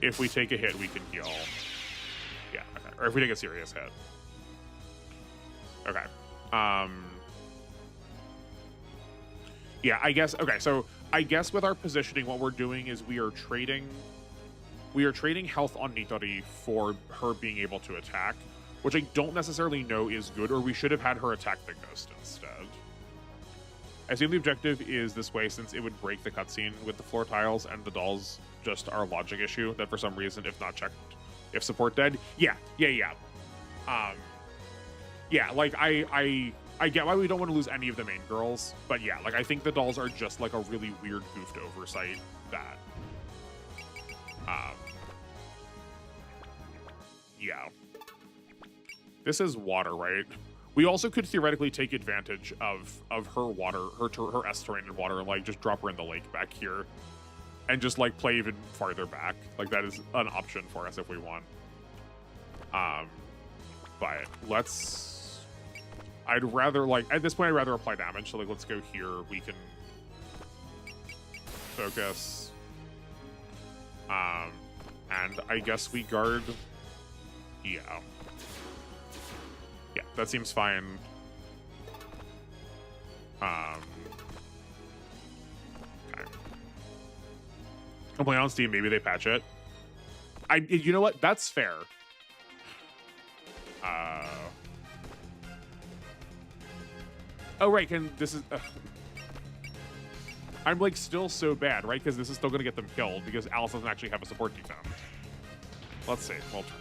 If we take a hit, we can heal. Yeah, okay. Or if we take a serious hit. Okay. Yeah, I guess, okay, so I guess with our positioning, what we're doing is we are trading health on Nitori for her being able to attack, which I don't necessarily know is good, or we should have had her attack the ghost instead. I assume the objective is this way, since it would break the cutscene with the floor tiles and the dolls just our logic issue, that for some reason, if not checked, if support dead. Yeah. Yeah, like, I get why we don't want to lose any of the main girls, but yeah, like, I think the dolls are just, like, a really weird, goofed oversight that, yeah. This is water, right? We also could theoretically take advantage of her water, her S terrain in water, and, like, just drop her in the lake back here and just, like, play even farther back. Like, that is an option for us if we want. But let's... I'd rather, like, at this point, I'd rather apply damage. So, like, let's go here. We can focus. And I guess we guard. Yeah. Yeah, that seems fine. Okay. I'm playing on Steam. Maybe they patch it. You know what? That's fair. Oh, right. This is... I'm, like, still so bad, right? Because this is still going to get them killed because Alice doesn't actually have a support defense. Let's see. We'll try.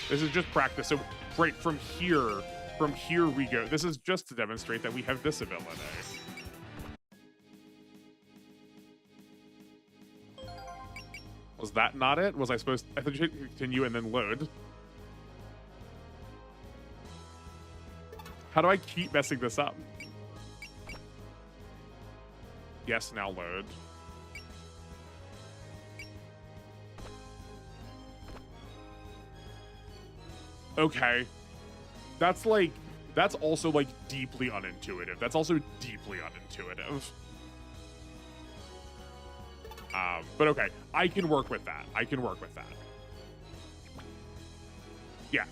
This is just practice. So right from here we go. This is just to demonstrate that we have this ability. Was that not it? Was I supposed to, I thought you should continue and then load. How do I keep messing this up? Yes, now load. Okay. That's also like deeply unintuitive. That's also deeply unintuitive. But okay, I can work with that. I can work with that. Yeah.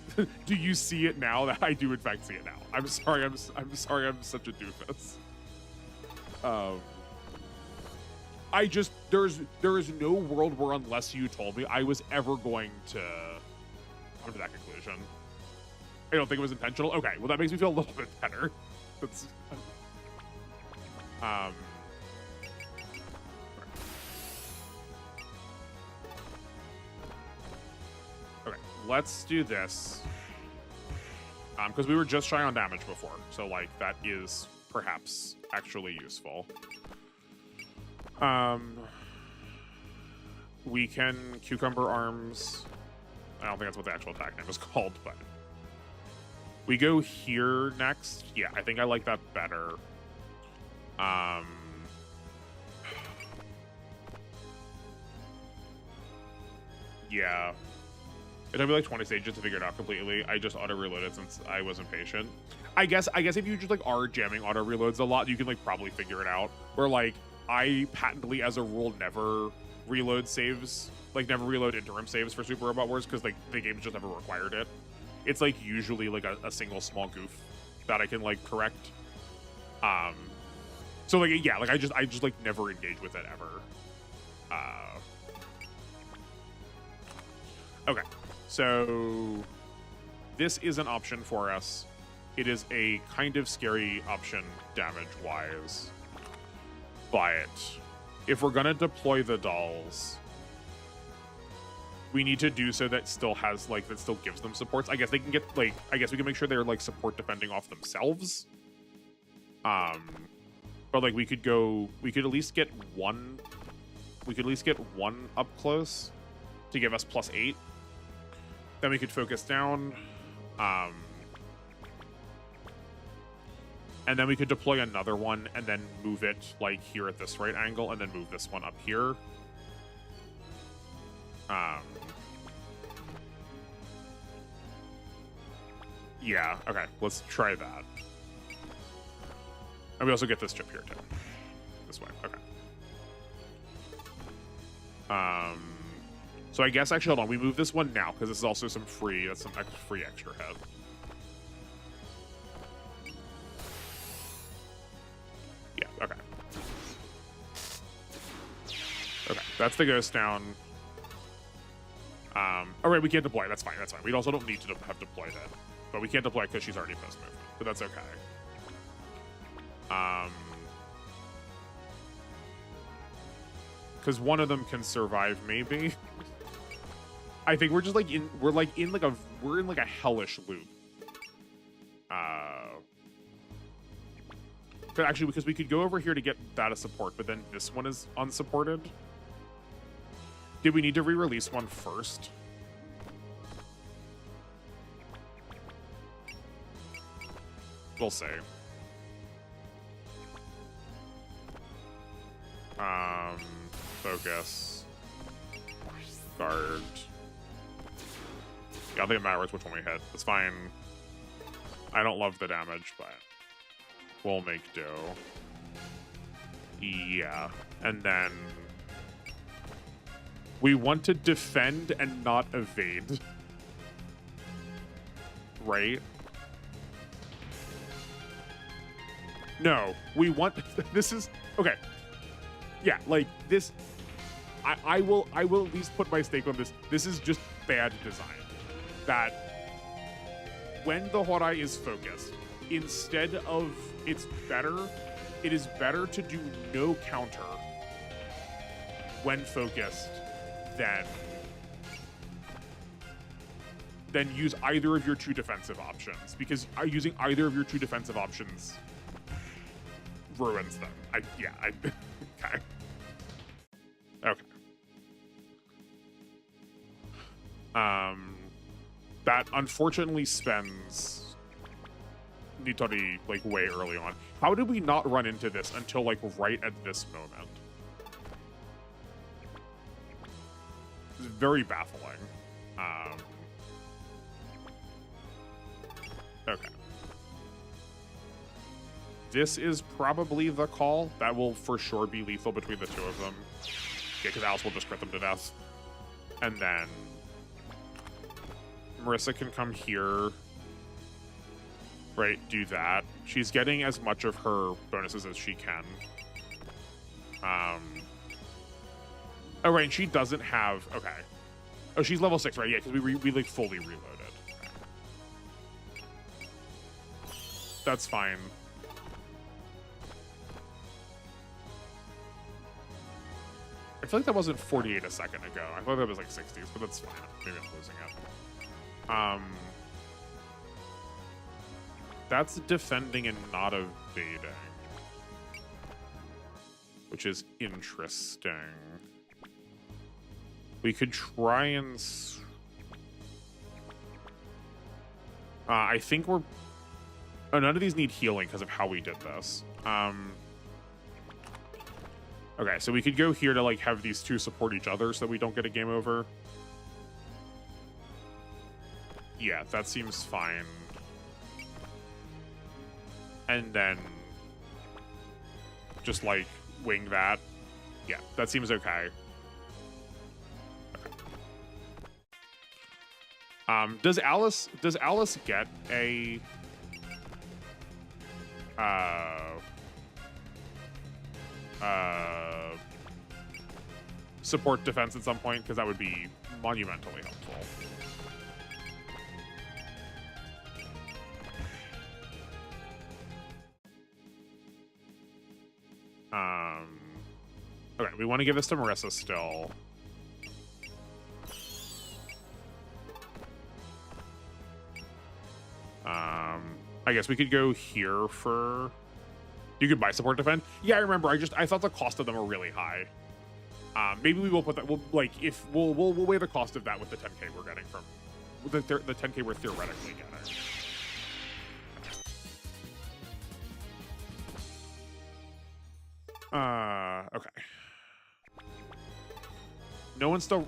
Do you see it now? I do in fact see it now. I'm sorry. I'm sorry. I'm such a doofus. I just there is no world where, unless you told me, I was ever going to come to that conclusion. I don't think it was intentional. Okay, well that makes me feel a little bit better. That's okay, let's do this. Because we were just shy on damage before, so like that is perhaps actually useful. We can cucumber arms. I don't think that's what the actual attack name was called, but we go here next. Yeah, I think I like that better. Yeah. It took me like 20 stages to figure it out completely. I just auto-reloaded since I was impatient. I guess if you just like are jamming auto-reloads a lot, you can like probably figure it out. Where like I patently, as a rule, never reload saves, like never reload interim saves for Super Robot Wars because like the game's just never required it. It's like usually like a single small goof that I can like correct. So like yeah, like I just like never engage with it ever. Okay, so this is an option for us. It is a kind of scary option damage-wise, but if we're gonna deploy the dolls, we need to do so that still has like that still gives them supports. I guess they can get like I guess we can make sure they're like support defending off themselves. But like we could at least get one. We could at least get one up close to give us +8. Then we could focus down. And then we could deploy another one and then move it like here at this right angle and then move this one up here. Yeah, okay, let's try that. And we also get this chip here too. This way, okay. So I guess actually, hold on, we move this one now because this is also some free, that's some free extra head. Yeah, okay. Okay, that's the ghost down. All right, we can't deploy. That's fine. That's fine. We also don't need to have deployed it, but we can't deploy because she's already post movement. But that's okay. Because one of them can survive, maybe. I think we're just like we're in like a hellish loop. But actually, because we could go over here to get that as support, but then this one is unsupported. Did we need to re-release one first? We'll see. Focus. Guard. Yeah, I don't think it matters which one we hit. It's fine. I don't love the damage, but we'll make do. Yeah. And then we want to defend and not evade. Right? No, we want this is okay. Yeah, like this I will at least put my stake on this. This is just bad design. That when the Horai is focused, instead of it is better to do no counter when focused than then use either of your 2 defensive options, because using either of your 2 defensive options ruins them. Okay. Okay. That unfortunately spends Nitori like way early on. How did we not run into this until like right at this moment? It's very baffling. Okay. This is probably the call. That will for sure be lethal between the 2 of them. Yeah, because Alice will just crit them to death. And then Marissa can come here. Right, do that. She's getting as much of her bonuses as she can. Oh, right, and she doesn't have... Okay. Oh, she's level 6, right? Yeah, because we like, fully reloaded. That's fine. I feel like that wasn't 48 a second ago. I thought that was like 60s, but that's fine. Maybe I'm losing it. That's defending and not evading, which is interesting. We could try and... I think we're... Oh, none of these need healing because of how we did this. Okay, so we could go here to like have these 2 support each other so we don't get a game over. Yeah, that seems fine. And then just like wing that. Yeah, that seems okay. Does Alice get a support defense at some point? Because that would be monumentally helpful. Okay, we want to give this to Marissa still. I guess we could go here for... You could buy support defend. Yeah, I remember. I thought the cost of them were really high. Maybe we will put that. We'll weigh the cost of that with the 10k we're getting from the 10k we're theoretically getting. Okay. No one's still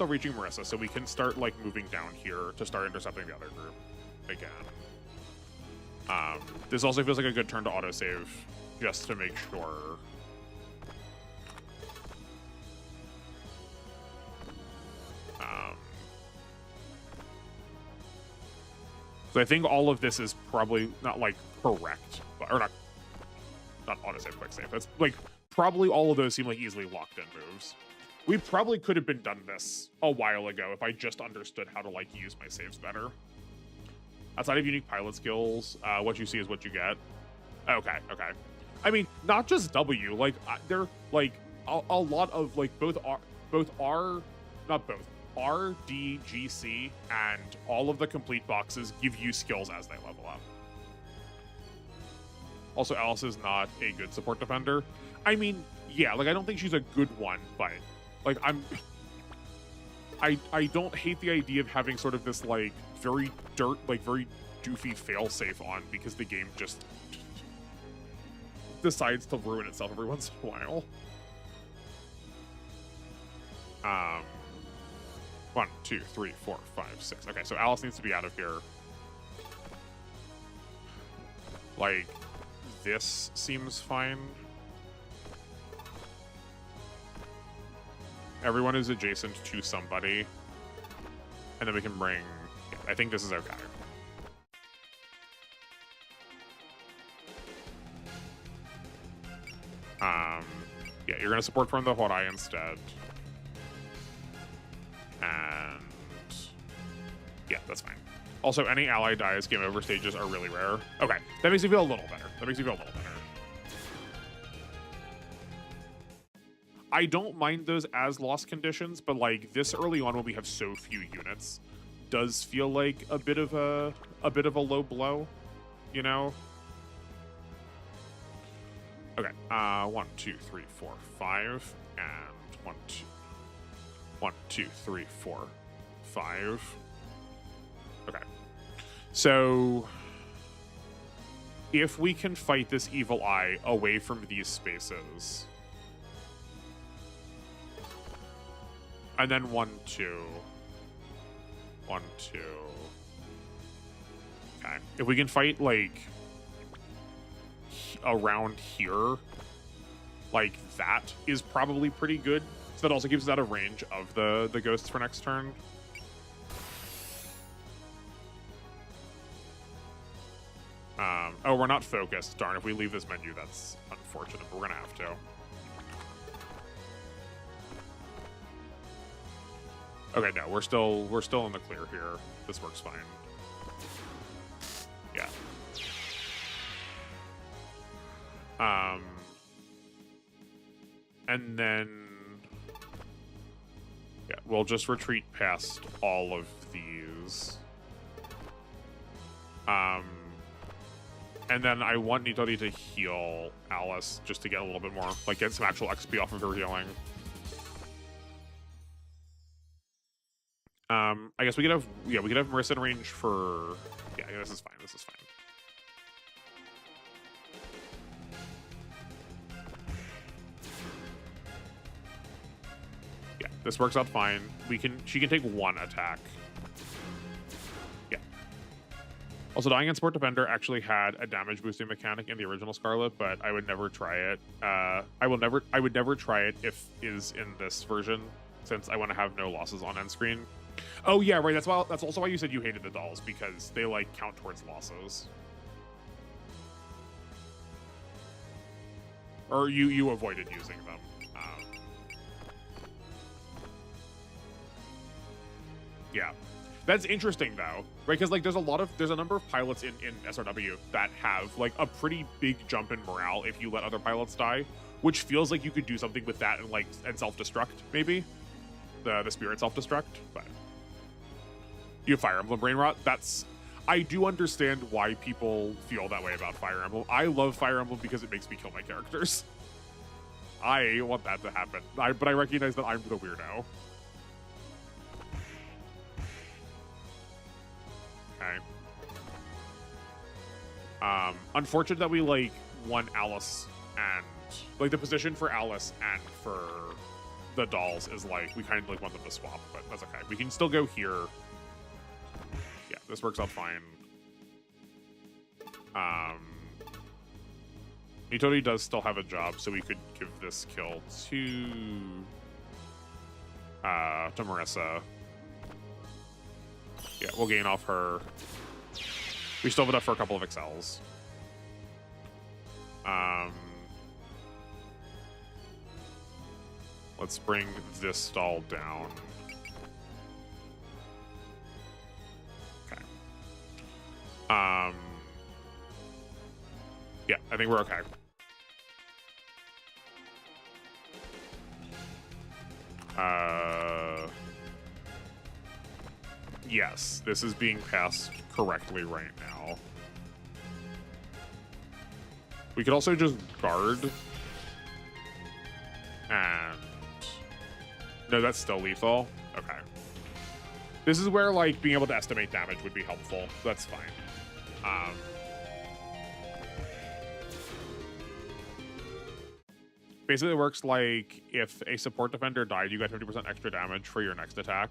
reaching Marissa, so we can start like moving down here to start intercepting the other group again. This also feels like a good turn to autosave just to make sure. So I think all of this is probably not like correct, or not autosave, quick save. It's like probably all of those seem like easily locked in moves. We probably could have been done this a while ago if I just understood how to like use my saves better. Outside of unique pilot skills, what you see is what you get. Okay. I mean, not just W. Like they're like a lot of like R, D, G, C, and all of the complete boxes give you skills as they level up. Also, Alice is not a good support defender. I mean, yeah, like I don't think she's a good one, but like I don't hate the idea of having sort of this like very doofy failsafe on because the game just decides to ruin itself every once in a while. 1, 2, 3, 4, 5, 6. Okay, so Alice needs to be out of here. Like, this seems fine. Everyone is adjacent to somebody. And then we can bring... Yeah, I think this is okay. Yeah, you're going to support from the Horai instead. And... yeah, that's fine. Also, any ally dies game over stages are really rare. Okay, that makes me feel a little better. I don't mind those as lost conditions, but like this early on when we have so few units, does feel like a bit of a low blow, you know? Okay, 1, 2, 3, 4, 5, and 1, 2, 1, 2, 3, 4, 5. Okay, so if we can fight this evil eye away from these spaces, and then 1, 2, 1, 2. Okay, if we can fight like around here, like that is probably pretty good. So that also keeps us out of range of the ghosts for next turn. Oh, we're not focused. Darn, if we leave this menu, that's unfortunate, but we're gonna have to. Okay, no, we're still in the clear here. This works fine. Yeah. And then yeah, we'll just retreat past all of these. And then I want Nitori to heal Alice just to get a little bit more, like get some actual XP off of her healing. I guess we could have, yeah, we could have Marissa in range for, yeah, this is fine, this is fine. Yeah, this works out fine. She can take 1 attack. Yeah. Also, dying in Sport Defender actually had a damage boosting mechanic in the original Scarlet, but I would never try it. I would never try it if is in this version, since I want to have no losses on end screen. Oh yeah, right. That's also why you said you hated the dolls, because they like count towards losses. Or you avoided using them. Yeah, that's interesting though, right? Because like there's a number of pilots in SRW that have like a pretty big jump in morale if you let other pilots die, which feels like you could do something with that and self-destruct maybe, the spirit self-destruct, but. You have Fire Emblem brain rot. I do understand why people feel that way about Fire Emblem. I love Fire Emblem because it makes me kill my characters. I want that to happen, but I recognize that I'm the weirdo. Okay. Unfortunate that we like won Alice and like the position for Alice and for the dolls is like we kind of like want them to swap, but that's okay. We can still go here. Yeah, this works out fine. Nitori does still have a job, so we could give this kill to Marissa. Yeah, we'll gain off her. We still have enough for a couple of XLs. Let's bring this stall down. Yeah, I think we're okay. Yes, this is being passed correctly right now. We could also just guard. And no, that's still lethal. Okay. This is where like being able to estimate damage would be helpful. That's fine. Basically, it works like if a support defender died, you got 50% extra damage for your next attack.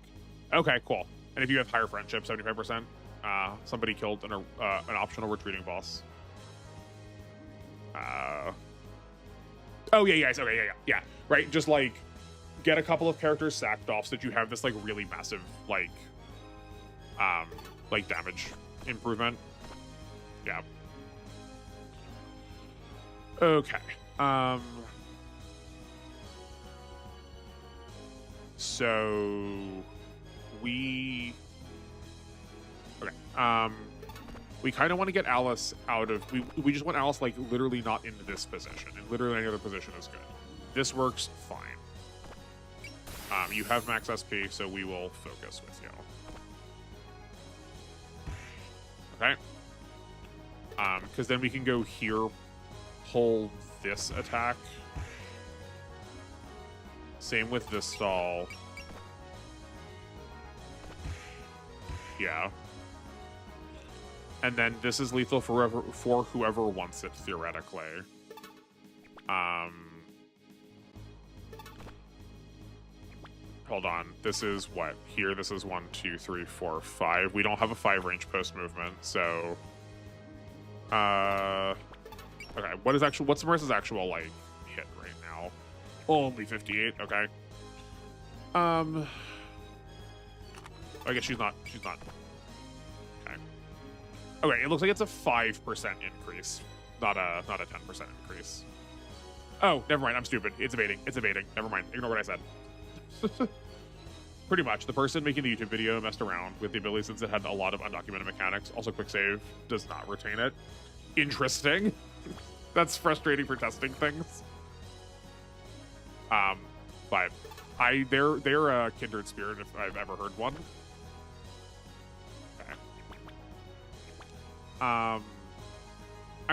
Okay, cool. And if you have higher friendship, 75%. Somebody killed an optional retreating boss. Oh yeah, yes. Okay, yeah. Right, just like get a couple of characters sacked off so that you have this like really massive like damage improvement. Yeah. Okay. So we kind of want to get Alice out of we just want Alice like literally not in this position, and literally any other position is good. This works fine. You have max SP, so we will focus with you. Okay. Because then we can go here, pull this attack. Same with this stall. Yeah. And then this is lethal for whoever wants it, theoretically. Hold on. This is what? Here, this is 1, 2, 3, 4, 5. We don't have a 5 range post movement, so... Okay, what's Marissa's actual, like, hit right now? Only 58, okay. I guess she's not. Okay. Okay, it looks like it's a 5% increase, not a 10% increase. Oh, never mind, I'm stupid. It's evading. Never mind, ignore what I said. Pretty much, the person making the YouTube video messed around with the ability since it had a lot of undocumented mechanics. Also, quick save does not retain it. Interesting. That's frustrating for testing things. But they're a kindred spirit if I've ever heard one. Okay. I'm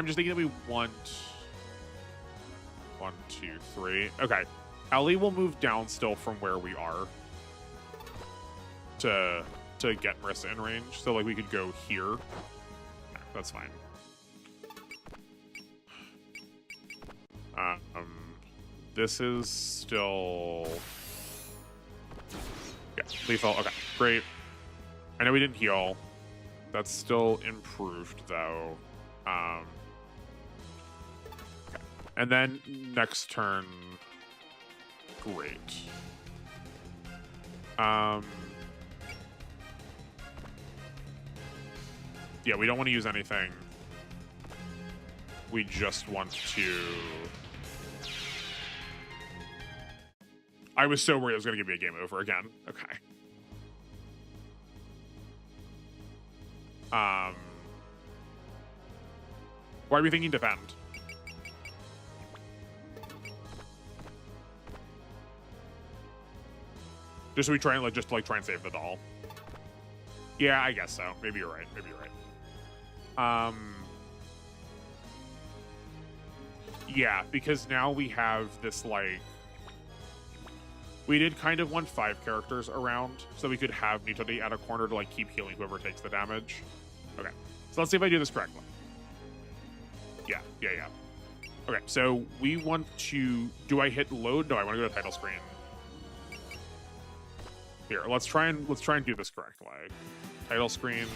just thinking that we want 1, 2, 3. Okay. Ellie will move down still from where we are to get Marissa in range. So like we could go here. Okay, that's fine. This is still... Yeah, lethal. Okay, great. I know we didn't heal. That's still improved, though. Okay. And then next turn... Great. Yeah, we don't want to use anything. We just want to... I was so worried it was going to give me a game over again. Okay. Why are we thinking defend? Just so we try and try and save the doll. Yeah, I guess so. Maybe you're right. Yeah, because now we have this like... We did kind of want 5 characters around, so we could have Nitori at a corner to like keep healing whoever takes the damage. Okay, so let's see if I do this correctly. Yeah. Okay, so we want to... Do I hit load? No, I want to go to title screen. Here, let's try and do this correctly. Title screen.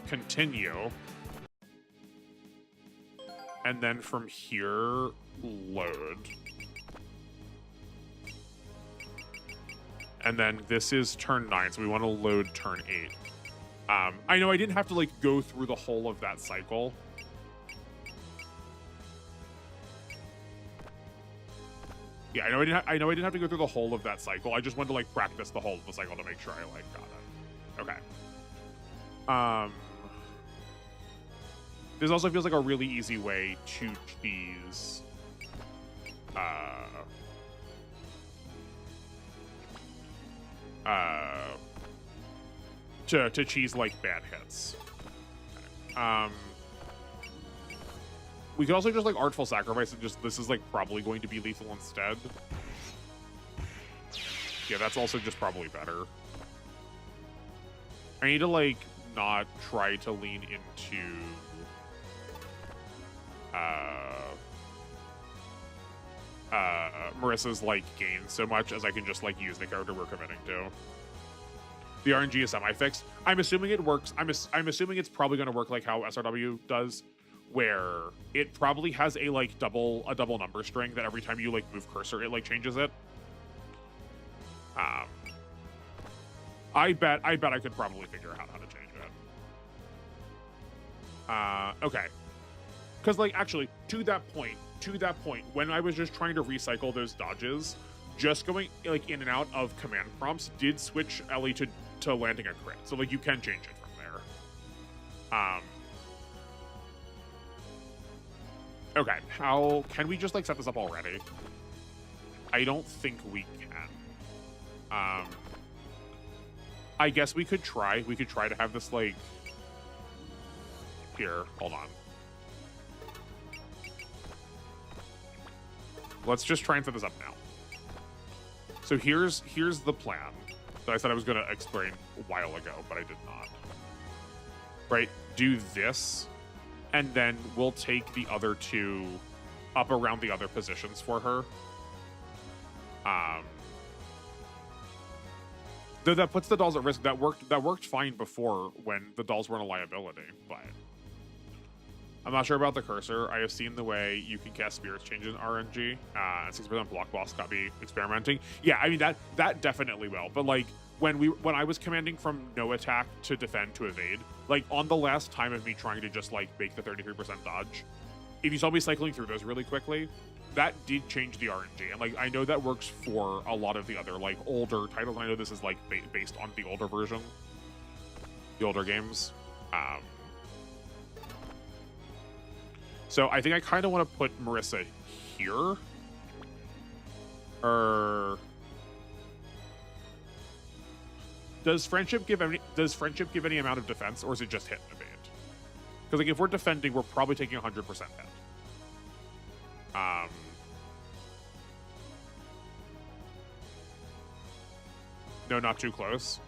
Continue. And then from here, load. And then this is turn 9, so we want to load turn 8. I know I didn't have to like go through the whole of that cycle. Yeah, I know I didn't have to go through the whole of that cycle. I just wanted to like practice the whole of the cycle to make sure I like got it. Okay. This also feels like a really easy way to cheese to cheese like bad hits. Okay. We could also just like artful sacrifice and just this is like probably going to be lethal instead. Yeah, that's also just probably better. I need to like not try to lean into Marissa's like gain so much as I can just like use the character we're committing to. The RNG is semi-fixed. I'm assuming it works. I'm assuming it's probably going to work like how SRW does, where it probably has a like double number string that every time you like move cursor, it like changes it. I bet I could probably figure out how to change it. Okay. Because like actually to that point, when I was just trying to recycle those dodges, just going like in and out of command prompts did switch Ellie to landing a crit. So like you can change it from there. Okay, how can we just like set this up already? I don't think we can. I guess we could try. We could try to have this like Here, hold on. Let's just try and set this up now. So here's the plan that I said I was going to explain a while ago, but I did not. Right? Do this, and then we'll take the other two up around the other positions for her. Though that puts the dolls at risk. That worked fine before when the dolls weren't a liability, but I'm not sure about the cursor. I have seen the way you can cast spirits changes in RNG. 6% block boss got me experimenting. Yeah, I mean that definitely will. But like when I was commanding from no attack to defend to evade, like on the last time of me trying to just like make the 33% dodge, if you saw me cycling through those really quickly, that did change the RNG. And like I know that works for a lot of the other like older titles. I know this is like based on the older version, the older games. So I think I kind of want to put Marissa here. Or does friendship give any amount of defense, or is it just hit and evade? Because like if we're defending, we're probably taking 100% hit. No, not too close.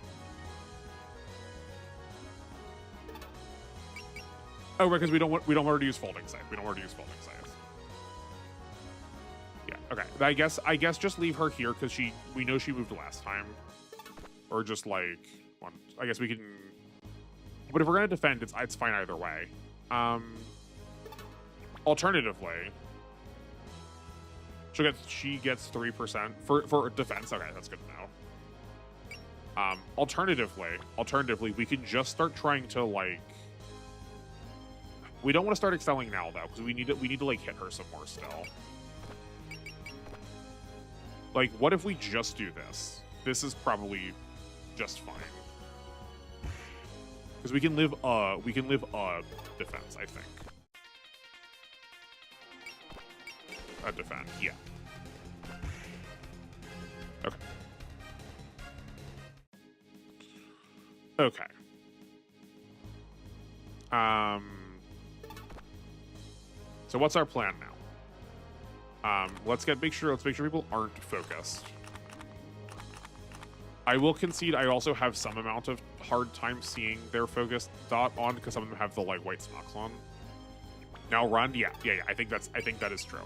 Oh, right, because we don't want her to use folding scythe. We don't want her to use folding scythe. Yeah, okay. I guess just leave her here because we know she moved last time. Or just like I guess we can. But if we're gonna defend, it's fine either way. Alternatively, she gets 3% for defense. Okay, that's good to know. Alternatively, we can just start trying to like. We don't want to start excelling now though, because we need to like hit her some more still. Like, what if we just do this? This is probably just fine. Because we can live defense, I think. A defend, yeah. Okay. Okay. So what's our plan now? Let's make sure people aren't focused. I will concede I also have some amount of hard time seeing their focus dot on because some of them have the like white smocks on. Now run, yeah. I think that is true.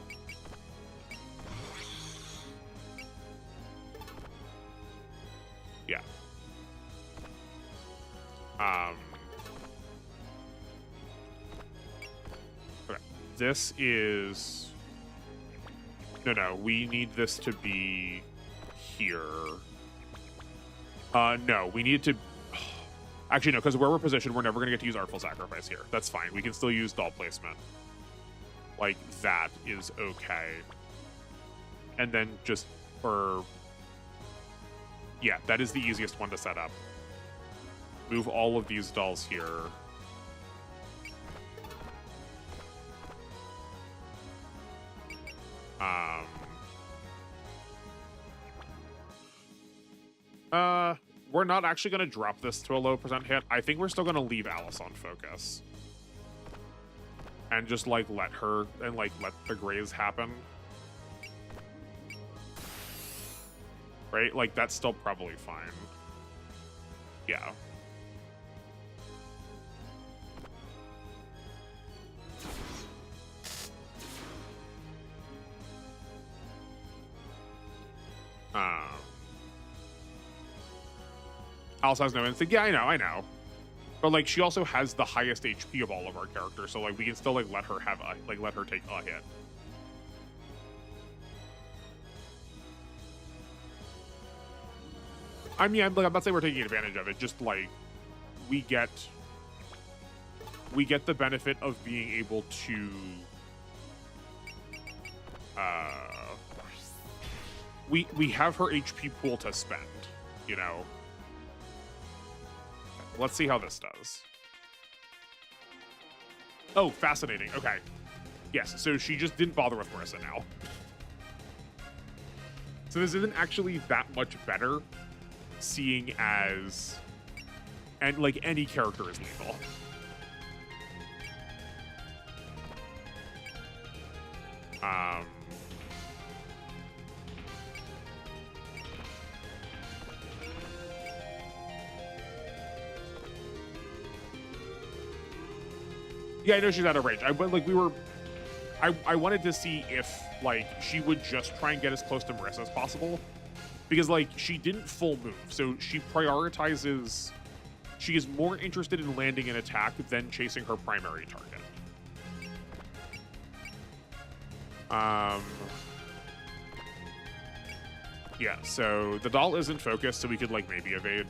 Yeah. Okay. This is no. We need this to be here. No, we need to... Actually, no, because where we're positioned, we're never going to get to use Artful Sacrifice here. That's fine. We can still use doll placement. Like, that is okay. And then just... Yeah, that is the easiest one to set up. Move all of these dolls here. We're not actually going to drop this to a low % hit. I think we're still going to leave Alice on focus. And just, like, let the graze happen. Right? Like, that's still probably fine. Yeah. Alice has no instinct. Yeah, I know. But like, she also has the highest HP of all of our characters, so like, we can still like let her take a hit. I mean, I'm not saying we're taking advantage of it. Just like, we get the benefit of being able to. We have her HP pool to spend, you know. Let's see how this does. Oh, fascinating. Okay. Yes, so she just didn't bother with Marissa now. So this isn't actually that much better, seeing as... And, like, any character is lethal. Um, yeah, I know she's out of range. I wanted to see if like she would just try and get as close to Marissa as possible, because like she didn't full move, so she prioritizes. She is more interested in landing an attack than chasing her primary target. Yeah, so the doll isn't focused, so we could like maybe evade.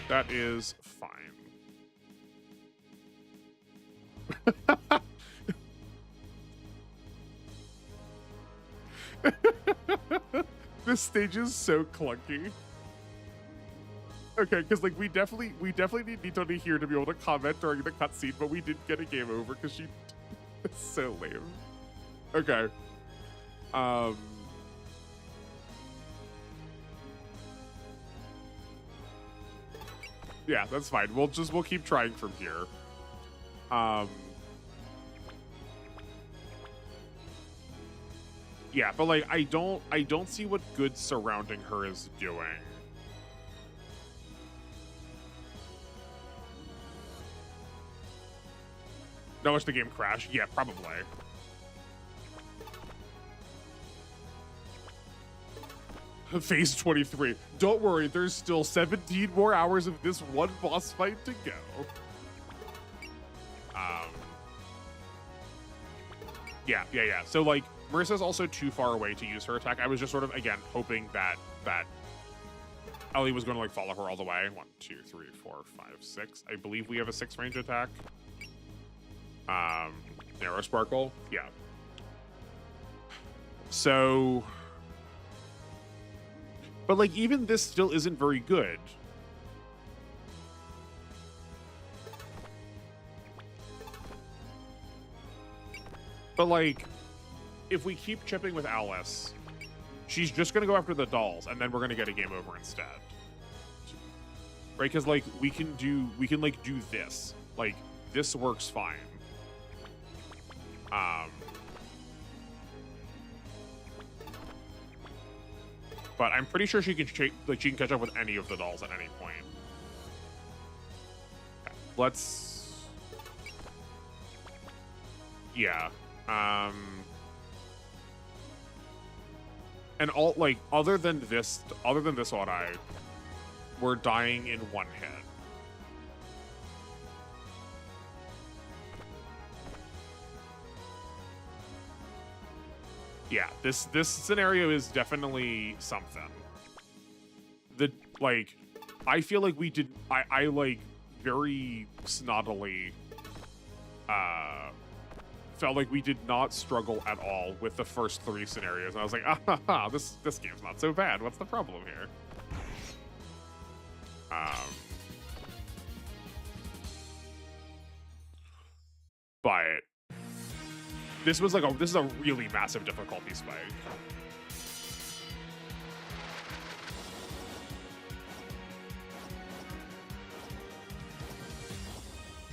That is fine. This stage is so clunky. Okay, because like we definitely need Nito here to be able to comment during the cutscene, but we didn't get a game over because she it's so lame. Okay. Yeah, that's fine. We'll keep trying from here. Yeah, but like I don't see what good surrounding her is doing. Now watch the game crash. Yeah, probably. Phase 23. Don't worry, there's still 17 more hours of this one boss fight to go. Yeah. So like Marissa's also too far away to use her attack. I was just sort of again hoping that Ellie was going to like follow her all the way. 1, 2, 3, 4, 5, 6. I believe we have a 6 range attack. Narrow Sparkle. Yeah. So, but like even this still isn't very good. But like, if we keep chipping with Alice, she's just gonna go after the dolls, and then we're gonna get a game over instead. Right? Because like we can like do this. Like this works fine. But I'm pretty sure she can catch up with any of the dolls at any point. Okay, let's. Yeah. And all like other than this Orai, we're dying in one hit. Yeah, this scenario is definitely something. I feel like we did. I like very snottily felt like we did not struggle at all with the first 3 scenarios. And I was like, this game's not so bad. What's the problem here? But this is a really massive difficulty spike.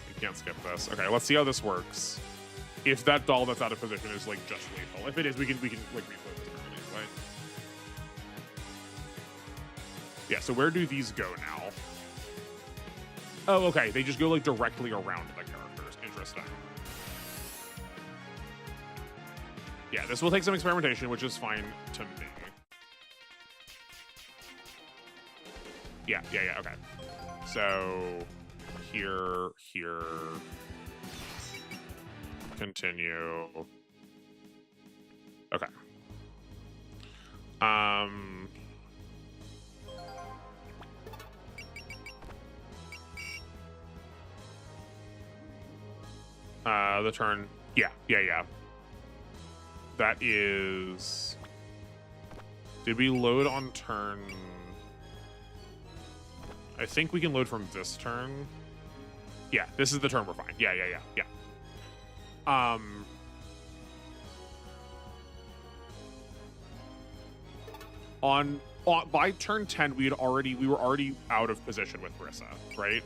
You can't skip this. Okay, let's see how this works. If that doll that's out of position is like just lethal. If it is, we can like replay this permanently, right? Yeah, so where do these go now? Oh, okay. They just go like directly around the characters. Interesting. Yeah, this will take some experimentation, which is fine to me. Yeah, okay. So, here. Continue. Okay. The turn. Yeah. That is... Did we load on turn... I think we can load from this turn. Yeah, this is the turn we're fine. Yeah. By turn 10, we were already out of position with Marissa, right?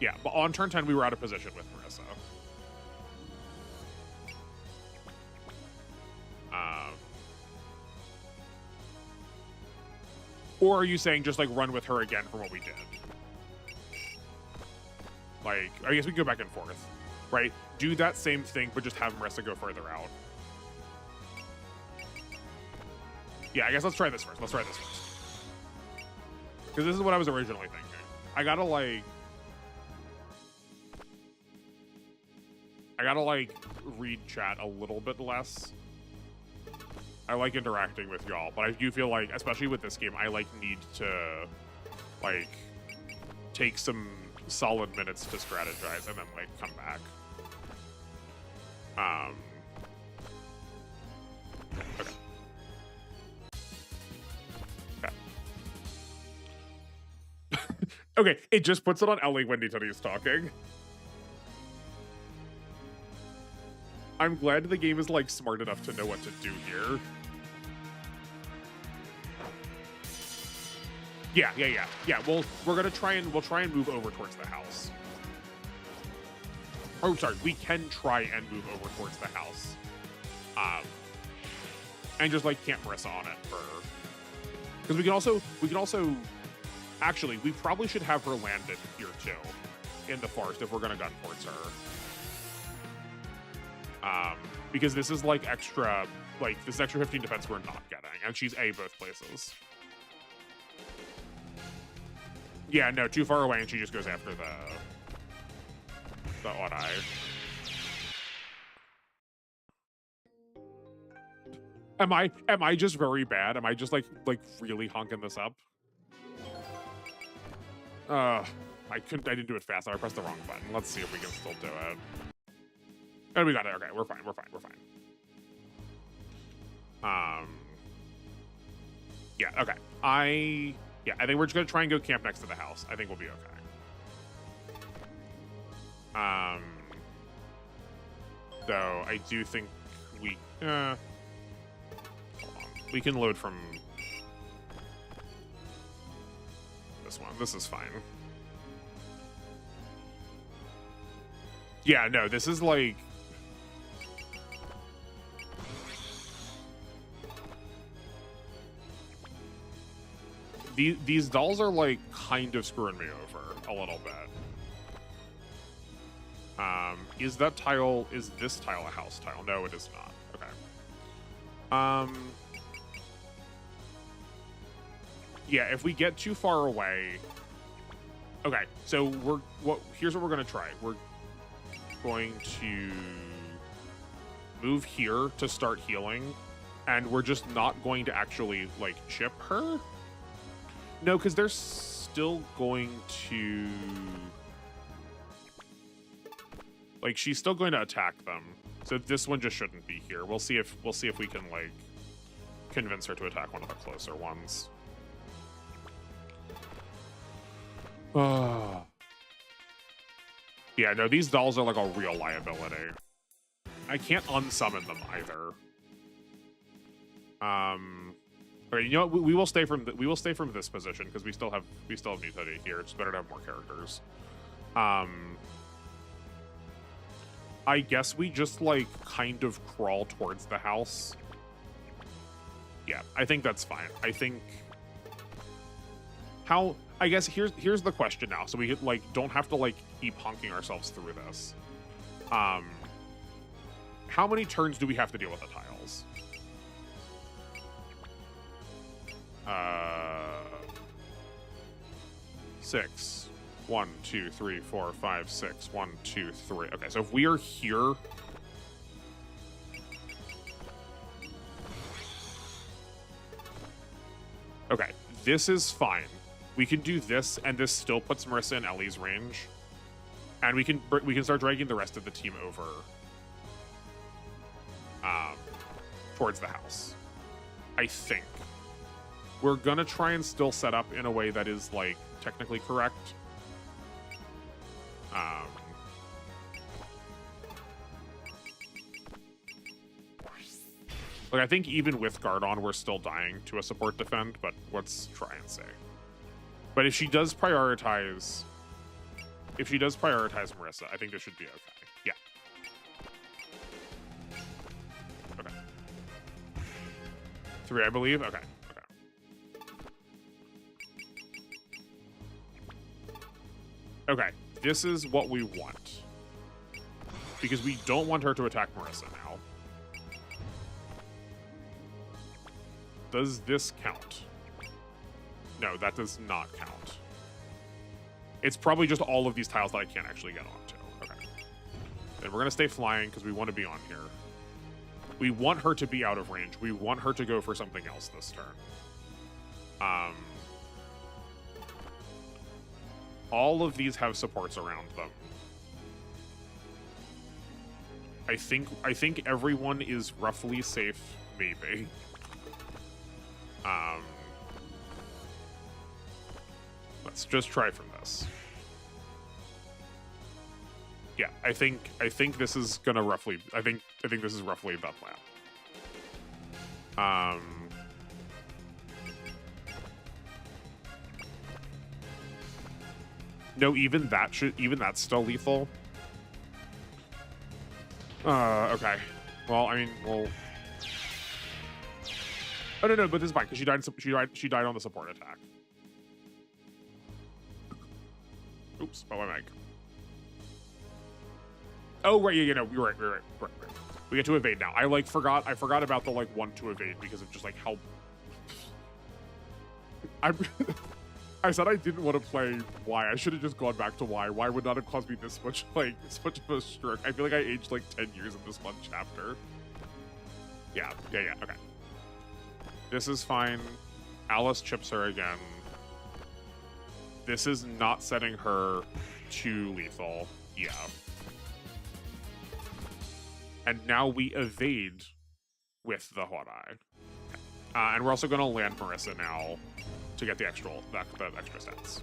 Yeah, but on turn 10, we were out of position with Marissa. Or are you saying just, like, run with her again from what we did? Like, I guess we can go back and forth, right? Do that same thing, but just have Marissa go further out. Yeah, I guess let's try this first. Let's try this first. Because this is what I was originally thinking. I gotta, like, read chat a little bit less. I like interacting with y'all, but I do feel like, especially with this game, I, like, need to, like, take some solid minutes to strategize and then, like, come back. Okay. Okay. Okay, it just puts it on Ellie when Nitani's talking. I'm glad the game is, like, smart enough to know what to do here. Yeah. We're gonna try and move over towards the house. Oh, sorry, we can try and move over towards the house. And just, like, camp Marissa on it for... Because we can also... Actually, we probably should have her landed here, too. In the forest, if we're gonna gun towards her. Because this is, like, extra... Like, this is extra 15 defense we're not getting. And she's A both places. Yeah, no, too far away, and she just goes after the odd eye. Am I just very bad? Am I just like really honking this up? I didn't do it fast. I pressed the wrong button. Let's see if we can still do it. And we got it. Okay, we're fine. Yeah, okay. I think we're just gonna try and go camp next to the house. I think we'll be okay. Though I do think we hold on. We can load from this one. This is fine. Yeah, no, this is like these dolls are like kind of screwing me over a little bit. Is this tile a house tile? No, it is not. Okay. Yeah, if we get too far away. Okay, so here's what we're gonna try. We're going to move here to start healing, and we're just not going to actually like chip her. No, because they're still going to... Like, she's still going to attack them. So this one just shouldn't be here. We'll see if we can, like, convince her to attack one of the closer ones. Yeah, no, these dolls are, like, a real liability. I can't unsummon them, either. Okay, you know what? We will stay from this position because we still have Nitani here. It's better to have more characters. I guess we just like kind of crawl towards the house. Yeah, I think that's fine. I think I guess here's the question now, so we like don't have to like keep honking ourselves through this. How many turns do we have to deal with the tiles? 6. 1, 2, 3, 4, 5, 6. 1, 2, 3. Okay, so if we are here. Okay, this is fine. We can do this, and this still puts Marissa in Ellie's range. And we can start dragging the rest of the team over towards the house. I think. We're gonna try and still set up in a way that is, like, technically correct. Like, I think even with guard on, we're still dying to a support defend, but let's try and see. But if she does prioritize If she does prioritize Marissa, I think this should be okay. Yeah. Okay. 3, I believe? Okay. Okay, this is what we want. Because we don't want her to attack Marissa now. Does this count? No, that does not count. It's probably just all of these tiles that I can't actually get onto. Okay. And we're going to stay flying because we want to be on here. We want her to be out of range. We want her to go for something else this turn. All of these have supports around them. I think everyone is roughly safe, maybe. Let's just try from this. Yeah, I think this is gonna roughly. I think this is roughly the plan. No, even that's still lethal. Okay. Well, I mean, well. Oh no, but this is fine because she died on the support attack. Oops, my mic. Oh right, yeah, no, you're right. We get to evade now. I forgot about the 1 to evade because of just how. I said I didn't want to play Y. I should have just gone back to Y. Y would not have caused me this much of a stroke. I feel like I aged 10 years in this one chapter. Yeah, okay. This is fine. Alice chips her again. This is not setting her too lethal. Yeah. And now we evade with the Horai. And we're also going to land Marissa now to get the extra stats.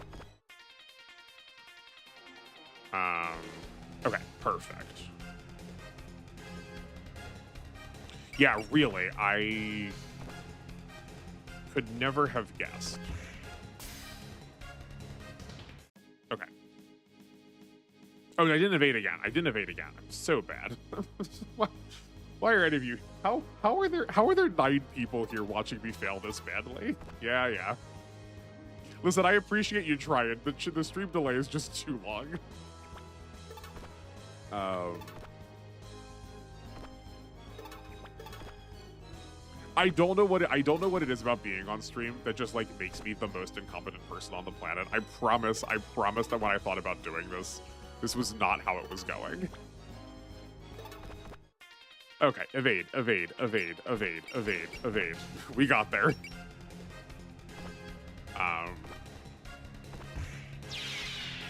Okay, perfect. Yeah, really, I could never have guessed. Okay. Oh, I didn't evade again. I'm so bad. Why are any of you? How are there 9 people here watching me fail this badly? Yeah. Listen, I appreciate you trying, but the stream delay is just too long. I don't know what it is about being on stream that just makes me the most incompetent person on the planet. I promise that when I thought about doing this was not how it was going. Okay, evade. We got there.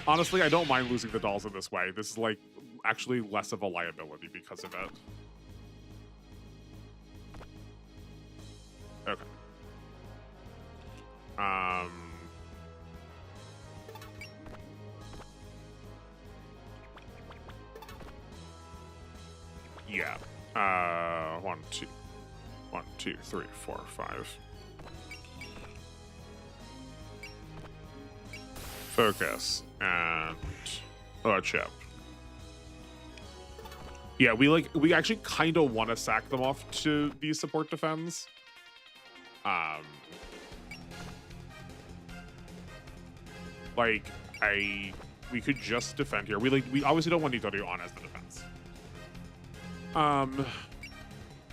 Honestly, I don't mind losing the dolls in this way. This is actually less of a liability because of it. Okay. Yeah. 1, 2, 3, 4, 5. Focus and chip. Yeah, we actually kind of want to sack them off to these support defense. We could just defend here. We obviously don't want Nitorio on as the defense. On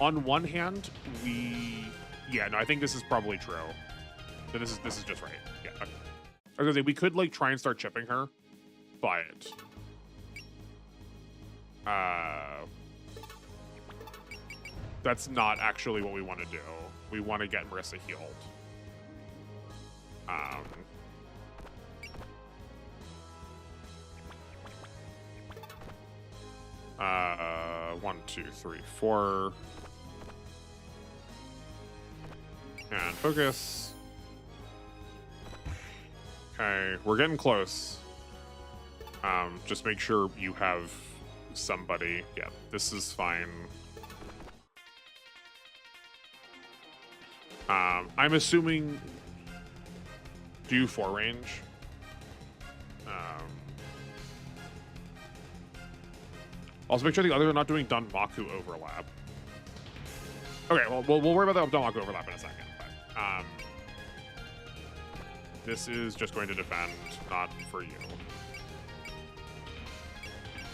one hand, I think this is probably true. So this is just right. Yeah. Okay. I was gonna say we could try and start chipping her, but that's not actually what we want to do. We want to get Marissa healed. 1, 2, 3, 4. And focus. Okay, we're getting close. Just make sure you have somebody. Yeah, this is fine. I'm assuming do 4 range. Also, make sure the others are not doing Danmaku overlap. Okay, well, we'll worry about the Danmaku overlap in a second. But, this is just going to defend, not for you.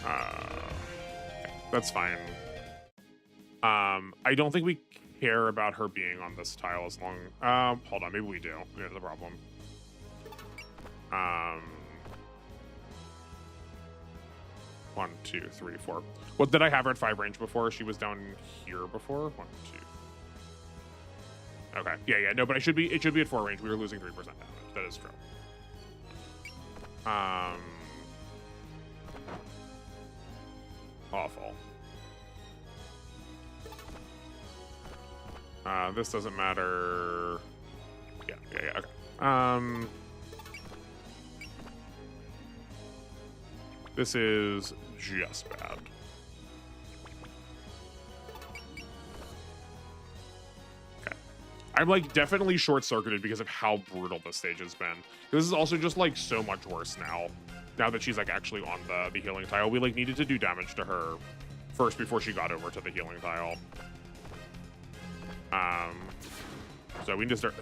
Okay, that's fine. I don't think we care about her being on this tile as long. Hold on, maybe we do. Here's the problem. 1, 2, 3, 4. Well, did I have her at 5 range before? She was down here before. 1, 2. Okay. Yeah. No, but it should be at 4 range. We were losing 3% damage. That is true. Awful. This doesn't matter. Yeah. Okay. This is just bad. Okay. I'm like definitely short-circuited because of how brutal this stage has been. This is also just like so much worse now that she's like actually on the healing tile. We like needed to do damage to her first before she got over to the healing tile. So we need to start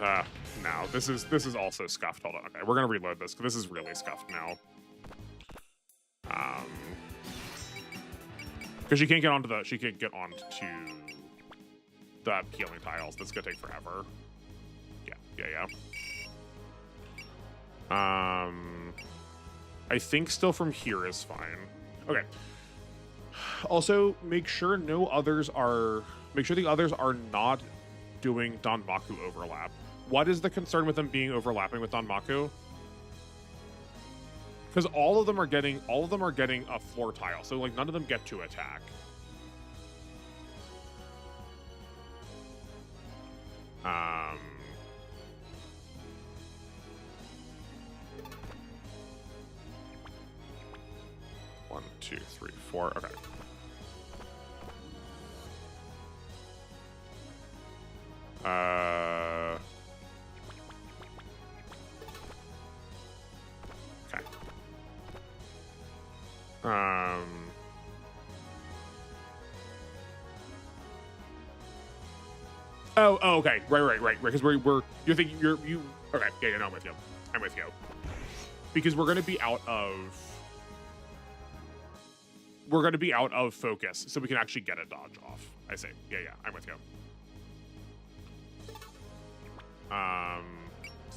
now. This is also scuffed. Hold on. Okay, we're gonna reload this because this is really scuffed now. Because she can't get onto the healing tiles. That's gonna take forever. Yeah. I think still from here is fine. Okay. Also, make sure the others are not doing Danmaku overlap. What is the concern with them being overlapping with Danmaku? Because all of them are getting a floor tile, so like none of them get to attack. One, 2, 3, 4. Okay. Okay. Oh, okay. Right. Because you're thinking you. Okay. Yeah. No, I'm with you. Because we're gonna be out of focus, so we can actually get a dodge off. I see. Yeah. I'm with you.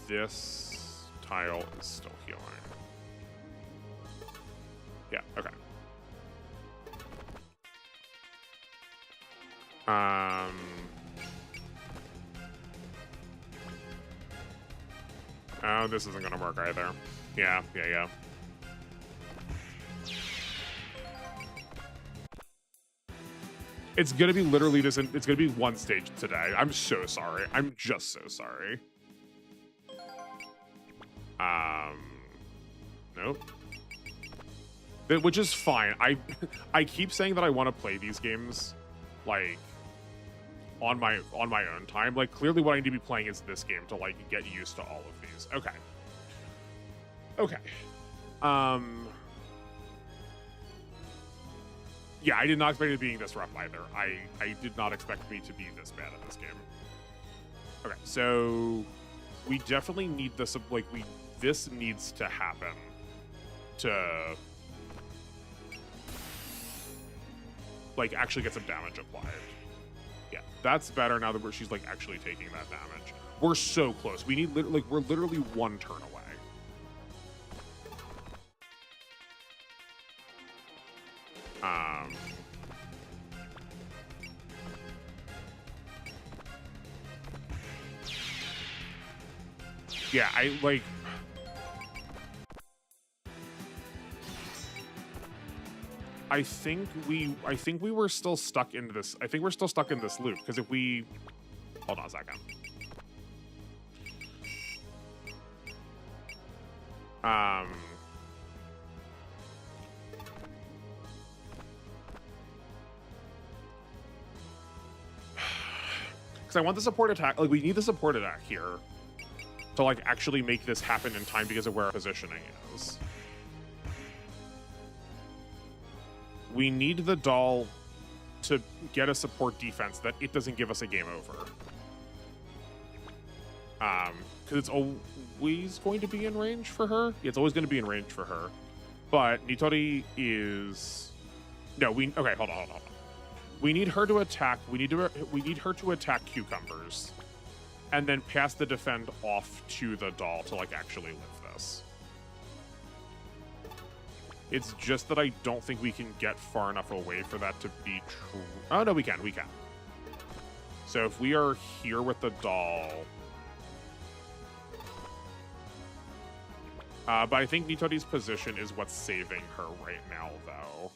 This tile is still healing. Yeah, okay. Oh, this isn't gonna work either. Yeah. It's gonna be literally this. It's gonna be one stage today. I'm so sorry. I'm just so sorry. Nope. Which is fine. I keep saying that I want to play these games, like, on my own time. Like, clearly what I need to be playing is this game to like get used to all of these. Okay. Yeah, I did not expect it being this rough either. I did not expect me to be this bad at this game. Okay, so we definitely need this. Like, this needs to happen to like actually get some damage applied. Yeah, that's better now that she's like actually taking that damage. We're so close. We need we're literally one turn away. Yeah, I think we were still stuck into this. I think we're still stuck in this loop because if we hold on a second. Because I want the support attack. Like, we need the support attack here to like actually make this happen in time because of where our positioning is. We need the doll to get a support defense that it doesn't give us a game over. Because it's always going to be in range for her. Yeah, it's always going to be in range for her. But Nitori is... No, okay, hold on. We need her to attack. We need her to attack cucumbers, and then pass the defend off to the doll to like actually live this. It's just that I don't think we can get far enough away for that to be true. Oh no, we can. So if we are here with the doll, but I think Nitori's position is what's saving her right now, though.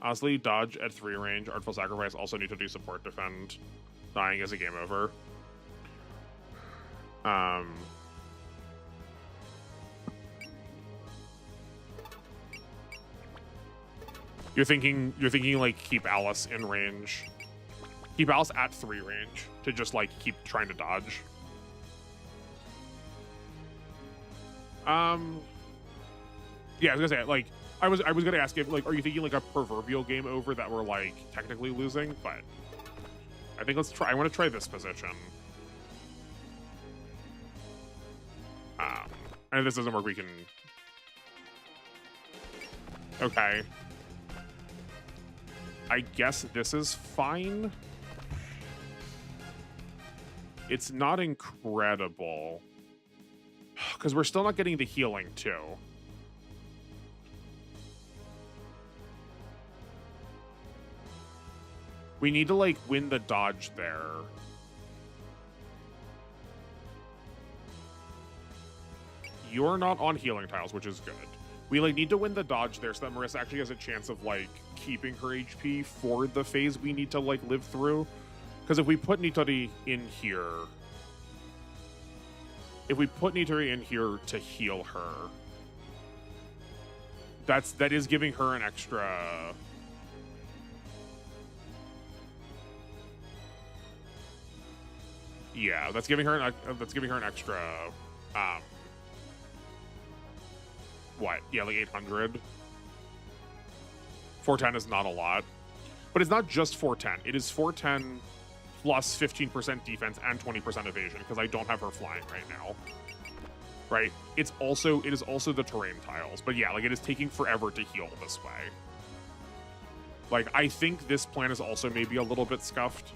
Honestly, dodge at 3 range, Artful Sacrifice, also need to do support defend. Dying is a game over. You're thinking like keep Alice in range. Keep Alice at 3 range to just like keep trying to dodge. Yeah, I was gonna say, like, I was gonna ask if, like, are you thinking like a proverbial game over that we're like technically losing? But I think let's try. I want to try this position. And if this doesn't work, we can. Okay. I guess this is fine. It's not incredible because we're still not getting the healing too. We need to like win the dodge there. You're not on healing tiles, which is good. We like need to win the dodge there so that Marissa actually has a chance of like keeping her HP for the phase we need to like live through. Because if we put Nitori in here, to heal her, that is giving her an extra. Yeah, that's giving her an extra. What? Yeah, like 800. 410 is not a lot, but it's not just 410. It is 410 plus 15% defense and 20% evasion because I don't have her flying right now. Right? It is also the terrain tiles, but yeah, like it is taking forever to heal this way. Like I think this plan is also maybe a little bit scuffed.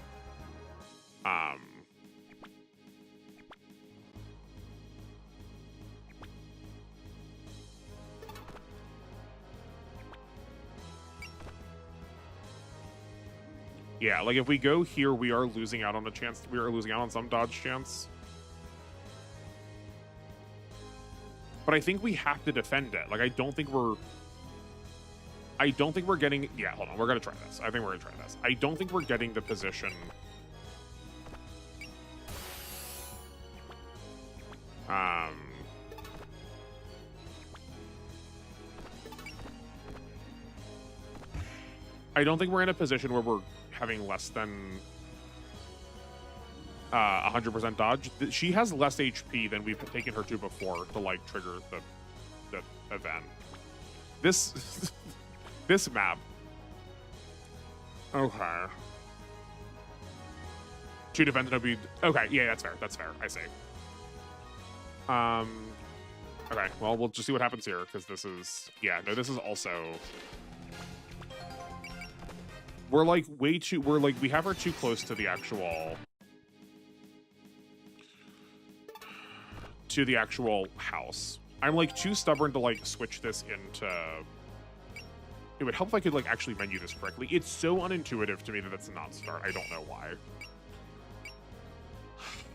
Yeah, like if we go here, we are losing out on a chance. We are losing out on some dodge chance. But I think we have to defend it. Like I don't think we're getting. Yeah, hold on. We're gonna try this. I think we're gonna try this. I don't think we're getting the position. I don't think we're in a position where we're having less than 100% dodge. She has less HP than we've taken her to before to like trigger the event. This this map. Okay. 2 defense, no beat. Okay, yeah, that's fair. That's fair. I see. Okay, well, we'll just see what happens here because this is this is also. We're like we have her too close to the actual house. I'm like too stubborn to like switch this into. It would help if I could like actually menu this correctly. It's so unintuitive to me that it's not start. I don't know why.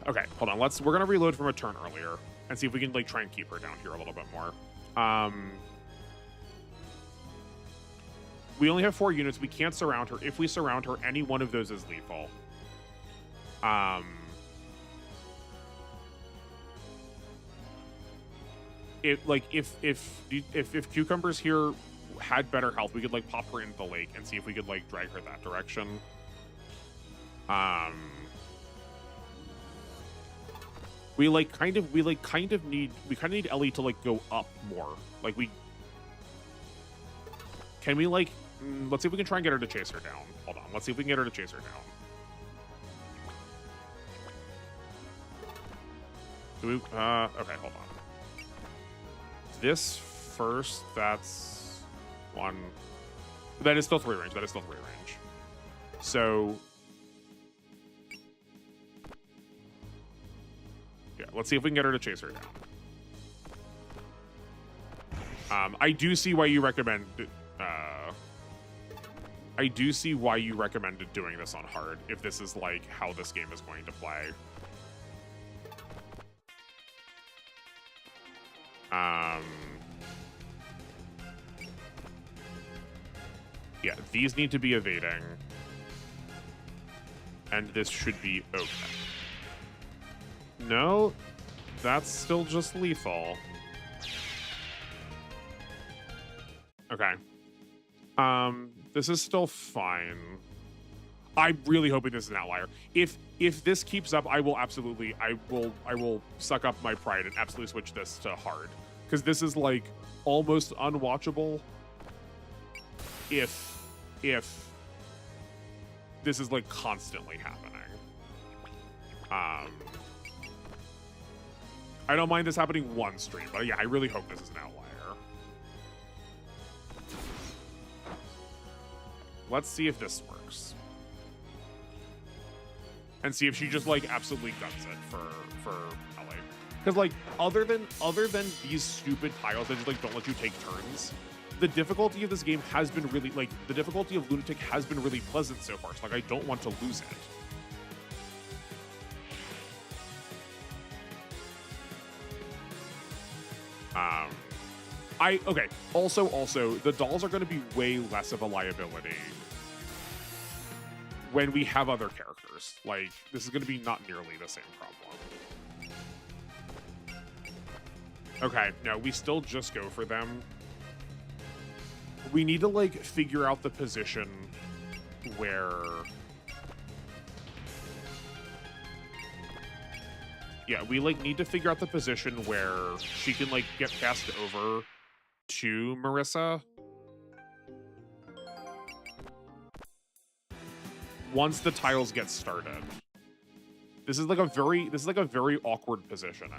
Okay, hold on. We're gonna reload from a turn earlier and see if we can like try and keep her down here a little bit more. We only have 4 units. We can't surround her. If we surround her, any one of those is lethal. If Cucumbers here had better health, we could like pop her into the lake and see if we could like drag her that direction. We kind of need Ellie to like go up more. Like we Can we, like, let's see if we can try and get her to chase her down. Hold on. Let's see if we can get her to chase her down. Do we, okay, hold on. This first, that's 1. That is still 3 range. That is still 3 range. So, yeah, let's see if we can get her to chase her down. I do see why you recommend, I do see why you recommended doing this on hard, if this is, like, how this game is going to play. Yeah, these need to be evading. And this should be okay. No, that's still just lethal. Okay. This is still fine. I'm really hoping this is an outlier. If this keeps up, I will absolutely, I will suck up my pride and absolutely switch this to hard. Because this is, like, almost unwatchable if this is, like, constantly happening. I don't mind this happening one stream, but yeah, I really hope this is an outlier. Let's see if this works. And see if she just, like, absolutely guns it for Ellie. Because, like, other than these stupid tiles that just, like, don't let you take turns, the difficulty of this game has been really, like, the difficulty of Lunatic has been really pleasant so far. So, like, I don't want to lose it. Okay. Also, the dolls are going to be way less of a liability when we have other characters. Like, this is going to be not nearly the same problem. Okay, no, we still just go for them. We need to, like, figure out the position where... Yeah, we, like, need to figure out the position where she can, like, get passed over to Marissa. Once the tiles get started. This is like a very awkward positioning.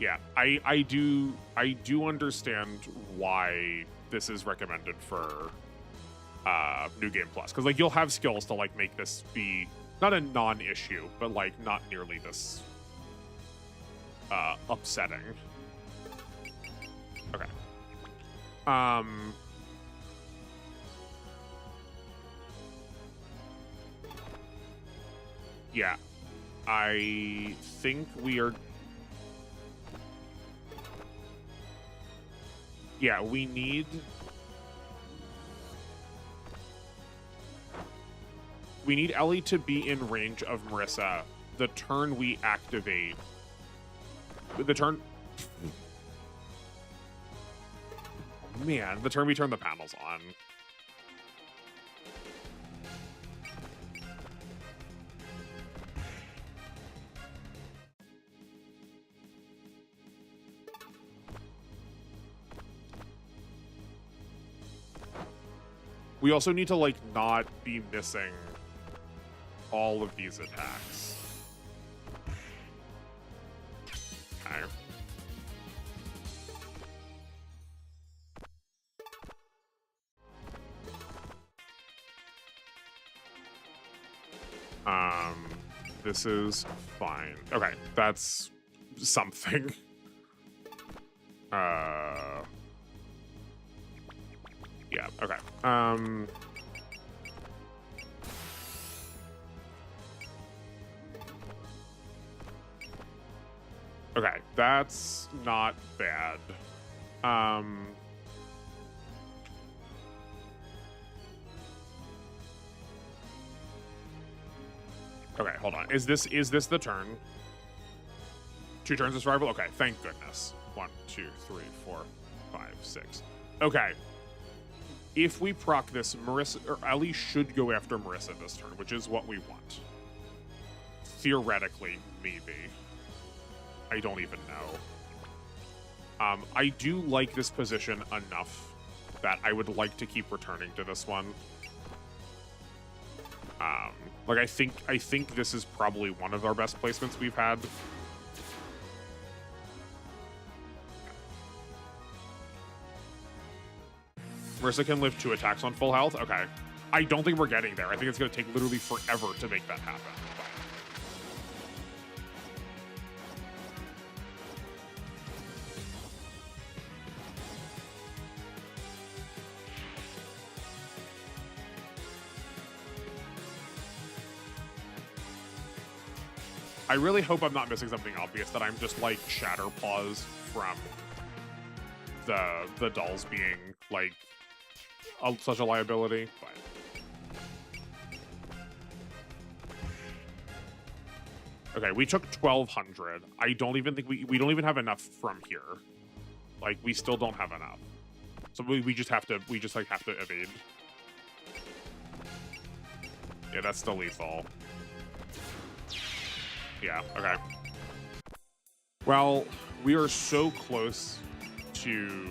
Yeah, I do understand why this is recommended for New Game Plus, because, like, you'll have skills to, like, make this be not a non-issue, but, like, not nearly this upsetting. Okay. Yeah, I think we are. Yeah, we need. We need Ellie to be in range of Marissa the turn we activate. The turn. Man, the turn we turn the panels on. We also need to, like, not be missing all of these attacks. Okay. This is fine. Okay, that's something. Yeah, okay. Okay, that's not bad. Okay, hold on. Is this the turn? 2 turns of survival? Okay, thank goodness. 1, 2, 3, 4, 5, 6. Okay. If we proc this, Marissa or Ellie should go after Marissa this turn, which is what we want. Theoretically, maybe. I don't even know. I do like this position enough that I would like to keep returning to this one. Like I think this is probably one of our best placements we've had. Marissa can live 2 attacks on full health. Okay. I don't think we're getting there. I think it's going to take literally forever to make that happen. I really hope I'm not missing something obvious, that I'm just like Shatter Paws from the dolls being like such a liability. But okay, we took 1,200. I don't even think we don't even have enough from here. Like we still don't have enough, so we just have to have to evade. Yeah, that's still lethal. Yeah, okay. Well, we are so close to...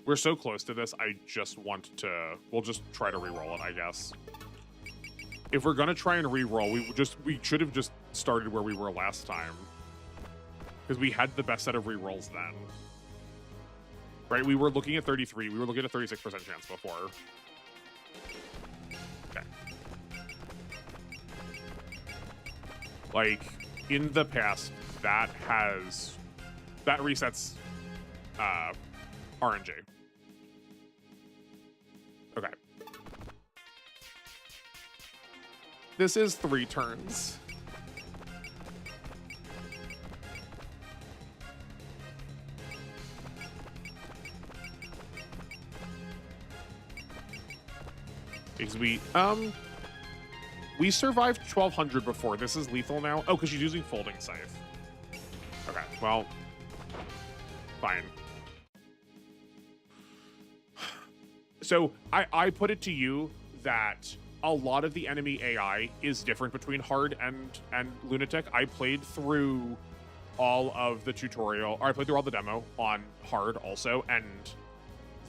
We're so close to this, I just want to... We'll just try to reroll it, I guess. If we're gonna try and reroll, we should have just started where we were last time. Because we had the best set of rerolls then. Right, we were looking at 33, we were looking at a 36% chance before. Okay. Like, in the past, that resets RNG. Okay. This is 3 turns. Because we survived 1,200 before. This is lethal now. Oh, because she's using folding scythe. Okay, well, fine. So I put it to you that a lot of the enemy AI is different between hard and lunatic. I played through all of the tutorial, or I played through all the demo on hard also, and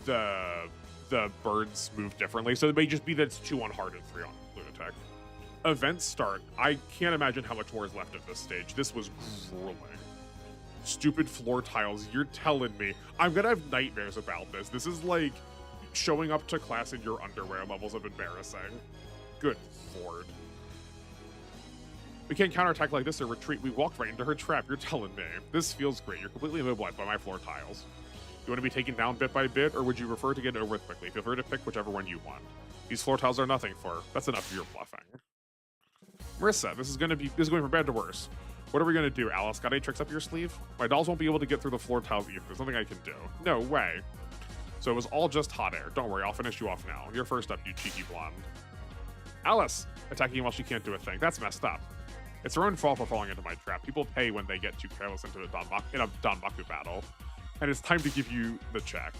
the birds move differently. So it may just be that it's 2 on hard and 3 on lunatic. Events start. I can't imagine how much more is left of this stage. This was grueling. Stupid floor tiles. You're telling me. I'm gonna have nightmares about this. This is like showing up to class in your underwear levels of embarrassing. Good lord. We can't counterattack like this or retreat. We walked right into her trap. You're telling me. This feels great. You're completely immobilized by my floor tiles. You want to be taken down bit by bit, or would you prefer to get it over with quickly? Feel free to pick whichever one you want. These floor tiles are nothing for. That's enough of your bluffing. Marissa, this is going from bad to worse. What are we going to do, Alice? Got any tricks up your sleeve? My dolls won't be able to get through the floor tiles either. There's nothing I can do. No way. So it was all just hot air. Don't worry, I'll finish you off now. You're first up, you cheeky blonde. Alice! Attacking while she can't do a thing. That's messed up. It's her own fault for falling into my trap. People pay when they get too careless in a Danmaku battle. And it's time to give you the check.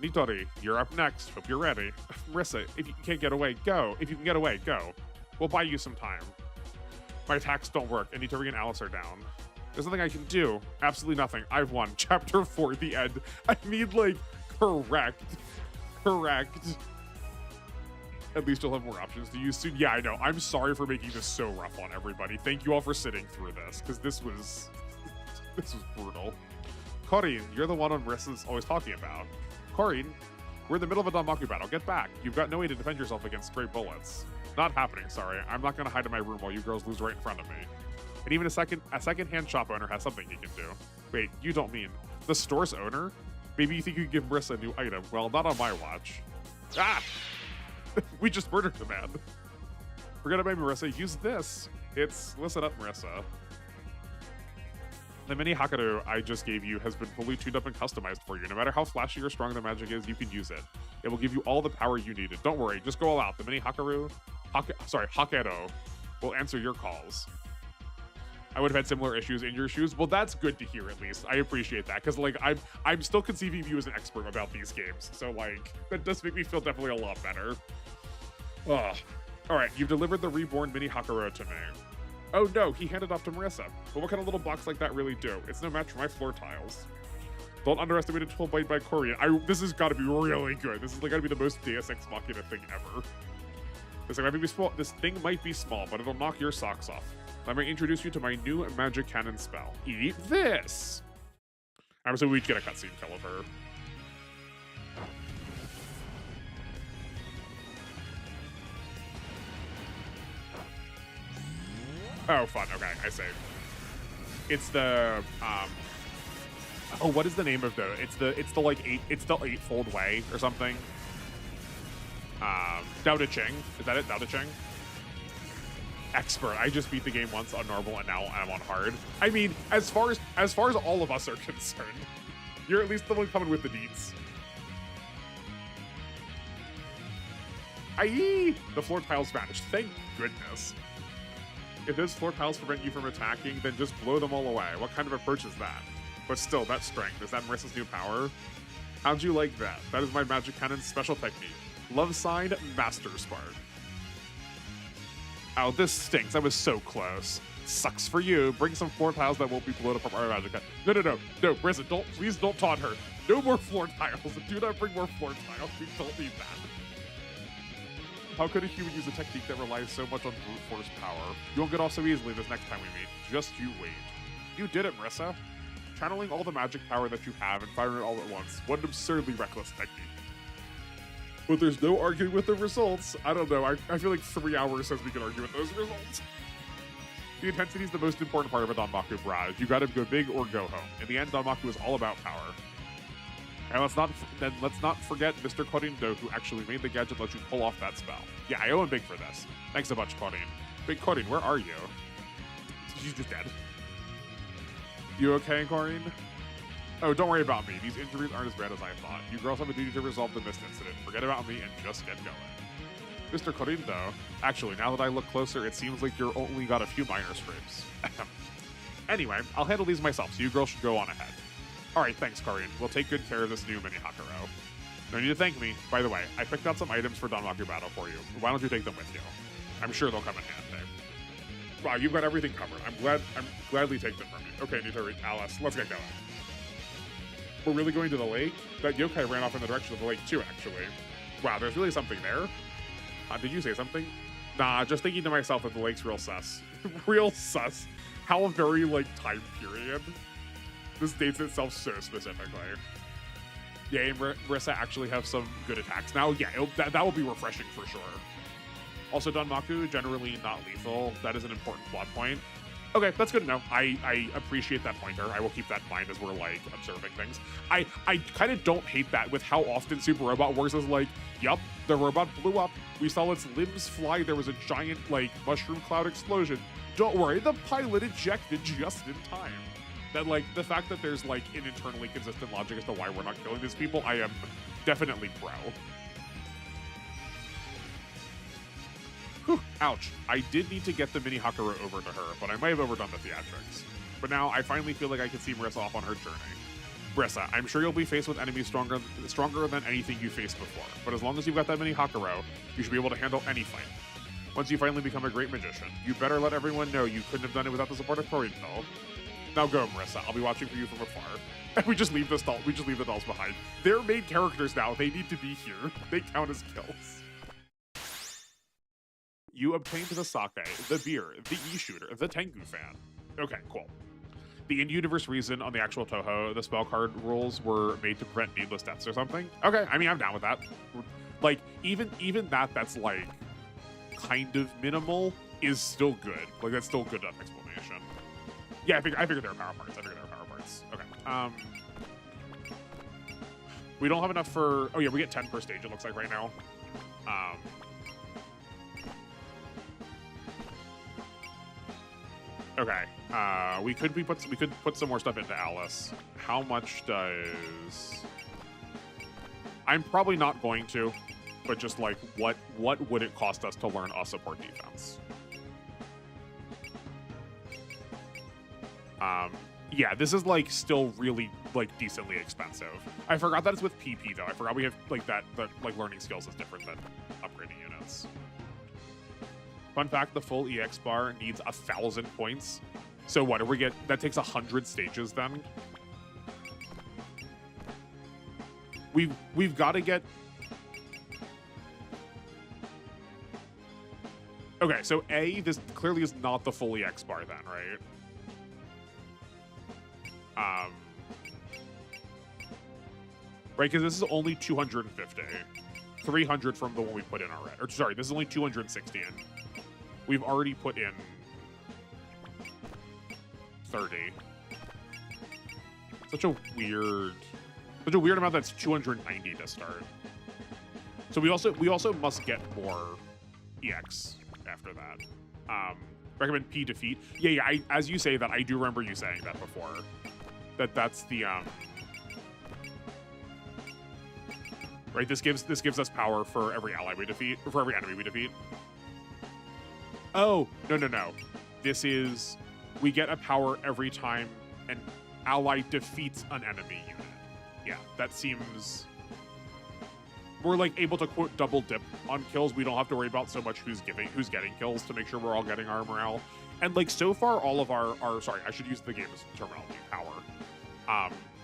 Nitori, you're up next. Hope you're ready. Marissa, if you can't get away, go. If you can get away, go. We'll buy you some time. My attacks don't work, and Nitori and Alice are down. There's nothing I can do. Absolutely nothing. I've won. Chapter 4, the end. I mean, like, correct. Correct. At least you'll have more options to use soon. Yeah, I know. I'm sorry for making this so rough on everybody. Thank you all for sitting through this, because this was brutal. Corinne, you're the one Marissa's always talking about. Corinne, we're in the middle of a Danmaku battle. Get back. You've got no way to defend yourself against stray bullets. Not happening, sorry. I'm not going to hide in my room while you girls lose right in front of me. And even a second-hand shop owner has something he can do. Wait, you don't mean the store's owner? Maybe you think you could give Marissa a new item. Well, not on my watch. Ah! We just murdered the man. Forget about Marissa. Use this. Listen up, Marissa. The mini Hakaru I just gave you has been fully tuned up and customized for you. No matter how flashy or strong the magic is, you can use it. It will give you all the power you needed. Don't worry, just go all out. The mini Hakeru will answer your calls. I would have had similar issues in your shoes. Well, that's good to hear, at least. I appreciate that, because like I'm still conceiving of you as an expert about these games. So like that does make me feel definitely a lot better. Ugh. All right, you've delivered the reborn mini Hakeru to me. Oh no, he handed off to Marissa. But what can a little box like that really do? It's no match for my floor tiles. Don't underestimate a 12 byte by Corian. This has got to be really good. This is like got to be the most Deus Ex Machina thing ever. This thing might be small, but it'll knock your socks off. Let me introduce you to my new magic cannon spell. Eat this! I'm assuming we each get a cutscene kill of her. Oh, fun. Okay, I saved. It's the oh, what is the name of the? It's the eightfold way or something. Dao De Ching. Is that it? Dao De Ching. Expert. I just beat the game once on normal and now I'm on hard. I mean, as far as all of us are concerned, you're at least the one coming with the deeds. Aye! The floor tiles vanished. Thank goodness. If those floor tiles prevent you from attacking, then just blow them all away. What kind of approach is that? But still, that strength. Is that Marissa's new power? How'd you like that? That is my magic cannon's special technique. Love sign, Master Spark. Oh, this stinks. I was so close. Sucks for you. Bring some floor tiles that won't be blown up from our magic cannon. No, Marissa, please don't taunt her. No more floor tiles. Do not bring more floor tiles. We don't need that. How could a human use a technique that relies so much on brute force power? You won't get off so easily this next time we meet. Just you wait. You did it, Marissa. Channeling all the magic power that you have and firing it all at once. What an absurdly reckless technique. But there's no arguing with the results. I don't know. I feel like 3 hours says we can argue with those results. The intensity is the most important part of a Danmaku barrage. You gotta go big or go home. In the end, Danmaku is all about power. And let's not forget Mr. Korindo, who actually made the gadget that let you pull off that spell. Yeah, I owe him big for this. Thanks a bunch, Korin. Big Korin, where are you? She's just dead. You okay, Korin? Oh, don't worry about me. These injuries aren't as bad as I thought. You girls have a duty to resolve the mist incident. Forget about me and just get going. Mr. Korindo, actually, now that I look closer, it seems like you're only got a few minor scrapes. Anyway, I'll handle these myself, so you girls should go on ahead. Alright, thanks, Korin. We'll take good care of this new mini Hakuro. No need to thank me. By the way, I picked out some items for Danmaku Battle for you. Why don't you take them with you? I'm sure they'll come in handy. Wow, you've got everything covered. I'm gladly take them from you. Okay, Nitori, Alice, let's get going. We're really going to the lake? That yokai ran off in the direction of the lake too, actually. Wow, there's really something there? Did you say something? Nah, just thinking to myself that the lake's real sus. Real sus. How very, time period. This dates itself so specifically. Yeah, and Marissa actually have some good attacks. Now, yeah, that will be refreshing for sure. Also, Danmaku, generally not lethal. That is an important plot point. Okay, that's good to know. I appreciate that pointer. I will keep that in mind as we're, observing things. I kind of don't hate that with how often Super Robot works as, yup, the robot blew up. We saw its limbs fly. There was a giant, mushroom cloud explosion. Don't worry, the pilot ejected just in time. That, the fact that there's, an internally consistent logic as to why we're not killing these people, I am definitely pro. Whew, ouch. I did need to get the mini Hakuro over to her, but I might have overdone the theatrics. But now, I finally feel like I can see Marissa off on her journey. Marissa, I'm sure you'll be faced with enemies stronger than anything you faced before, but as long as you've got that mini Hakuro, you should be able to handle any fight. Once you finally become a great magician, you better let everyone know you couldn't have done it without the support of Korinto. Now go, Marissa. I'll be watching for you from afar. And we just leave the dolls behind. They're main characters now. They need to be here. They count as kills. You obtained the sake, the beer, the e-shooter, the Tengu fan. Okay, cool. The in-universe reason on the actual Touhou, the spell card rules were made to prevent needless deaths or something. Okay, I mean, I'm down with that. Even that's kind of minimal is still good. That's still good enough explanation. Yeah, I figured there were power parts. Okay. We don't have enough for... Oh, yeah, we get 10 per stage, it looks like, right now. Okay. We could put some more stuff into Alice. How much does... I'm probably not going to, but just, what would it cost us to learn a support defense? Yeah, this is still really decently expensive. I forgot that it's with PP though. I forgot we have that learning skills is different than upgrading units. Fun fact, the full EX bar needs 1,000 points. So what, if we get, that takes 100 stages then? We've got to get... Okay, so A, this clearly is not the full EX bar then, right? Right, because this is only 250. 300 from the one we put in already. Or sorry, this is only 260 in. We've already put in 30. Such a weird amount that's 290 to start. So we also must get more EX after that. Recommend P defeat. Yeah, as you say that, I do remember you saying that before. That's the right, this gives us power for every ally we defeat, or for every enemy we defeat. Oh, no. This is, we get a power every time an ally defeats an enemy unit. Yeah, that seems... We're like able to quote double dip on kills. We don't have to worry about so much who's getting kills to make sure we're all getting our morale. And like so far all of our sorry, I should use the game's terminology, power.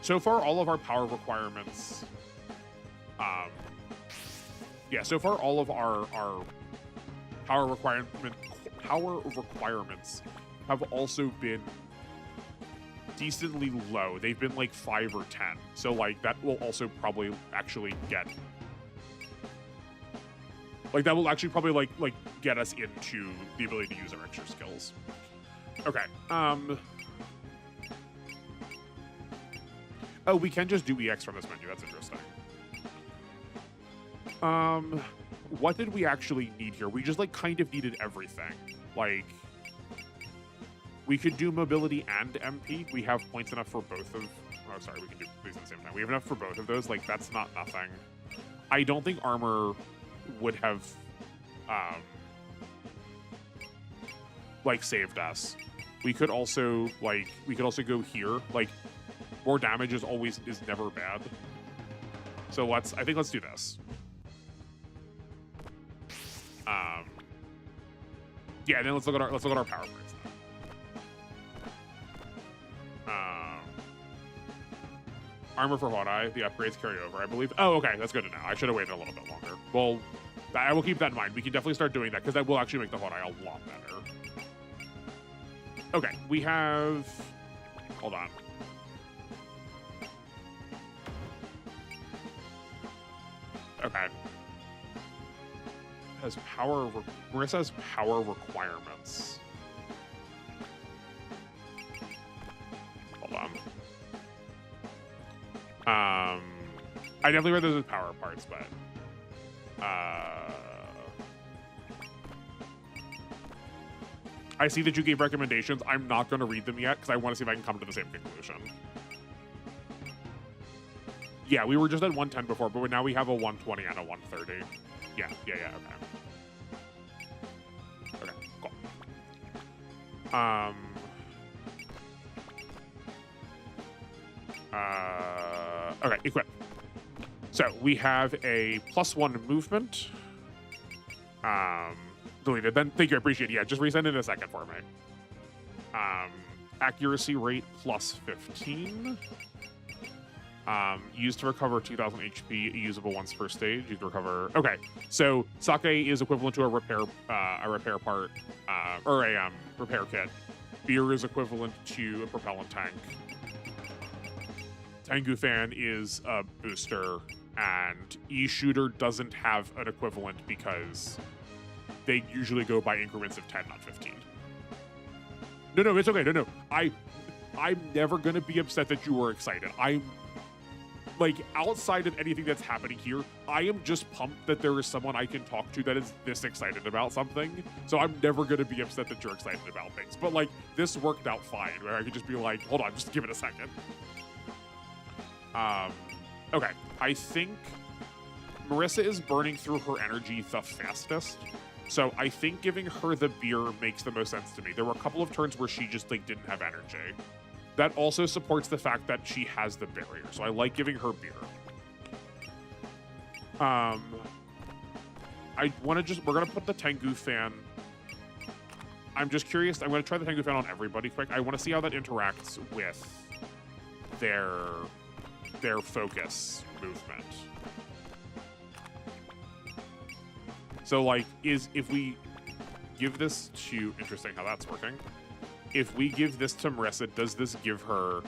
So far all of our power requirements yeah, so far all of our power requirements have also been decently low. They've been like 5 or 10. So like that will also probably actually get like that will actually probably like get us into the ability to use our extra skills. Okay. Oh, we can just do EX from this menu. That's interesting. What did we actually need here? We just like kind of needed everything. Like we could do mobility and MP. We have points enough for both of... Oh, sorry, we can do these at the same time. We have enough for both of those. Like, that's not nothing. I don't think armor would have, like, saved us. We could also, like, go here. Like, more damage is never bad. So I think let's do this. Yeah, and then let's look at our power points. Armor for Hodai, the upgrades carry over, I believe. Oh, okay, that's good to know. I should have waited a little bit longer. Well, I will keep that in mind. We can definitely start doing that because that will actually make the Hodai a lot better. Okay, we have... Hold on. Okay. Has power... Marissa has power requirements. Hold on. I definitely read those as power parts, but I see that you gave recommendations. I'm not going to read them yet because I want to see if I can come to the same conclusion. Yeah, we were just at 110 before, but now we have a 120 and a 130. Yeah, okay. Okay, cool. Okay, equip. So we have a +1 movement. Deleted. Then thank you, I appreciate it. Yeah, just resend it in a second for me. Accuracy rate +15. Used to recover 2,000 HP, usable once per stage. You can recover. Okay, so Sake is equivalent to a repair part, or a repair kit. Beer is equivalent to a propellant tank. Tengu Fan is a booster, and E-Shooter doesn't have an equivalent because they usually go by increments of 10, not 15. No, it's okay. No. I'm never gonna be upset that you were excited. I'm like, outside of anything that's happening here, I am just pumped that there is someone I can talk to that is this excited about something. So I'm never gonna be upset that you're excited about things. But like, this worked out fine, where I could just be like, hold on, just give it a second. Okay, I think Marissa is burning through her energy the fastest. So I think giving her the beer makes the most sense to me. There were a couple of turns where she just like didn't have energy. That also supports the fact that she has the barrier. So I like giving her beer. I want to we're going to put the Tengu Fan I'm just curious. I'm going to try the Tengu Fan on everybody quick. I want to see how that interacts with their focus movement. So, like, if we give this to... Interesting how that's working. If we give this to Marissa, does this give her...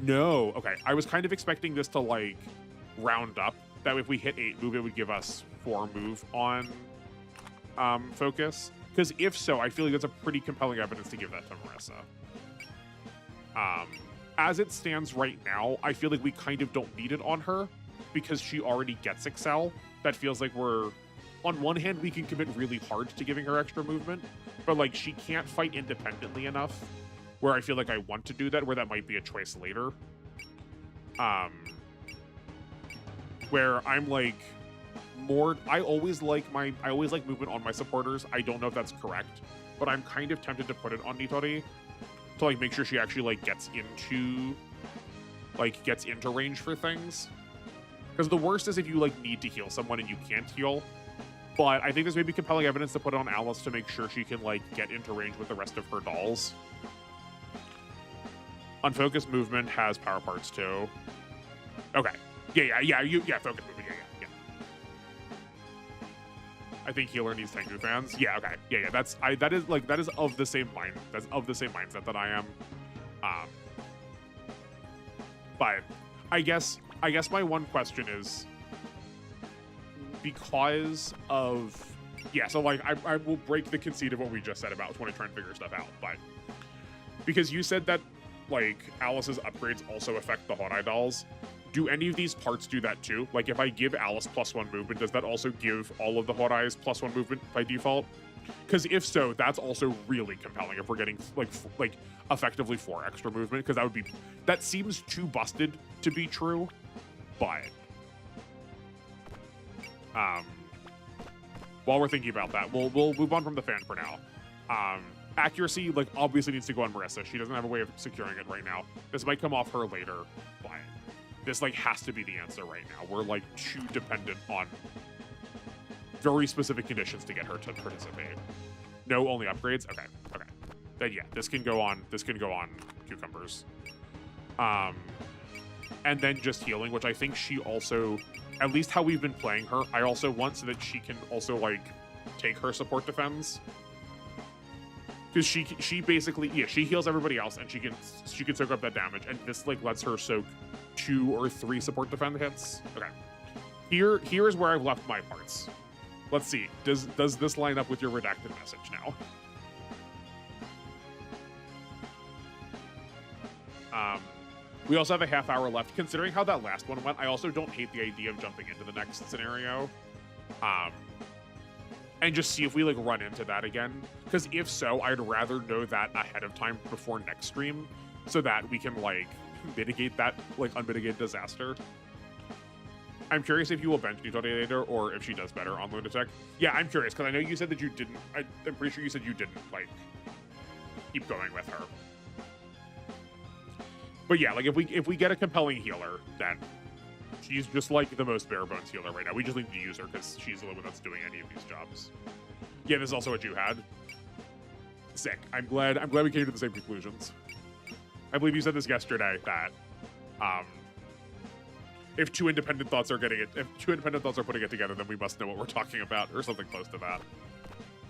No. Okay, I was kind of expecting this to, like, round up. That if we hit 8 move, it would give us 4 move on focus. Because if so, I feel like that's a pretty compelling evidence to give that to Marissa. As it stands right now, I feel like we kind of don't need it on her because she already gets Excel. That feels like we're... On one hand, we can commit really hard to giving her extra movement, but like she can't fight independently enough where I feel like I want to do that, where that might be a choice later. Where I'm like more, I always like movement on my supporters. I don't know if that's correct, but I'm kind of tempted to put it on Nitori to like make sure she actually like gets into range for things. Because the worst is if you like need to heal someone and you can't heal. But I think this may be compelling evidence to put on Alice to make sure she can, like, get into range with the rest of her dolls. Unfocused movement has power parts, too. Okay. Yeah, focus movement, yeah. I think healer needs Tengu fans. Yeah, okay. Yeah, that is of the same mind. That's of the same mindset that I am. But I guess my one question is... Because of, yeah, so like I will break the conceit of what we just said about when I try and figure stuff out, but because you said that like Alice's upgrades also affect the Horai dolls, do any of these parts do that too? Like if I give Alice +1 movement, does that also give all of the Horais +1 movement by default? Because if so, that's also really compelling if we're getting like effectively 4 extra movement, because that seems too busted to be true, but. While we're thinking about that, we'll move on from the fan for now. Accuracy, like, obviously needs to go on Marissa. She doesn't have a way of securing it right now. This might come off her later, but this, like, has to be the answer right now. We're, like, too dependent on very specific conditions to get her to participate. No, only upgrades? Okay. Then, yeah, this can go on cucumbers. And then just healing, which I think she also... At least how we've been playing her, I also want so that she can also, like, take her support defense. Because she basically, yeah, she heals everybody else, and she can soak up that damage, and this, like, lets her soak 2 or 3 support defend hits. Okay. Here is where I've left my parts. Let's see. Does this line up with your redacted message now? We also have a half hour left. Considering how that last one went, I also don't hate the idea of jumping into the next scenario. And just see if we, like, run into that again. Because if so, I'd rather know that ahead of time before next stream so that we can, like, mitigate that, like, unmitigated disaster. I'm curious if you will bench Nitori later or if she does better on Lunatic. Yeah, I'm curious, because I know you said that you didn't... I'm pretty sure you said you didn't, like, keep going with her. But yeah, like, if we get a compelling healer, then she's just, like, the most bare-bones healer right now. We just need to use her because she's the one that's doing any of these jobs. Yeah, this is also what you had. Sick. I'm glad we came to the same conclusions. I believe you said this yesterday, that if two independent thoughts are putting it together, then we must know what we're talking about, or something close to that.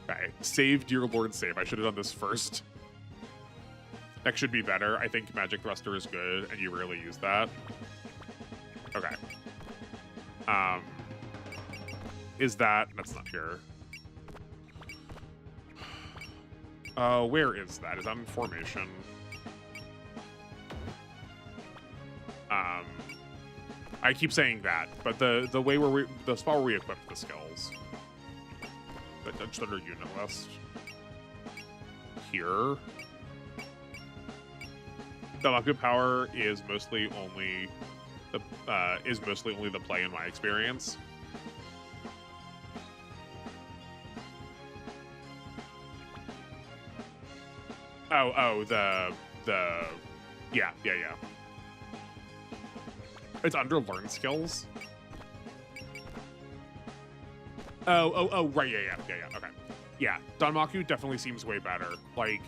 Okay. Save, dear Lord, save. I should have done this first. Next should be better. I think Magic Thruster is good, and you rarely use that. Okay. Is that... That's not here. Where is that? Is that in formation? I keep saying that, but the way where the spot where we equip the skills. That's under unit list. Here. The Maku power is mostly only the play in my experience. Yeah. It's under learn skills. Right, yeah, okay. Yeah, Danmaku definitely seems way better. Like,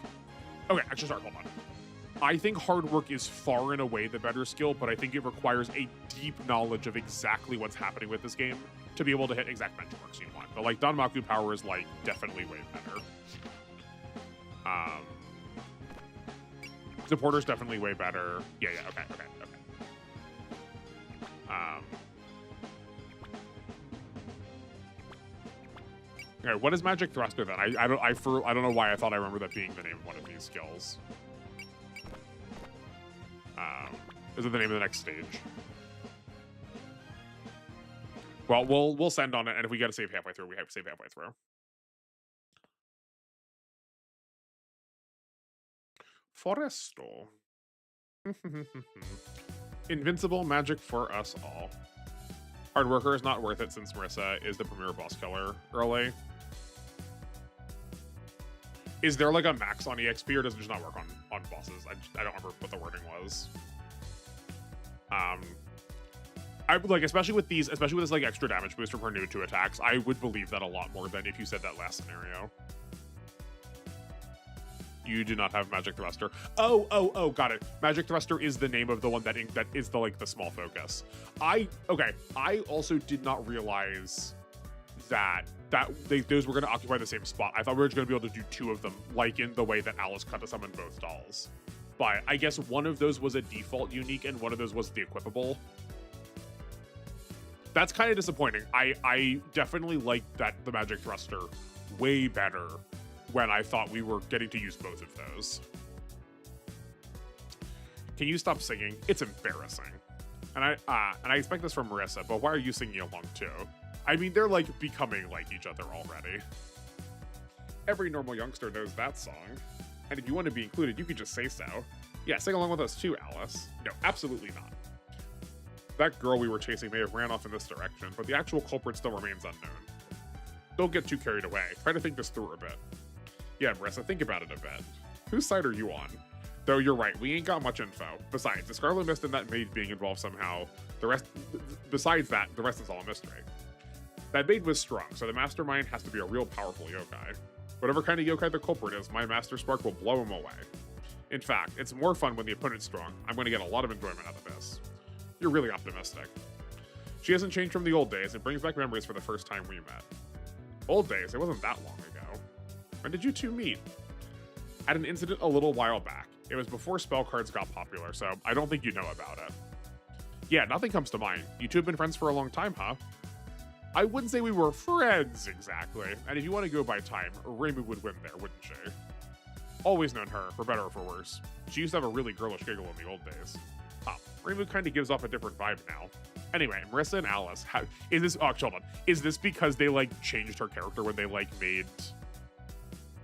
okay, actually, sorry, hold on. I think hard work is far and away the better skill, but I think it requires a deep knowledge of exactly what's happening with this game to be able to hit exact benchmarks you want. But like Danmaku power is like definitely way better. Supporter's definitely way better. Yeah, okay. Okay, what is Magic Thruster then? I don't know why I thought I remember that being the name of one of these skills. Is it the name of the next stage? Well, we'll send on it, and if we get to save halfway through, we have to save halfway through. Foresto. Invincible magic for us all. Hard worker is not worth it since Marissa is the premier boss killer early. Is there like a max on EXP, or does it just not work on bosses? I don't remember what the wording was. I like, especially with this like extra damage boost from her new 2 attacks, I would believe that a lot more than if you said that last scenario. You do not have Magic Thruster. Oh, got it. Magic Thruster is the name of the one that is the like the small focus. I also did not realize that those were going to occupy the same spot. I thought we were going to be able to do 2 of them, like in the way that Alice cut to summon both dolls. But I guess one of those was a default unique and one of those was the equipable. That's kind of disappointing. I definitely liked that the Magic Thruster way better when I thought we were getting to use both of those. Can you stop singing? It's embarrassing. And I expect this from Marissa, but why are you singing along too? I mean, they're like becoming like each other already. Every normal youngster knows that song. And if you want to be included, you can just say so. Yeah, sing along with us too, Alice. No, absolutely not. That girl we were chasing may have ran off in this direction, but the actual culprit still remains unknown. Don't get too carried away. Try to think this through a bit. Yeah, Marissa, think about it a bit. Whose side are you on? Though you're right, we ain't got much info. Besides, the Scarlet Mist and that maid being involved somehow, besides that, the rest is all a mystery. That maid was strong, so the mastermind has to be a real powerful yokai. Whatever kind of yokai the culprit is, my Master Spark will blow him away. In fact, it's more fun when the opponent's strong. I'm going to get a lot of enjoyment out of this. You're really optimistic. She hasn't changed from the old days. It brings back memories for the first time we met. Old days? It wasn't that long ago. When did you two meet? At an incident a little while back. It was before spell cards got popular, so I don't think you know about it. Yeah, nothing comes to mind. You two have been friends for a long time, huh? I wouldn't say we were friends exactly. And if you want to go by time, Reimu would win there, wouldn't she? Always known her, for better or for worse. She used to have a really girlish giggle in the old days. Reimu kind of gives off a different vibe now. Anyway, Marissa and Alice, is this, oh, hold on. Is this because they, like, changed her character when they, like, made,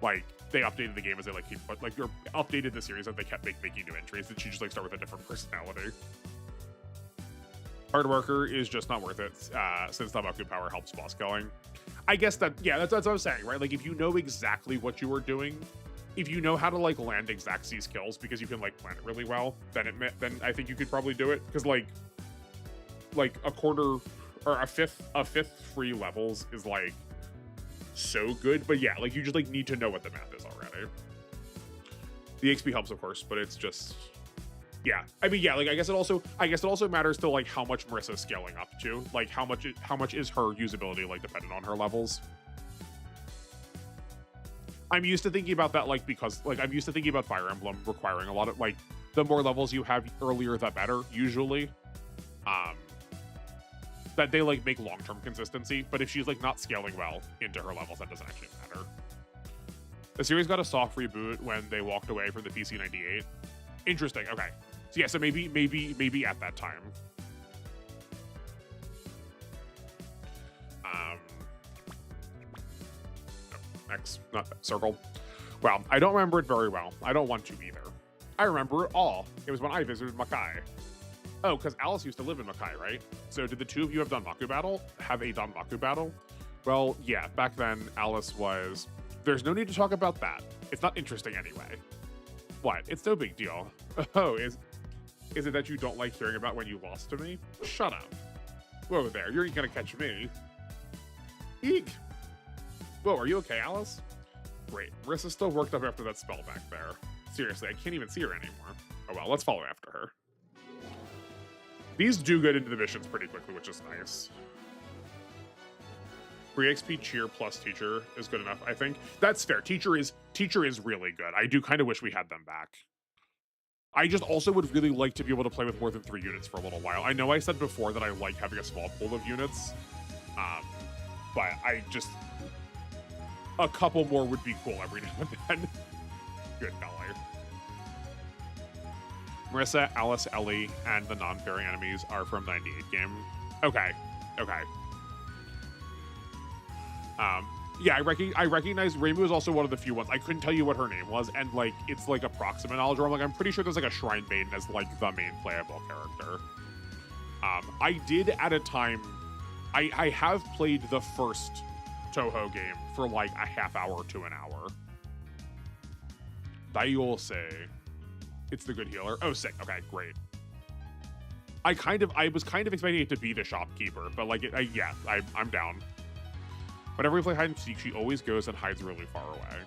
like, they updated the game as they, like, keep, like, or updated the series as they kept making new entries? Did she just, like, start with a different personality? Hard worker is just not worth it, since Danmaku power helps boss killing. I guess that, yeah, that's what I was saying, right? Like, if you know exactly what you were doing, if you know how to like land exact C skills because you can like plan it really well, then I think you could probably do it. Because like a quarter or a fifth free levels is like so good. But yeah, like you just like need to know what the math is already. The XP helps, of course, but it's just yeah. I mean, yeah, like I guess it also matters to like how much Marissa's scaling up to. Like how much is her usability like dependent on her levels. I'm used to thinking about that, like, because, like, I'm used to thinking about Fire Emblem requiring a lot of, like, the more levels you have earlier, the better, usually. That they, like, make long-term consistency, but if she's, like, not scaling well into her levels, that doesn't actually matter. The series got a soft reboot when they walked away from the PC 98. Interesting, okay. So, yeah, so maybe at that time. X, not circle. Well, I don't remember it very well. I don't want to either. I remember it all. It was when I visited Makai. Oh, because Alice used to live in Makai, right? So did the two of you have a Danmaku battle? Well, yeah, back then Alice was... There's no need to talk about that. It's not interesting anyway. What? It's no big deal. Oh, is it that you don't like hearing about when you lost to me? Shut up. Whoa there, you're gonna catch me. Eek. Whoa, are you okay, Alice? great. Marissa's still worked up after that spell back there. Seriously, I can't even see her anymore. Oh well, let's follow after her. These do get into the missions pretty quickly, which is nice. Free XP cheer plus teacher is good enough, I think. That's fair. Teacher is really good. I do kind of wish we had them back. I just also would really like to be able to play with more than 3 units for a little while. I know I said before that I like having a small pool of units, but I just... a couple more would be cool every now and then. Good golly. Marissa, Alice, Ellie, and the non-fairy enemies are from 98 game. Okay. Yeah, I recognize Rainbow is also one of the few ones. I couldn't tell you what her name was, and like it's like approximate knowledge. Or I'm pretty sure there's like a Shrine Maiden as like the main playable character. I did at a time. I have played the first Touhou game for like a half hour to an hour. You'll say it's the good healer. Oh, sick. Okay, great. I was kind of expecting it to be the shopkeeper, but like I'm down. Whenever we play hide and seek, she always goes and hides really far away.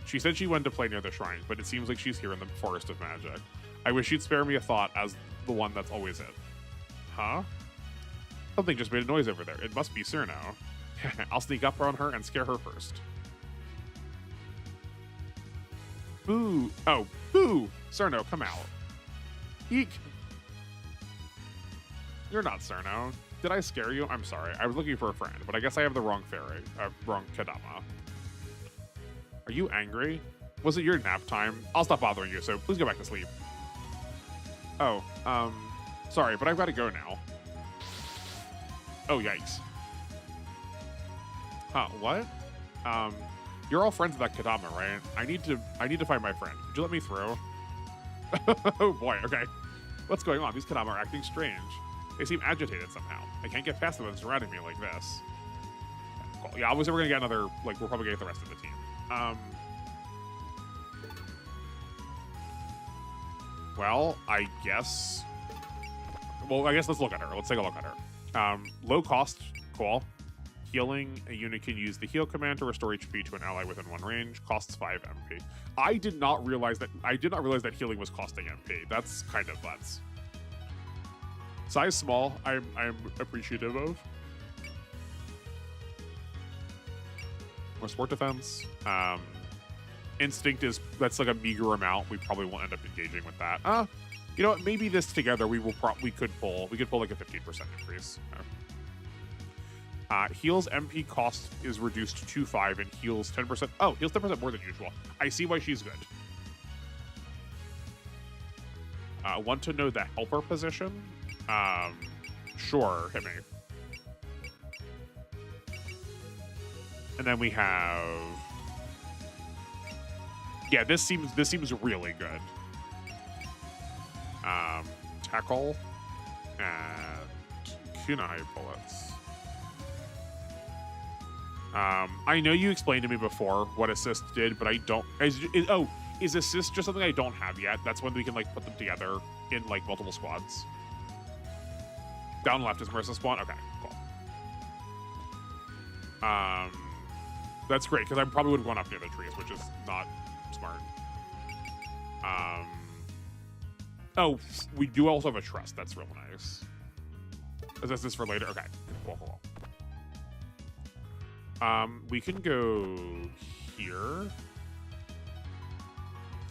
She said she wanted to play near the shrine, but it seems like she's here in the Forest of Magic. I wish she'd spare me a thought as the one that's always it. Huh? Something just made a noise over there. It must be Cerno. I'll sneak up on her and scare her first. Boo! Oh, boo! Cerno, come out. Eek! You're not Cerno. Did I scare you? I'm sorry. I was looking for a friend, but I guess I have the wrong fairy. Wrong Kadama. Are you angry? Was it your nap time? I'll stop bothering you, so please go back to sleep. Oh, sorry, but I've got to go now. Oh, yikes. Huh, what? You're all friends with that Kadama, right? I need to find my friend. Could you let me through? Oh boy, okay. What's going on? These Kadama are acting strange. They seem agitated somehow. I can't get past them surrounding me like this. Cool. Yeah, obviously we're gonna get another, like, we're probably gonna get the rest of the team. Well, I guess let's look at her. Let's take a look at her. Low cost, cool. Healing, a unit can use the heal command to restore HP to an ally within 1 range. Costs 5 MP. I did not realize that healing was costing MP. That's kind of nuts. Size small, I'm appreciative of. More sport defense. Instinct that's like a meager amount. We probably won't end up engaging with that. You know what? Maybe this together we could pull like a 15% increase. Heals MP cost is reduced to 5 and heals 10%. Oh, heals 10% more than usual. I see why she's good. Want to know the helper position? Sure, hit me. And then we have... yeah, this seems really good. Tackle and kunai bullets. I know you explained to me before what assist did, but I don't... is assist just something I don't have yet? That's when we can like put them together in like multiple squads. Down left is Marissa spawn? Okay, cool. That's great, because I probably would have gone up near the trees, which is not smart. Oh, we do also have a trust. That's real nice. Is this for later? Okay, cool. We can go here.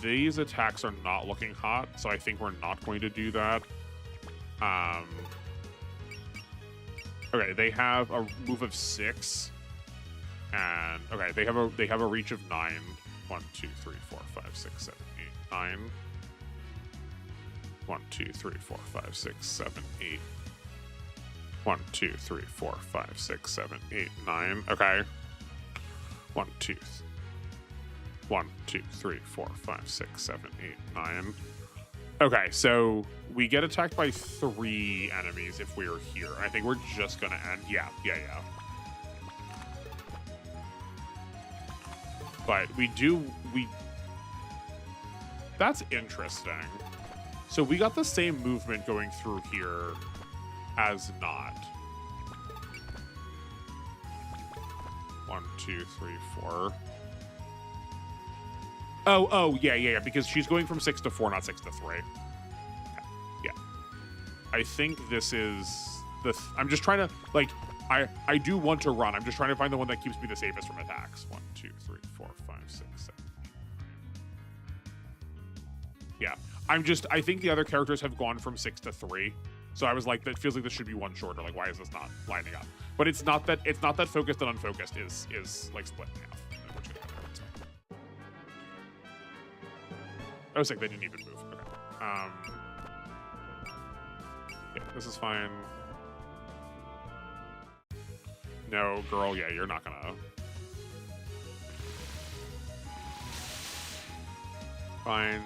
These attacks are not looking hot, so I think we're not going to do that. Okay, they have a move of 6, and okay, they have a reach of 9. 1, 2, 3, 4, 5, 6, 7, 8, 9. 1, 2, 3, 4, 5, 6, 7, 8. 1, 2, 3, 4, 5, 6, 7, 8, 9. Okay. 1, 2, 3, 4, 5, 6, 7, 8, 9. Okay, so we get attacked by 3 enemies if we're here. I think we're just gonna end. Yeah. But that's interesting. So we got the same movement going through here as not. 1, 2, 3, 4. Oh, yeah, because she's going from 6 to 4, not 6 to 3. Okay. Yeah. I think this is I'm just trying to, like, I do want to run. I'm just trying to find the one that keeps me the safest from attacks. 1, 2, 3, 4, 5, 6, 7. Yeah. I think the other characters have gone from 6 to 3. So I was like, that feels like this should be one shorter. Like, why is this not lining up? But it's not that focused and unfocused is like split in half. I was like, they didn't even move. Okay. Yeah, this is fine. No, girl, yeah, you're not gonna. Fine.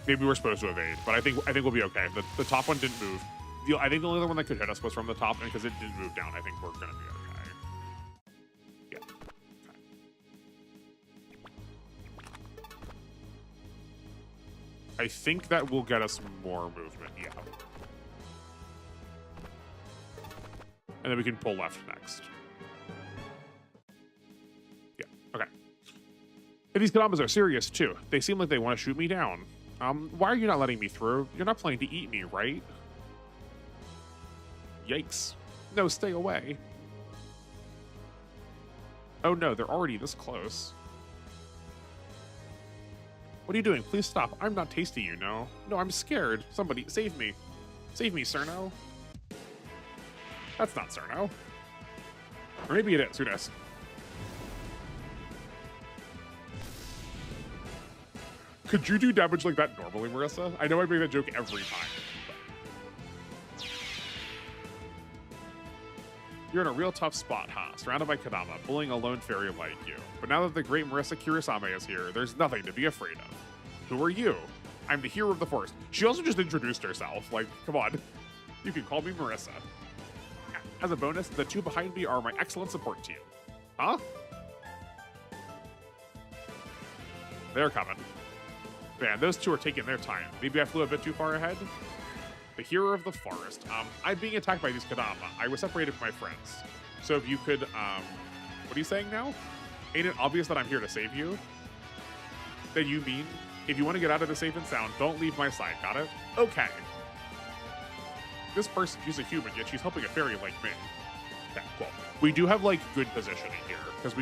Maybe we're supposed to evade, but I think we'll be okay. The top one didn't move. I think the only other one that could hit us was from the top, and because it didn't move down, I think we're gonna be okay. Yeah. Okay. I think that will get us more movement. Yeah. And then we can pull left next. Yeah. Okay. And these Kadamas are serious too. They seem like they want to shoot me down. Why are you not letting me through? You're not planning to eat me, right? Yikes. No, stay away. Oh no, they're already this close. What are you doing? Please stop. I'm not tasting you, no. No, I'm scared. Somebody, save me. Save me, Cerno. That's not Cerno. Or maybe it is, who knows? Could you do damage like that normally, Marissa? I know I make that joke every time. But... You're in a real tough spot, huh? Surrounded by Kadama, bullying a lone fairy like you. But now that the great Marissa Kurosame is here, there's nothing to be afraid of. Who are you? I'm the hero of the forest. She also just introduced herself. Like, come on. You can call me Marissa. As a bonus, the two behind me are my excellent support team. Huh? They're coming. Man, those two are taking their time. Maybe I flew a bit too far ahead. The hero of the forest. I'm being attacked by these Kadama. I was separated from my friends. So if you could, what are you saying now? Ain't it obvious that I'm here to save you? Then you mean, if you want to get out of the safe and sound, don't leave my side, got it? Okay. This person, she's a human, yet she's helping a fairy like me. Okay, cool. We do have, like, good positioning here. Because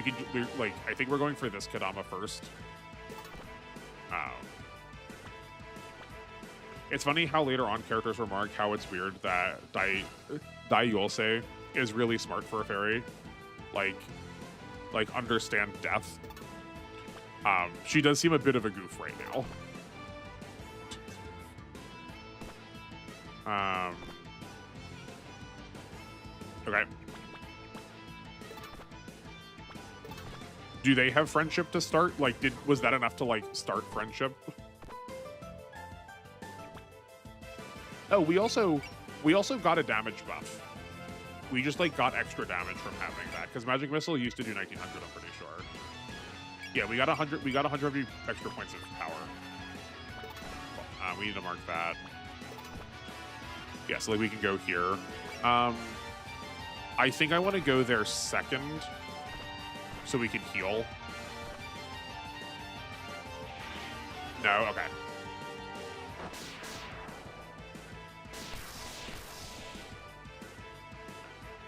I think we're going for this Kadama first. It's funny how later on characters remark how it's weird that Daiyose is really smart for a fairy. Like understand death. She does seem a bit of a goof right now. Okay. Do they have friendship to start? Like, was that enough to, like, start friendship? Oh, we also got a damage buff. We just, like, got extra damage from having that, because Magic Missile used to do 1900, I'm pretty sure. Yeah, we got 100 extra points of power. We need to mark that. Yeah, so, like, we can go here. I think I want to go there second, so we can heal. No? Okay.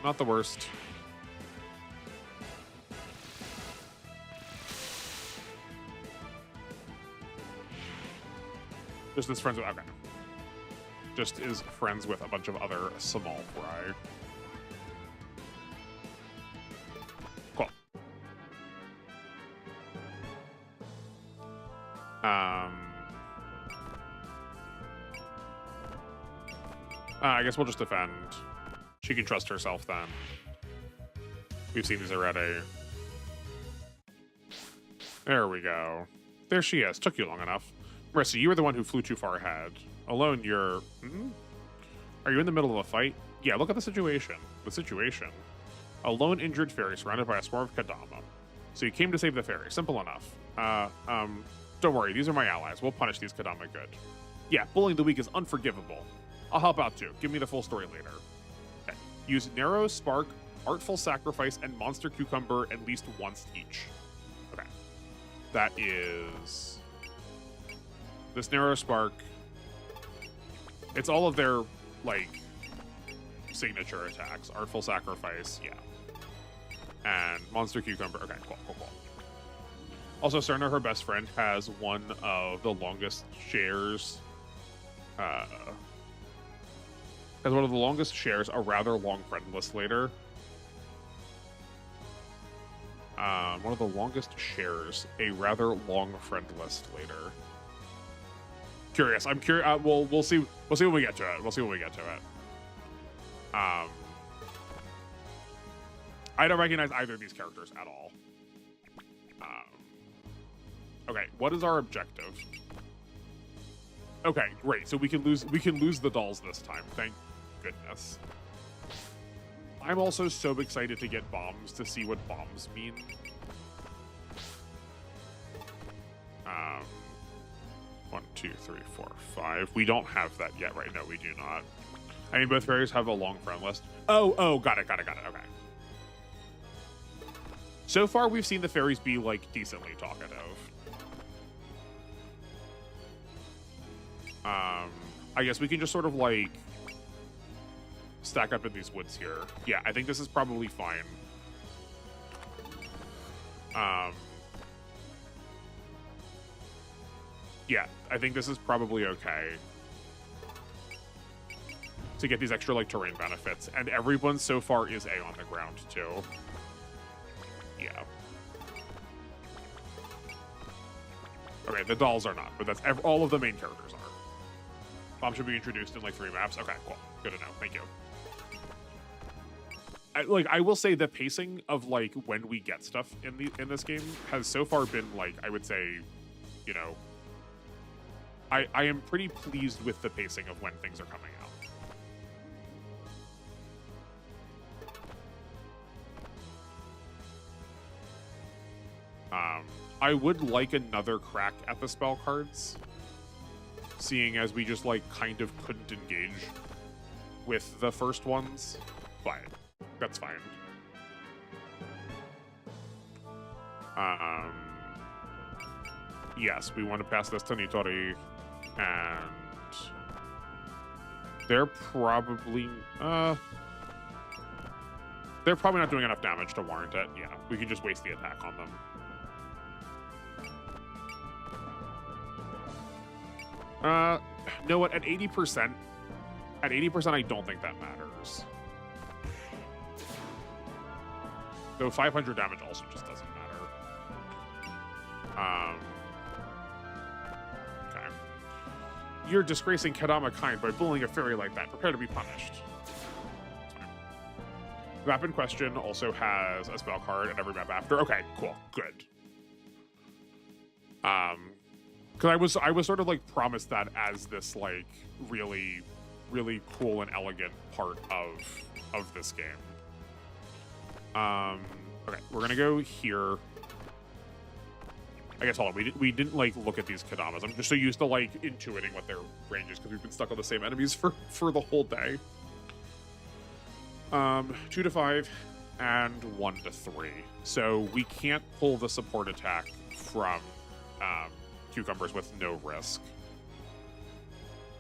Not the worst. Just is friends with... Okay. Just is friends with a bunch of other small fry. Cool. I guess we'll just defend. She can trust herself then. We've seen these already. There we go. There she is. Took you long enough. Marissa, you were the one who flew too far ahead. Alone, you're... Are you in the middle of a fight? Yeah, look at the situation. The situation. A lone injured fairy surrounded by a swarm of Kadama. So you came to save the fairy. Simple enough. Don't worry. These are my allies. We'll punish these Kadama good. Yeah, bullying the weak is unforgivable. I'll help out too. Give me the full story later. Okay. Use Narrow Spark, Artful Sacrifice, and Monster Cucumber at least once each. Okay. That is... This Narrow Spark. It's all of their, like, signature attacks. Artful Sacrifice, yeah. And Monster Cucumber. Okay, cool. Also, Cerna, her best friend, has one of the longest shares. Has one of the longest shares, a rather long friend list later. One of the longest shares, a rather long friend list later. Curious. I'm curious. We'll see. We'll see when we get to it. I don't recognize either of these characters at all. Okay, what is our objective? Okay, great. So we can lose the dolls this time. Thank goodness. I'm also so excited to get bombs to see what bombs mean. 1, 2, 3, 4, 5. We don't have that yet, right? No, we do not. I mean, both fairies have a long friend list. Oh, got it. Okay. So far, we've seen the fairies be, like, decently talkative. I guess we can just sort of, like, stack up in these woods here. Yeah, I think this is probably fine. Yeah, I think this is probably okay. To get these extra, like, terrain benefits. And everyone so far is A on the ground, too. Yeah. Okay, the dolls are not, but that's all of the main characters are. Bomb should be introduced in like 3 maps. Okay, cool. Good to know. Thank you. I will say the pacing of like when we get stuff in this game has so far been like, I would say, you know, I am pretty pleased with the pacing of when things are coming out. I would like another crack at the spell cards, seeing as we just, like, kind of couldn't engage with the first ones, but that's fine. Yes, we want to pass this to Nitori, and they're probably not doing enough damage to warrant it. Yeah, we can just waste the attack on them. know what? At 80%, I don't think that matters. Though 500 damage also just doesn't matter. Okay. You're disgracing Kadama kind by bullying a fairy like that. Prepare to be punished. The map in question also has a spell card and every map after. Okay, cool, good. Because I was sort of like promised that as this like really cool and elegant part of this game. Okay, we're gonna go here. I guess hold on, we didn't like look at these Kadamas. I'm just so used to like intuiting what their range is because we've been stuck on the same enemies for the whole day. 2 to 5 and 1 to 3. So we can't pull the support attack from cucumbers with no risk.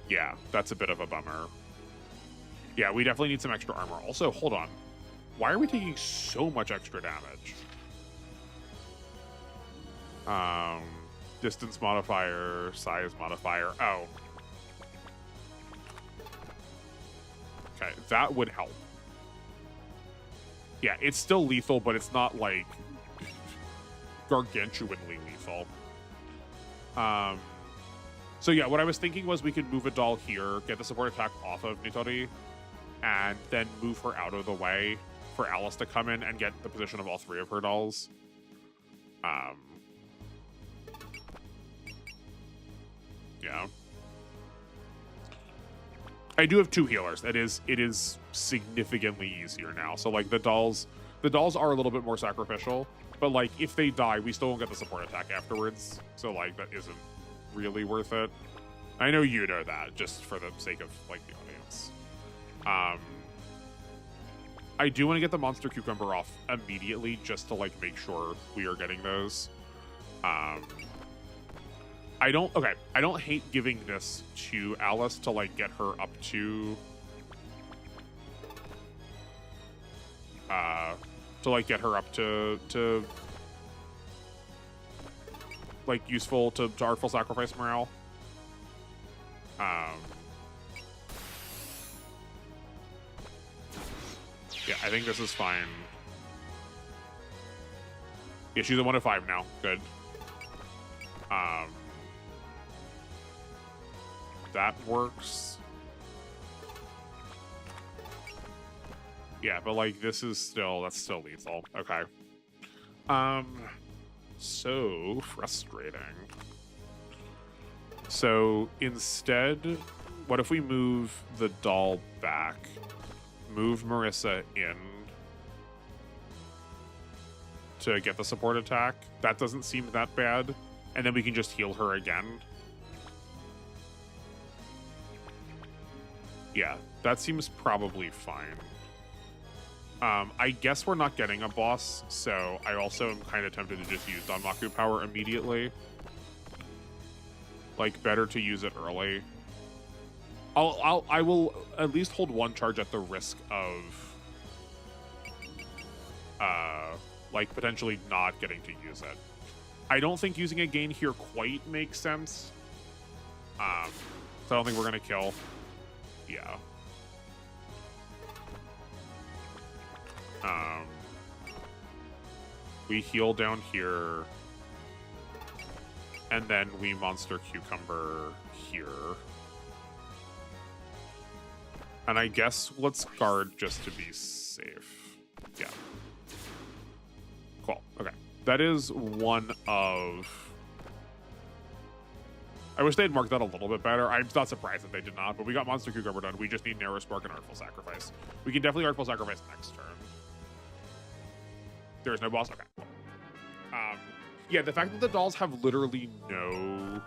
Yeah, that's a bit of a bummer. Yeah, we definitely need some extra armor. Also, hold on. Why are we taking so much extra damage? Distance modifier, size modifier. Oh. Okay, that would help. Yeah, it's still lethal, but it's not, like, gargantuanly lethal. So yeah, what I was thinking was we could move a doll here, get the support attack off of Nitori, and then move her out of the way for Alice to come in and get the position of all 3 of her dolls. Yeah. I do have 2 healers. It is significantly easier now. So like the dolls are a little bit more sacrificial, but like if they die, we still won't get the support attack afterwards. So like that isn't really worth it. I know you know that, just for the sake of like the audience. I do want to get the monster cucumber off immediately, just to like make sure we are getting those. I don't hate giving this to Alice to like get her up to like useful to artful sacrifice morale. Yeah, I think this is fine. Yeah, she's a 1 of 5 now. Good. That works. Yeah, but like this is still, that's still lethal. Okay. So frustrating. So instead, what if we move the doll back, move Marissa in to get the support attack? That doesn't seem that bad. And then we can just heal her again. Yeah, that seems probably fine. I guess we're not getting a boss, so I also am kind of tempted to just use Danmaku power immediately. Like, better to use it early. I will at least hold 1 charge at the risk of like potentially not getting to use it. I don't think using a gain here quite makes sense. So I don't think we're gonna kill. Yeah. We heal down here. And then we monster cucumber here. And I guess let's guard just to be safe. Yeah. Cool. Okay. That is one of... I wish they had marked that a little bit better. I'm not surprised that they did not, but we got monster cucumber done. We just need narrow spark and artful sacrifice. We can definitely artful sacrifice next turn. There is no boss? Okay. Cool. Yeah, the fact that the dolls have literally no...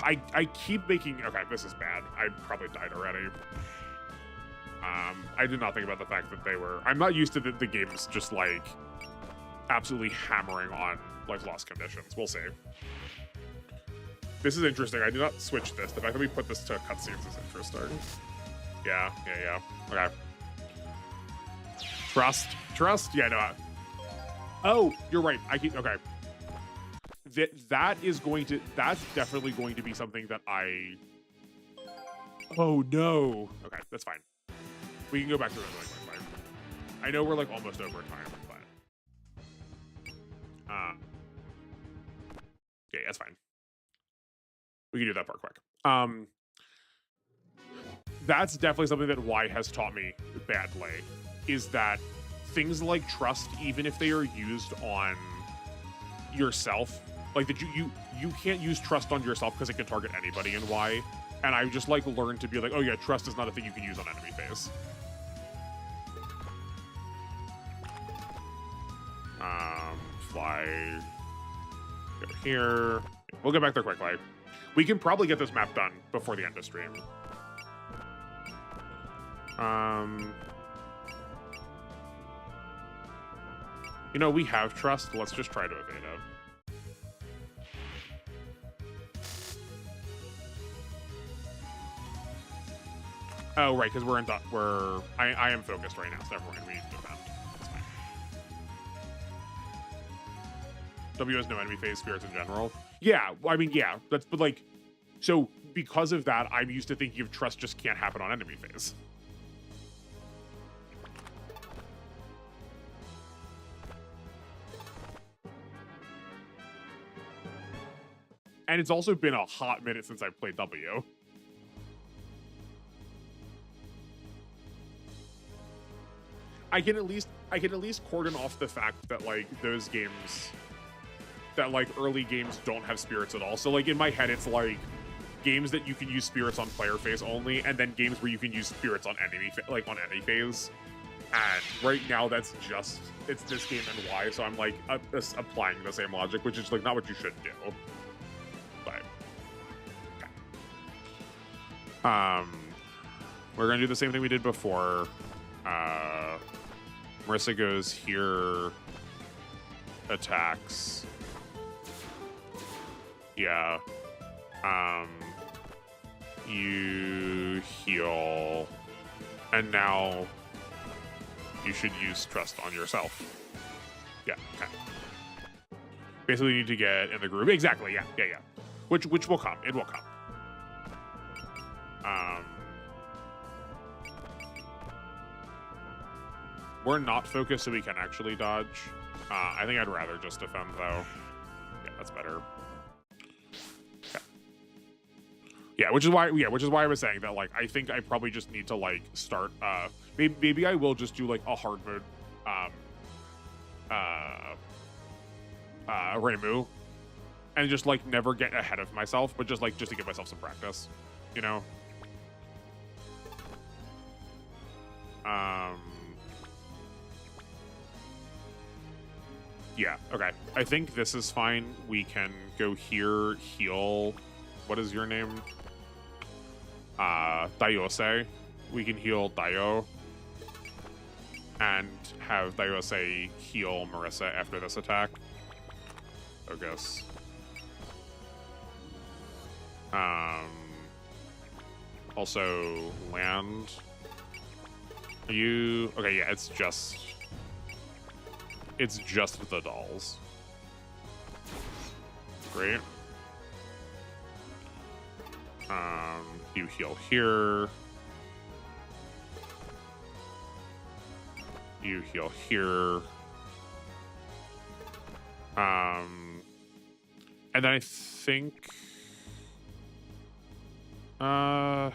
I keep making... Okay, this is bad. I probably died already. I did not think about the fact that they were... I'm not used to the games just, like, absolutely hammering on, like, lost conditions. We'll see. This is interesting. I did not switch this. The fact that we put this to cutscenes is interesting. Yeah. Okay. Trust? Yeah, no. Oh, you're right. Okay. That's definitely going to be something that I... Oh, no. Okay, that's fine. We can go back to it really quickly. I know we're, like, almost over time, but... yeah, that's fine. We can do that part quick. That's definitely something that Y has taught me badly, is that things like trust, even if they are used on yourself, like that you can't use trust on yourself because it can target anybody in Y. And I just like learned to be like, oh yeah, trust is not a thing you can use on enemy phase. Fly go here. We'll get back there quickly. We can probably get this map done before the end of stream. You know, we have trust. Let's just try to evade it. Oh, right, because I am focused right now, so never mind. We need to defend. That's fine. W has no enemy phase spirits in general. Yeah, I mean, yeah. But like, so because of that, I'm used to thinking of trust just can't happen on enemy phase. And it's also been a hot minute since I've played W. I can at least cordon off the fact that like those games, that like early games don't have spirits at all. So like in my head, it's like games that you can use spirits on player phase only, and then games where you can use spirits on enemy on any phase. And right now, it's this game and Y, so I'm like applying the same logic, which is like not what you should do. But okay. We're gonna do the same thing we did before. Marissa goes here, attacks. Yeah. You heal, and now you should use trust on yourself. Yeah. Okay. Basically, you need to get in the groove. Exactly. Yeah. Which will come. It will come. We're not focused, so we can actually dodge. I think I'd rather just defend, though. Yeah, that's better. Okay. Yeah, which is why I was saying that, like, I think I probably just need to, like, start, maybe I will just do, like, a hard mode, Reimu, and just, like, never get ahead of myself, but just to give myself some practice, you know? Yeah, okay. I think this is fine. We can go here, heal. What is your name? Daiose. We can heal Daio. And have Daiose heal Marissa after this attack. Focus. Also, land. You... Okay, yeah, it's just the dolls. Great. You heal here. You heal here. And then I think... Okay,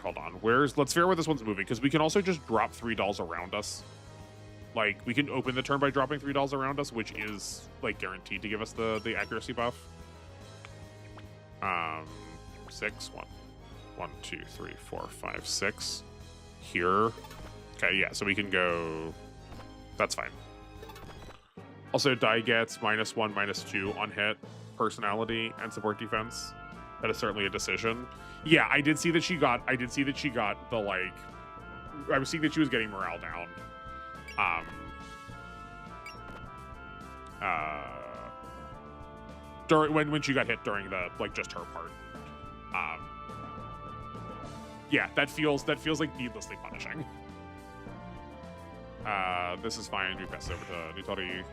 hold on. Let's figure out where this one's moving, because we can also just drop 3 dolls around us. Like, we can open the turn by dropping 3 dolls around us, which is, like, guaranteed to give us the accuracy buff. 6. 1, 2, 3, 4, 5, 6. Here. Okay, yeah, so we can go... That's fine. Also, Dai gets -1, -2 on hit, personality, and support defense. That is certainly a decision. Yeah, I did see that she got the, like... I was seeing that she was getting morale down. During when she got hit during the, like, just her part. Yeah, that feels like needlessly punishing. This is fine. We pass over to Nitori.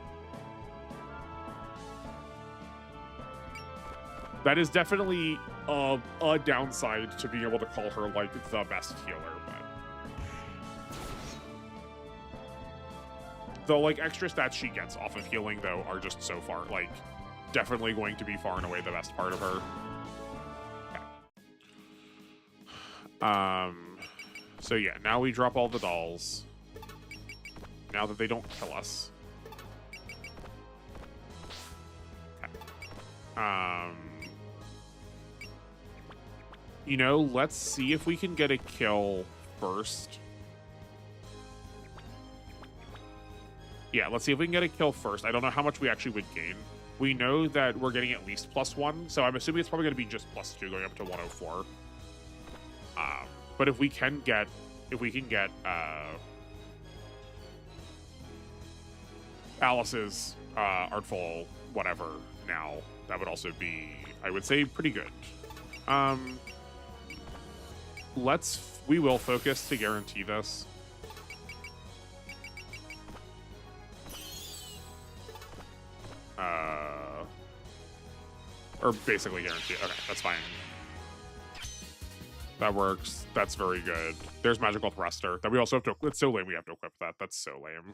That is definitely a downside to being able to call her, like, the best healer, but the, like, extra stats she gets off of healing, though, are just so far, like, definitely going to be far and away the best part of her. Okay. So yeah, now we drop all the dolls. Now that they don't kill us. Okay. You know, let's see if we can get a kill first. Yeah, let's see if we can get a kill first. I don't know how much we actually would gain. We know that we're getting at least +1, so I'm assuming it's probably going to be just +2 going up to 104. But if we can get Alice's artful whatever now, that would also be, I would say, pretty good. We will focus to guarantee this. Or basically guarantee it. Okay, that's fine. That works. That's very good. There's Magical Thruster. That we also have to... It's so lame we have to equip that. That's so lame.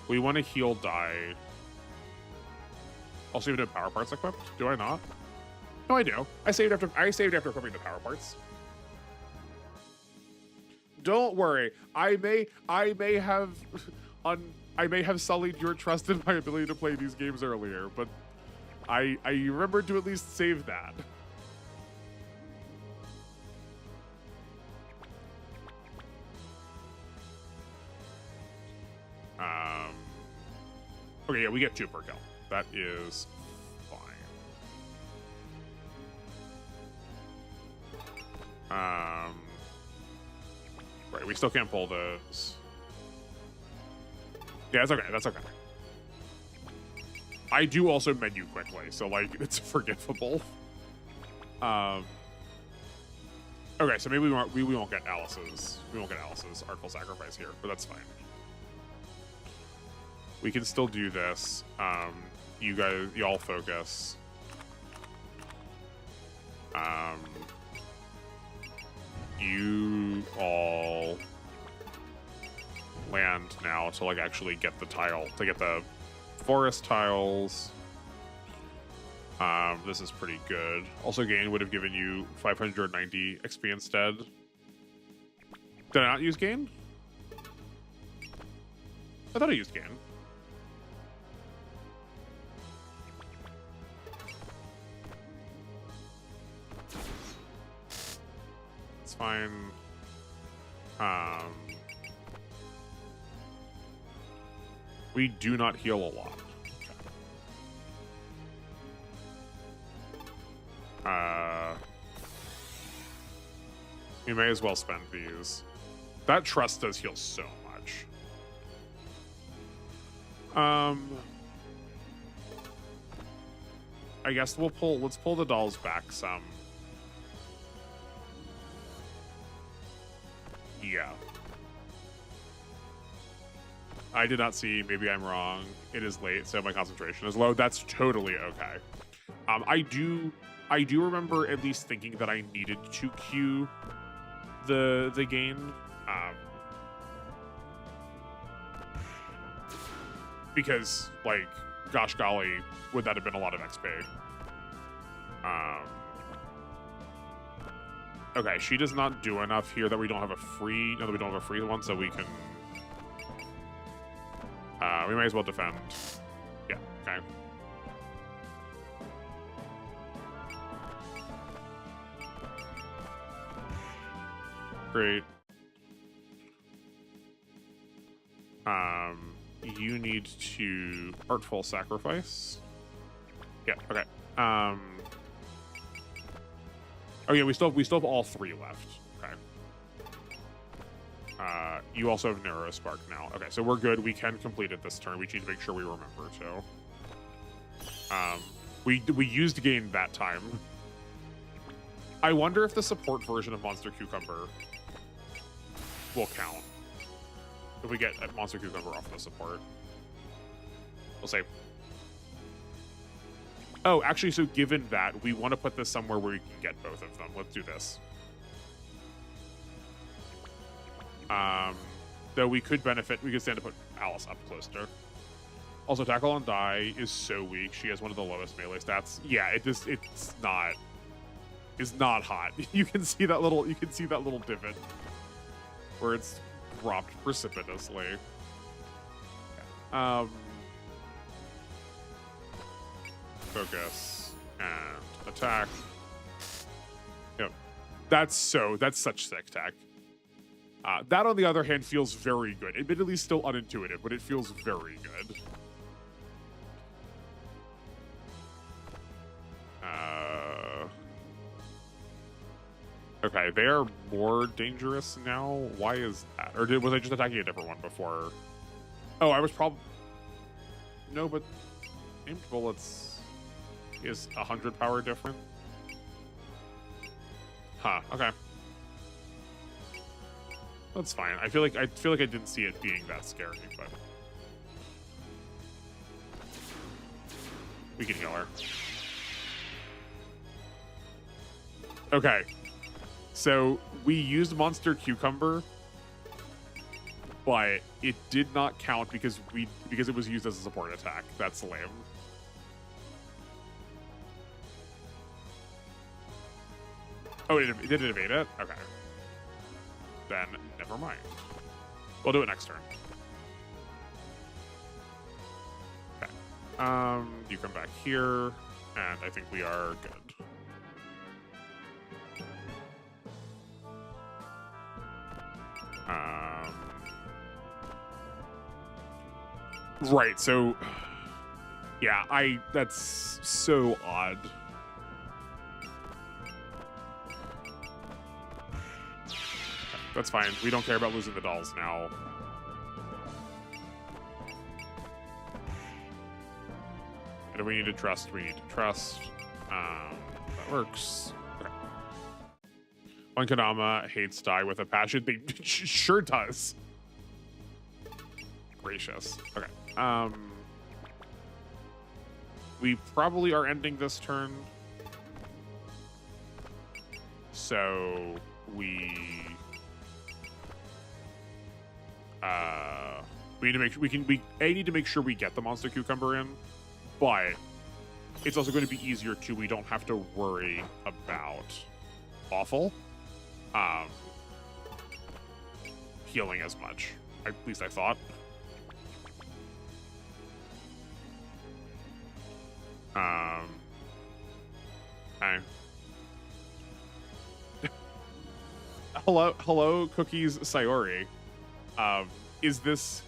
We want to heal Dai. Also, even have power parts equipped? Do I not? No, I do. I saved after equipping the power parts. Don't worry. I may have sullied your trust in my ability to play these games earlier, but I remembered to at least save that. Okay, yeah, we get 2 per kill. That is fine. Right, we still can't pull those. Yeah, that's okay. That's okay. I do also menu quickly, so like it's forgivable. Okay, so maybe we won't get Alice's Artful Sacrifice here, but that's fine. We can still do this. Y'all focus. You all land now to like actually get the tile, to get the forest tiles. This is pretty good. Also, gain would have given you 590 XP instead. Did I not use gain? I thought I used gain. It's fine. We do not heal a lot. We may as well spend these. That trust does heal so much. I guess let's pull the dolls back some. Yeah. I did not see, maybe I'm wrong. It is late, so my concentration is low. That's totally okay. I do remember at least thinking that I needed to queue the gain. Because, like, gosh golly, would that have been a lot of XP? Okay, she does not do enough here that we don't have a free, no, that we don't have a free one, so we can, we might as well defend. Yeah, okay. Great. You need to Artful Sacrifice. Yeah, okay. Oh yeah, we still have all 3 left. Okay. You also have Narrow Spark now. Okay, so we're good. We can complete it this turn. We need to make sure we remember to. We used gain that time. I wonder if the support version of Monster Cucumber will count. If we get a Monster Cucumber off the support. We'll say. Oh, actually, so given that, we want to put this somewhere where we can get both of them. Let's do this. Though we could benefit, we could stand to put Alice up closer. Also, Tackle on Die is so weak. She has one of the lowest melee stats. Yeah, it's not hot. You can see that little divot where it's dropped precipitously. Focus and attack. Yep. That's such sick tech. That, on the other hand, feels very good. Admittedly, still unintuitive, but it feels very good. Okay, they are more dangerous now. Why is that? Or was I just attacking a different one before? Oh, I was probably... No, but aimed bullets is 100 power different. Huh, okay. That's fine. I feel like I didn't see it being that scary, but we can heal her. Okay. So we used Monster Cucumber, but it did not count because it was used as a support attack. That's lame. Oh, did it evade it? Okay. Then never mind. We'll do it next turn. Okay. You come back here, and I think we are good. Right, so Yeah, that's so odd. That's fine. We don't care about losing the dolls now. And if we need to trust, we need to trust. That works. Okay. One Kadama hates die with a passion. They sure does. Gracious. Okay. We probably are ending this turn. So we need to make sure we need to make sure we get the monster cucumber in, but it's also going to be easier too. We don't have to worry about awful healing as much. At least I thought. Okay. hello, Cookies Sayori. Is this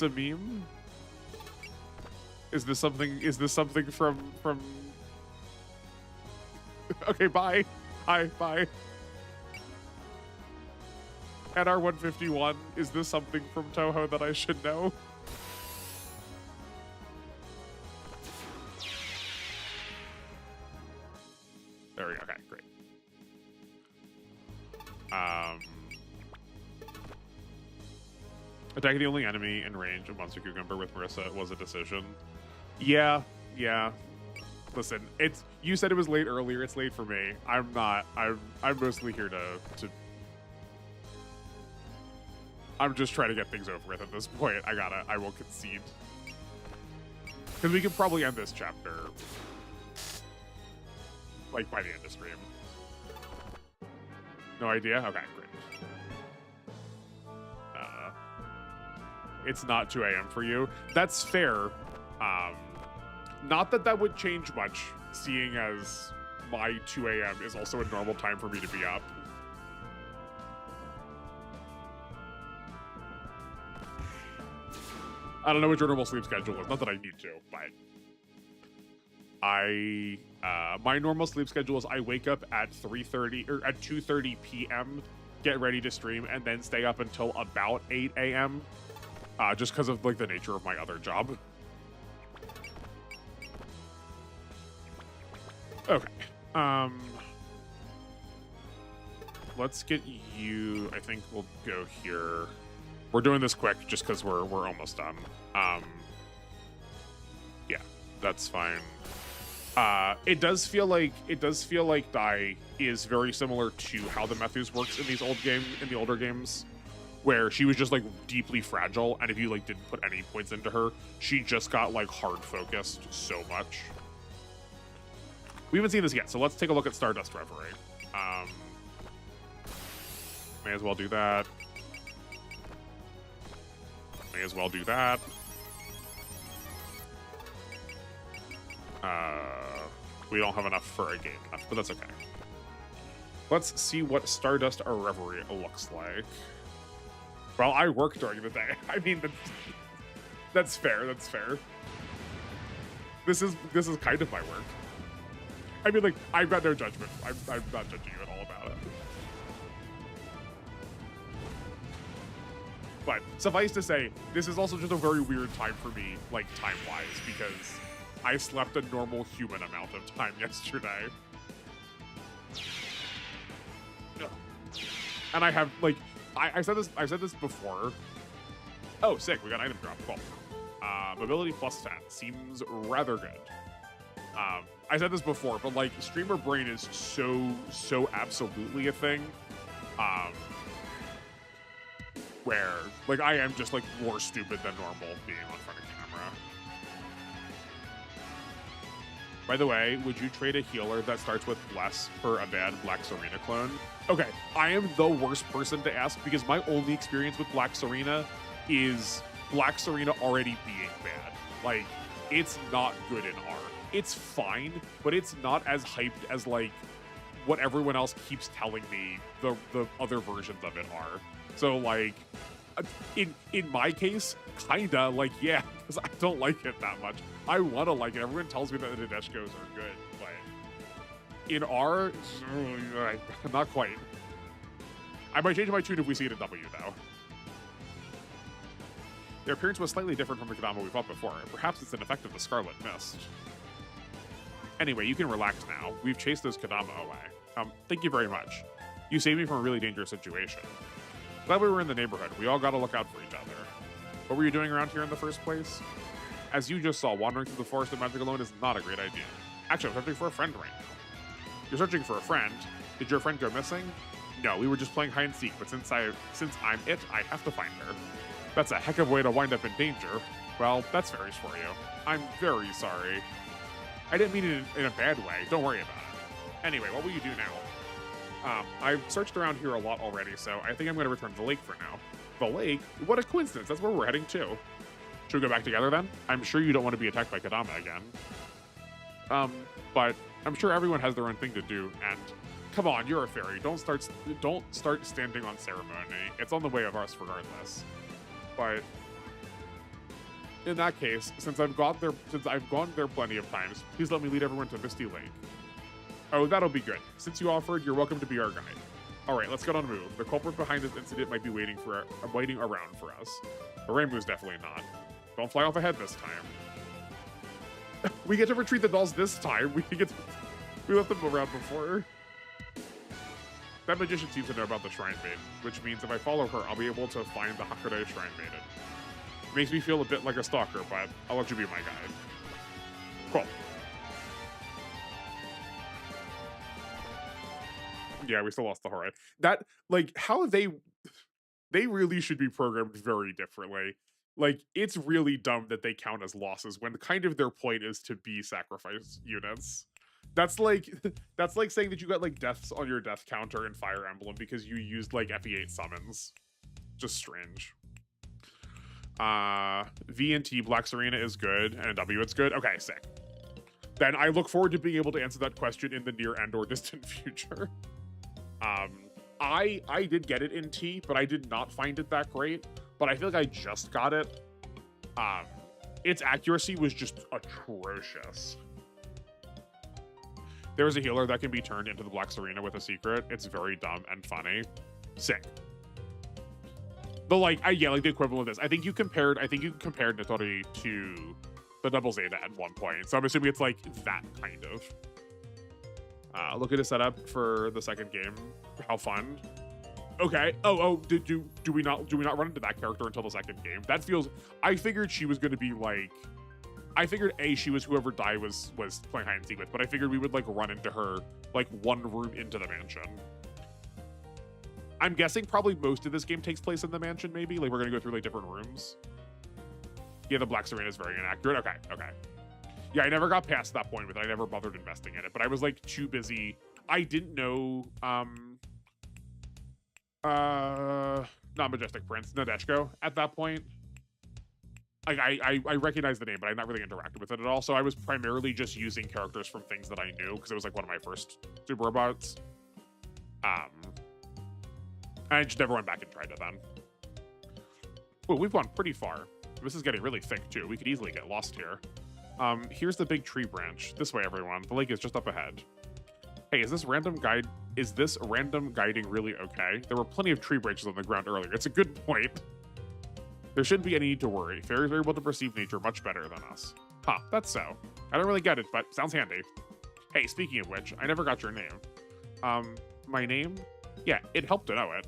a meme? Is this something from Okay, bye. Hi, bye. At R151, is this something from Touhou that I should know? There we go. Okay, great. Attacking the only enemy in range of Monster Cucumber with Marissa was a decision. Yeah. Listen, you said it was late earlier. It's late for me. I'm not. I'm mostly here to. I'm just trying to get things over with at this point. I will concede. Because we can probably end this chapter like by the end of stream. No idea? Okay, great. It's not 2 a.m. for you. That's fair. Not that would change much, seeing as my 2 a.m. is also a normal time for me to be up. I don't know what your normal sleep schedule is. Not that I need to, but my normal sleep schedule is I wake up at 3:30 or at 2:30 p.m., get ready to stream, and then stay up until about 8 a.m. Just because of like the nature of my other job. Okay. Let's get you. I think we'll go here. We're doing this quick just because we're almost done. Yeah, that's fine. It does feel like Dai is very similar to how the Methus works in the older games, where she was just like deeply fragile, and if you like didn't put any points into her, she just got like hard focused so much. We haven't seen this yet, so let's take a look at Stardust Reverie. May as well do that. May as well do that. We don't have enough for a game left, but that's okay. Let's see what Stardust Reverie looks like. Well, I work during the day. I mean, that's fair. That's fair. This is kind of my work. I mean, like, I've got no judgment. I'm not judging you at all about it. But suffice to say, this is also just a very weird time for me, like, time-wise, because I slept a normal human amount of time yesterday. And I have, like, I've said this before. Oh, sick, we got an item drop. Cool. Mobility plus 10 seems rather good. I said this before, but like streamer brain is so absolutely a thing. Where like I am just like more stupid than normal being on front of camera. By the way, would you trade a healer that starts with Bless for a bad Black Serena clone? Okay, I am the worst person to ask because my only experience with Black Serena is Black Serena already being bad. Like, it's not good in R. It's fine, but it's not as hyped as like what everyone else keeps telling me the other versions of it are. So like, In my case, kinda, like, yeah, because I don't like it that much. I want to like it. Everyone tells me that the Nadeshkos are good, but in R, not quite. I might change my tune if we see it in W, though. Their appearance was slightly different from the Kadama we fought before. Perhaps it's an effect of the Scarlet Mist. Anyway, you can relax now. We've chased those Kadama away. Thank you very much. You saved me from a really dangerous situation. Glad we were in the neighborhood. We all gotta look out for each other. What were you doing around here in the first place? As you just saw, wandering through the forest of magic alone is not a great idea. Actually, I'm searching for a friend right now. You're searching for a friend? Did your friend go missing? No, we were just playing hide and seek, but since I'm it, I have to find her. That's a heck of a way to wind up in danger. Well, that's very for you. I'm very sorry. I didn't mean it in a bad way. Don't worry about it. Anyway, what will you do now? I've searched around here a lot already, so I think I'm going to return to the lake for now. The lake? What a coincidence. That's where we're heading to. Should we go back together then? I'm sure you don't want to be attacked by Kadama again. But I'm sure everyone has their own thing to do, and come on, you're a fairy. Don't start standing on ceremony. It's on the way of us regardless. But in that case, since I've gone there plenty of times, please let me lead everyone to Misty Lake. Oh, that'll be good. Since you offered, you're welcome to be our guide. All right, let's get on the move. The culprit behind this incident might be waiting around for us. The Rainbow's definitely not. Don't fly off ahead this time. We get to retrieve the dolls this time. We left them around before. That magician seems to know about the Shrine Maiden, which means if I follow her, I'll be able to find the Hakurai Shrine Maiden. Makes me feel a bit like a stalker, but I'll let you be my guide. Cool. Yeah, we still lost the Horai. That, like, how they really should be programmed very differently. Like, it's really dumb that they count as losses when kind of their point is to be sacrifice units. That's like saying that you got like deaths on your death counter in Fire Emblem because you used like FE8 summons. Just strange. V and T Black Serena is good, and W it's good. Okay, sick. Then I look forward to being able to answer that question in the near and or distant future. I did get it in T, but I did not find it that great. But I feel like I just got it. Its accuracy was just atrocious. There's a healer that can be turned into the Black Serena with a secret. It's very dumb and funny. Sick. But like, yeah, like the equivalent of this. I think you compared Nitori to the Double Zeta at one point. So I'm assuming it's like that kind of. Look at a setup for the second game. How fun. Okay. Oh, do we not run into that character until the second game? That feels. I figured she was going to be like. I figured she was whoever Dai was playing hide and seek with, but I figured we would like run into her like one room into the mansion. I'm guessing probably most of this game takes place in the mansion. Maybe like we're gonna go through like different rooms. Yeah, the Black Serena is very inaccurate. Okay. Yeah, I never got past that point with it. I never bothered investing in it, but I was like too busy. I didn't know. Not Majestic Prince, Nadeshko at that point. Like I recognize the name, but I've not really interacted with it at all. So I was primarily just using characters from things that I knew because it was like one of my first Super Robots. I just never went back and tried it then. Well, we've gone pretty far. This is getting really thick too. We could easily get lost here. Here's the big tree branch. This way, everyone. The lake is just up ahead. Hey, is this random guiding really okay? There were plenty of tree branches on the ground earlier. It's a good point. There shouldn't be any need to worry. Fairies are able to perceive nature much better than us. Huh, that's so. I don't really get it, but sounds handy. Hey, speaking of which, I never got your name. My name? Yeah, it helped to know it.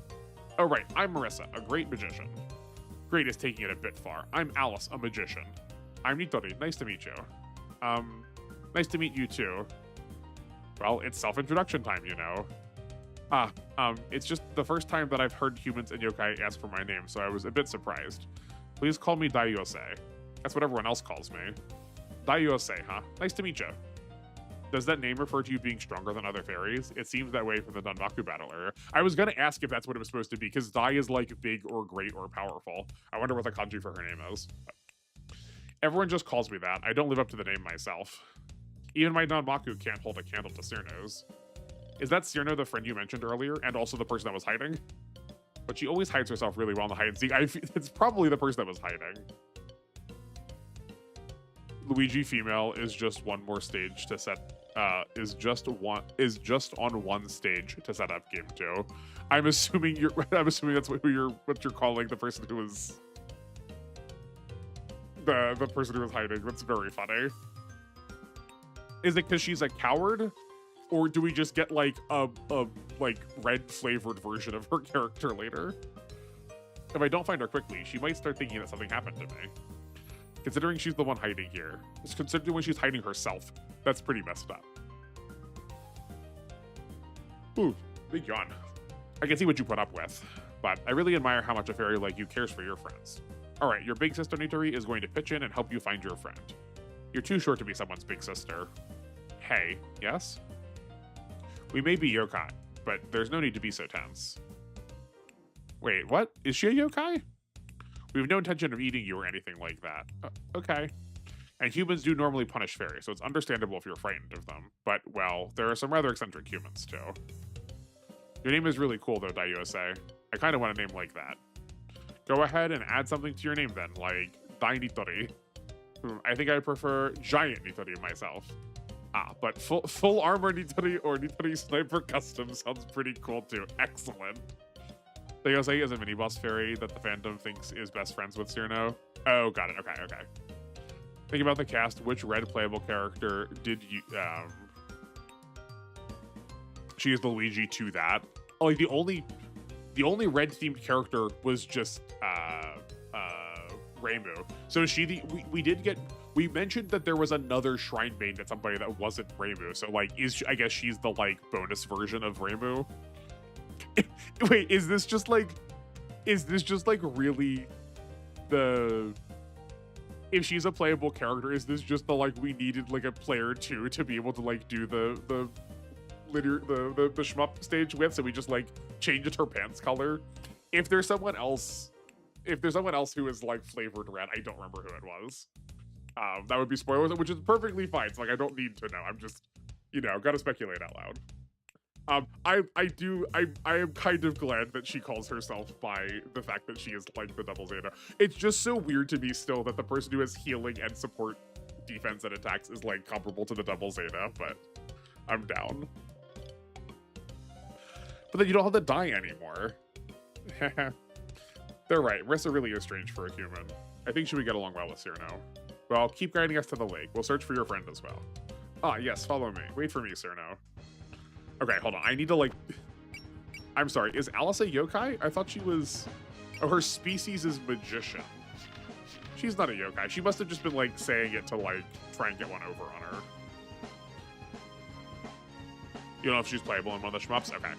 Oh, right, I'm Marissa, a great magician. Great is taking it a bit far. I'm Alice, a magician. I'm Nitori, nice to meet you. Nice to meet you too. Well, it's self-introduction time, you know. It's just the first time that I've heard humans and yokai ask for my name, so I was a bit surprised. Please call me Daiyose. That's what everyone else calls me. Daiyose, huh? Nice to meet you. Does that name refer to you being stronger than other fairies? It seems that way from the Danmaku battle area. I was gonna ask if that's what it was supposed to be, because Dai is like big or great or powerful. I wonder what the kanji for her name is. But everyone just calls me that. I don't live up to the name myself. Even my Danmaku can't hold a candle to Cyrno's. Is that Cyrno the friend you mentioned earlier, and also the person that was hiding? But she always hides herself really well in the hide and seek. It's probably the person that was hiding. Luigi female is just one more stage to set. Is just on one stage to set up game 2. I'm assuming that's what you're calling the person who was the person who was hiding. That's very funny. Is it because she's a coward, or do we just get like a like red flavored version of her character later? If I don't find her quickly, she might start thinking that something happened to me. Considering she's the one hiding here, it's considering when she's hiding herself, that's pretty messed up. Ooh, big yawn. I can see what you put up with, but I really admire how much a fairy like you cares for your friends. All right, your big sister Nitori is going to pitch in and help you find your friend. You're too short to be someone's big sister. Hey, yes? We may be yokai, but there's no need to be so tense. Wait, what? Is she a yokai? We have no intention of eating you or anything like that. Okay. And humans do normally punish fairies, so it's understandable if you're frightened of them. But, well, there are some rather eccentric humans, too. Your name is really cool, though, Daiyose. I kind of want a name like that. Go ahead and add something to your name, then, like Dai Nitori. I think I prefer Giant Nitori myself. But full armor Nitori or Nitori Sniper Custom sounds pretty cool, too. Excellent. Daiyose is a mini-boss fairy that the fandom thinks is best friends with Cyrano. Oh, got it. Okay. Think about the cast. Which red playable character did you... She is the Luigi to that. Like, the only red-themed character was just Reimu. So is she the... We mentioned that there was another Shrine Maiden at somebody that wasn't Reimu. So, like, I guess she's the, like, bonus version of Reimu. Wait, is this just like really the... If she's a playable character, is this just the, like, we needed, like, a player 2 to be able to, like, do the shmup stage with, so we just, like, changed her pants color? If there's someone else who is, like, flavored red, I don't remember who it was. That would be spoilers, which is perfectly fine. So, like, I don't need to know. I'm just, gotta speculate out loud. I am kind of glad that she calls herself by the fact that she is like the double Zeta. It's just so weird to me still that the person who has healing and support defense and attacks is like comparable to the double Zeta, but I'm down. But then you don't have to die anymore. They're right. Marissa really is strange for a human. I think she would get along well with Cyrano. Well, keep guiding us to the lake. We'll search for your friend as well. Ah, yes, follow me. Wait for me, Cyrano. Okay, hold on. I need to, like... I'm sorry. Is Alice a yokai? I thought she was... Oh, her species is magician. She's not a yokai. She must have just been, like, saying it to, like, try and get one over on her. You don't know if she's playable in one of the shmups? Okay.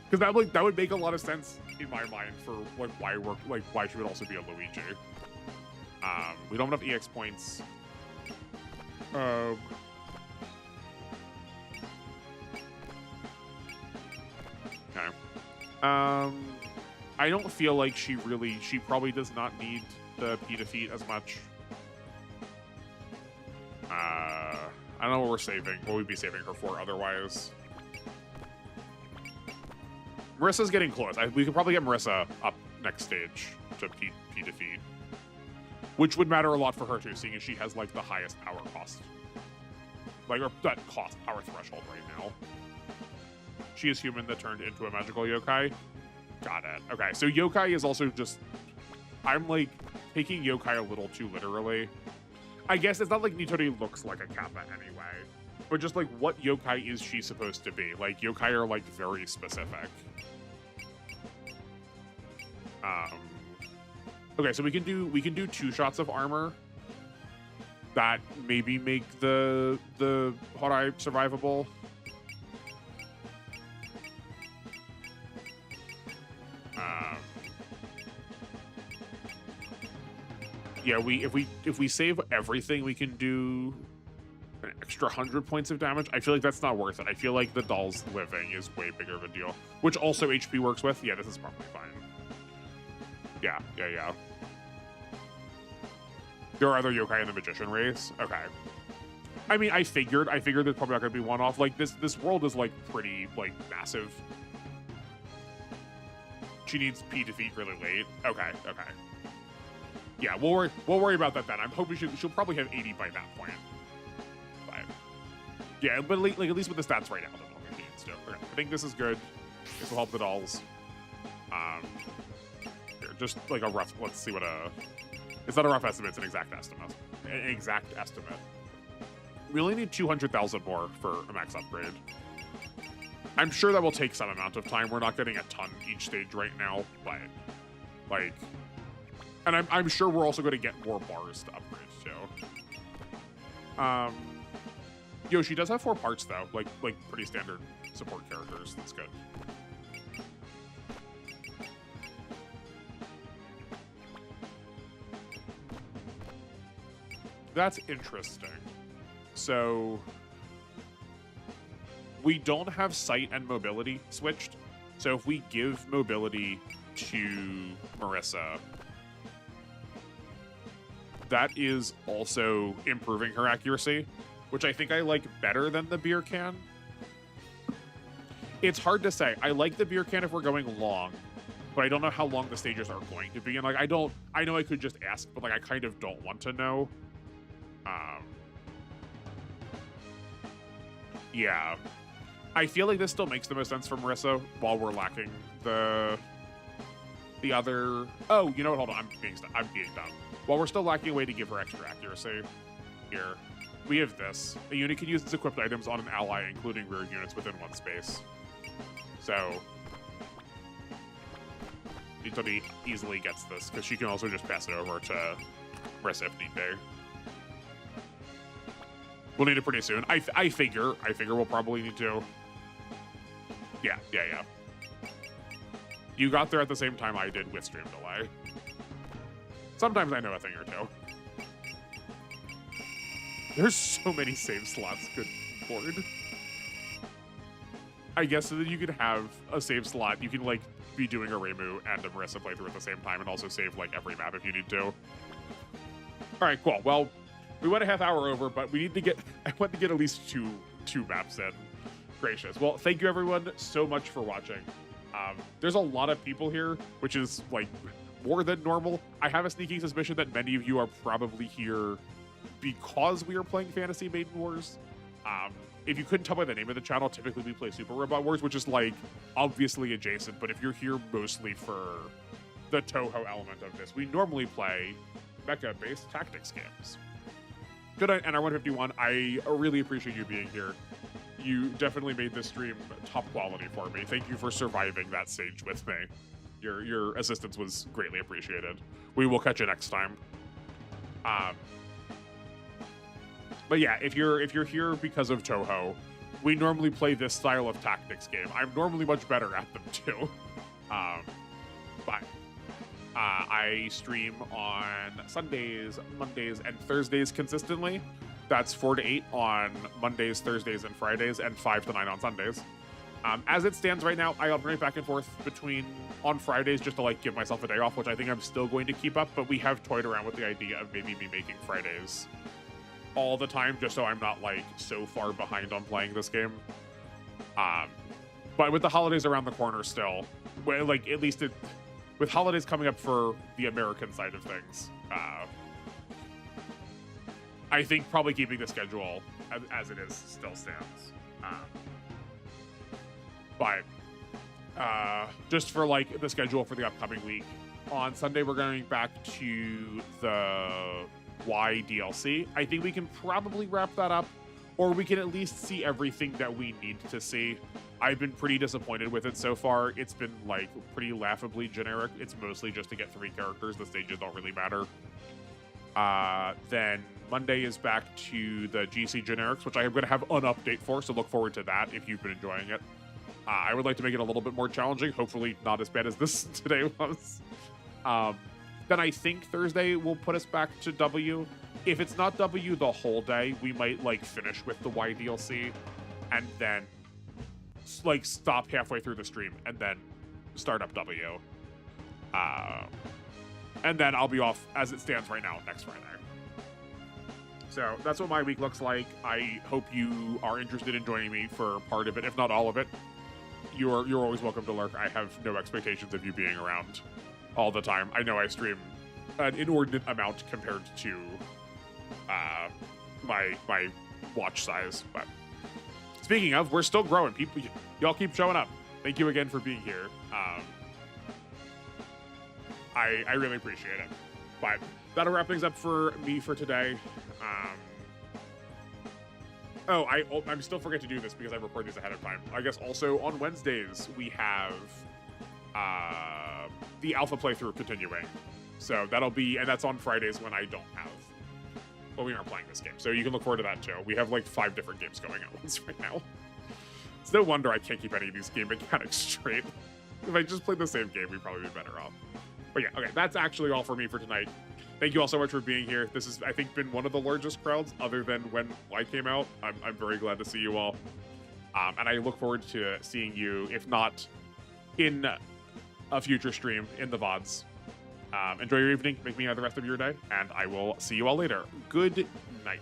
Because that would make a lot of sense in my mind for, like, why she would also be a Luigi. We don't have enough EX points. Okay. I don't feel like she probably does not need the P defeat as much. I don't know what we're saving. What we'd be saving her for otherwise. Marissa's getting close. We could probably get Marissa up next stage to P defeat. Which would matter a lot for her too, seeing as she has like the highest power cost. Like, or that cost, power threshold right now. She is human that turned into a magical yokai. Got it. Okay, so yokai is also just... I'm, like, taking yokai a little too literally. I guess it's not like Nitori looks like a kappa anyway. But just, like, what yokai is she supposed to be? Like, yokai are, like, very specific. Okay, so we can do 2 shots of armor. That maybe make the Horai survivable. Yeah, if we save everything, we can do an extra 100 points of damage. I feel like that's not worth it. I feel like the doll's living is way bigger of a deal, which also HP works with. Yeah, this is probably fine. Yeah. There are other yokai in the magician race. Okay. I mean, I figured there's probably not gonna be one off. Like this world is like pretty like massive. She needs P defeat really late. Okay. Yeah, we'll worry about that then. I'm hoping she'll probably have 80 by that point. But yeah, but like at least with the stats right now, that's all we need to do. Okay, I think this is good. This will help the dolls. Here, just like a rough. Let's see what it's not a rough estimate. It's an exact estimate. An exact estimate. We only need 200,000 more for a max upgrade. I'm sure that will take some amount of time. We're not getting a ton each stage right now, but like, and I'm sure we're also going to get more bars to upgrade too. Yoshi does have 4 parts though, like pretty standard support characters. That's good. That's interesting. So we don't have sight and mobility switched. So if we give mobility to Marissa, that is also improving her accuracy, which I think I like better than the beer can. It's hard to say. I like the beer can if we're going long, but I don't know how long the stages are going to be. And like, I know I could just ask, but like, I kind of don't want to know. Yeah. I feel like this still makes the most sense for Marissa while we're lacking the other. Oh, you know what? Hold on. I'm being dumb. While we're still lacking a way to give her extra accuracy, here we have this. A unit can use its equipped items on an ally, including rear units within one space. So Itodi easily gets this because she can also just pass it over to Marissa if need be. We'll need it pretty soon. I figure we'll probably need to. Yeah. You got there at the same time I did with stream delay. Sometimes I know a thing or two. There's so many save slots, good lord. I guess so that you could have a save slot. You can like be doing a Reimu and a Marissa playthrough at the same time and also save like every map if you need to. All right, cool. Well, we went a half hour over, but we need to get, I want to get at least two maps in. Gracious. Well, thank you everyone so much for watching. There's a lot of people here, which is like more than normal. I have a sneaking suspicion that many of you are probably here because we are playing Fantasy Maiden Wars. If you couldn't tell by the name of the channel, typically we play Super Robot Wars, which is like obviously adjacent, but if you're here mostly for the Touhou element of this, we normally play mecha-based tactics games. Good night, NR151. I really appreciate you being here. You definitely made this stream top quality for me. Thank you for surviving that stage with me. Your assistance was greatly appreciated. We will catch you next time. But yeah, if you're here because of Touhou, we normally play this style of tactics game. I'm normally much better at them too. But I stream on Sundays, Mondays, and Thursdays consistently. That's 4 to 8 on Mondays, Thursdays, and Fridays, and 5 to 9 on Sundays. As it stands right now, I alternate back and forth between on Fridays just to like give myself a day off, which I think I'm still going to keep up, but we have toyed around with the idea of maybe me making Fridays all the time just so I'm not like so far behind on playing this game. But with the holidays around the corner still, well, like at least with holidays coming up for the American side of things, I think probably keeping the schedule as it is still stands. But just for like the schedule for the upcoming week, on Sunday we're going back to the Y DLC. I think we can probably wrap that up, or we can at least see everything that we need to see. I've been pretty disappointed with it so far. It's been like pretty laughably generic. It's mostly just to get 3 characters. The stages don't really matter. Then Monday is back to the GC generics, which I am going to have an update for, so look forward to that if you've been enjoying it. I would like to make it a little bit more challenging, hopefully not as bad as this today was. Then I think Thursday will put us back to W. If it's not W the whole day, we might like finish with the Y DLC and then like stop halfway through the stream and then start up W. And then I'll be off as it stands right now next Friday. So that's what my week looks like. I hope you are interested in joining me for part of it, if not all of it. you're always welcome to lurk. I have no expectations of you being around all the time. I know I stream an inordinate amount compared to my watch size, but speaking of, we're still growing. People, y'all keep showing up. Thank you again for being here. I really appreciate it. But that'll wrap things up for me for today. I'm still forget to do this because I record these ahead of time. I guess also on Wednesdays we have the alpha playthrough continuing. So that'll be, and that's on Fridays when I don't have, well, we aren't playing this game. So you can look forward to that too. We have like 5 different games going at once right now. It's no wonder I can't keep any of these game mechanics straight. If I just played the same game, we'd probably be better off. But yeah, okay, that's actually all for me for tonight. Thank you all so much for being here. This has, I think, been one of the largest crowds other than when I came out. I'm very glad to see you all. And I look forward to seeing you, if not in a future stream, in the VODs. Enjoy your evening, make me have the rest of your day, and I will see you all later. Good night.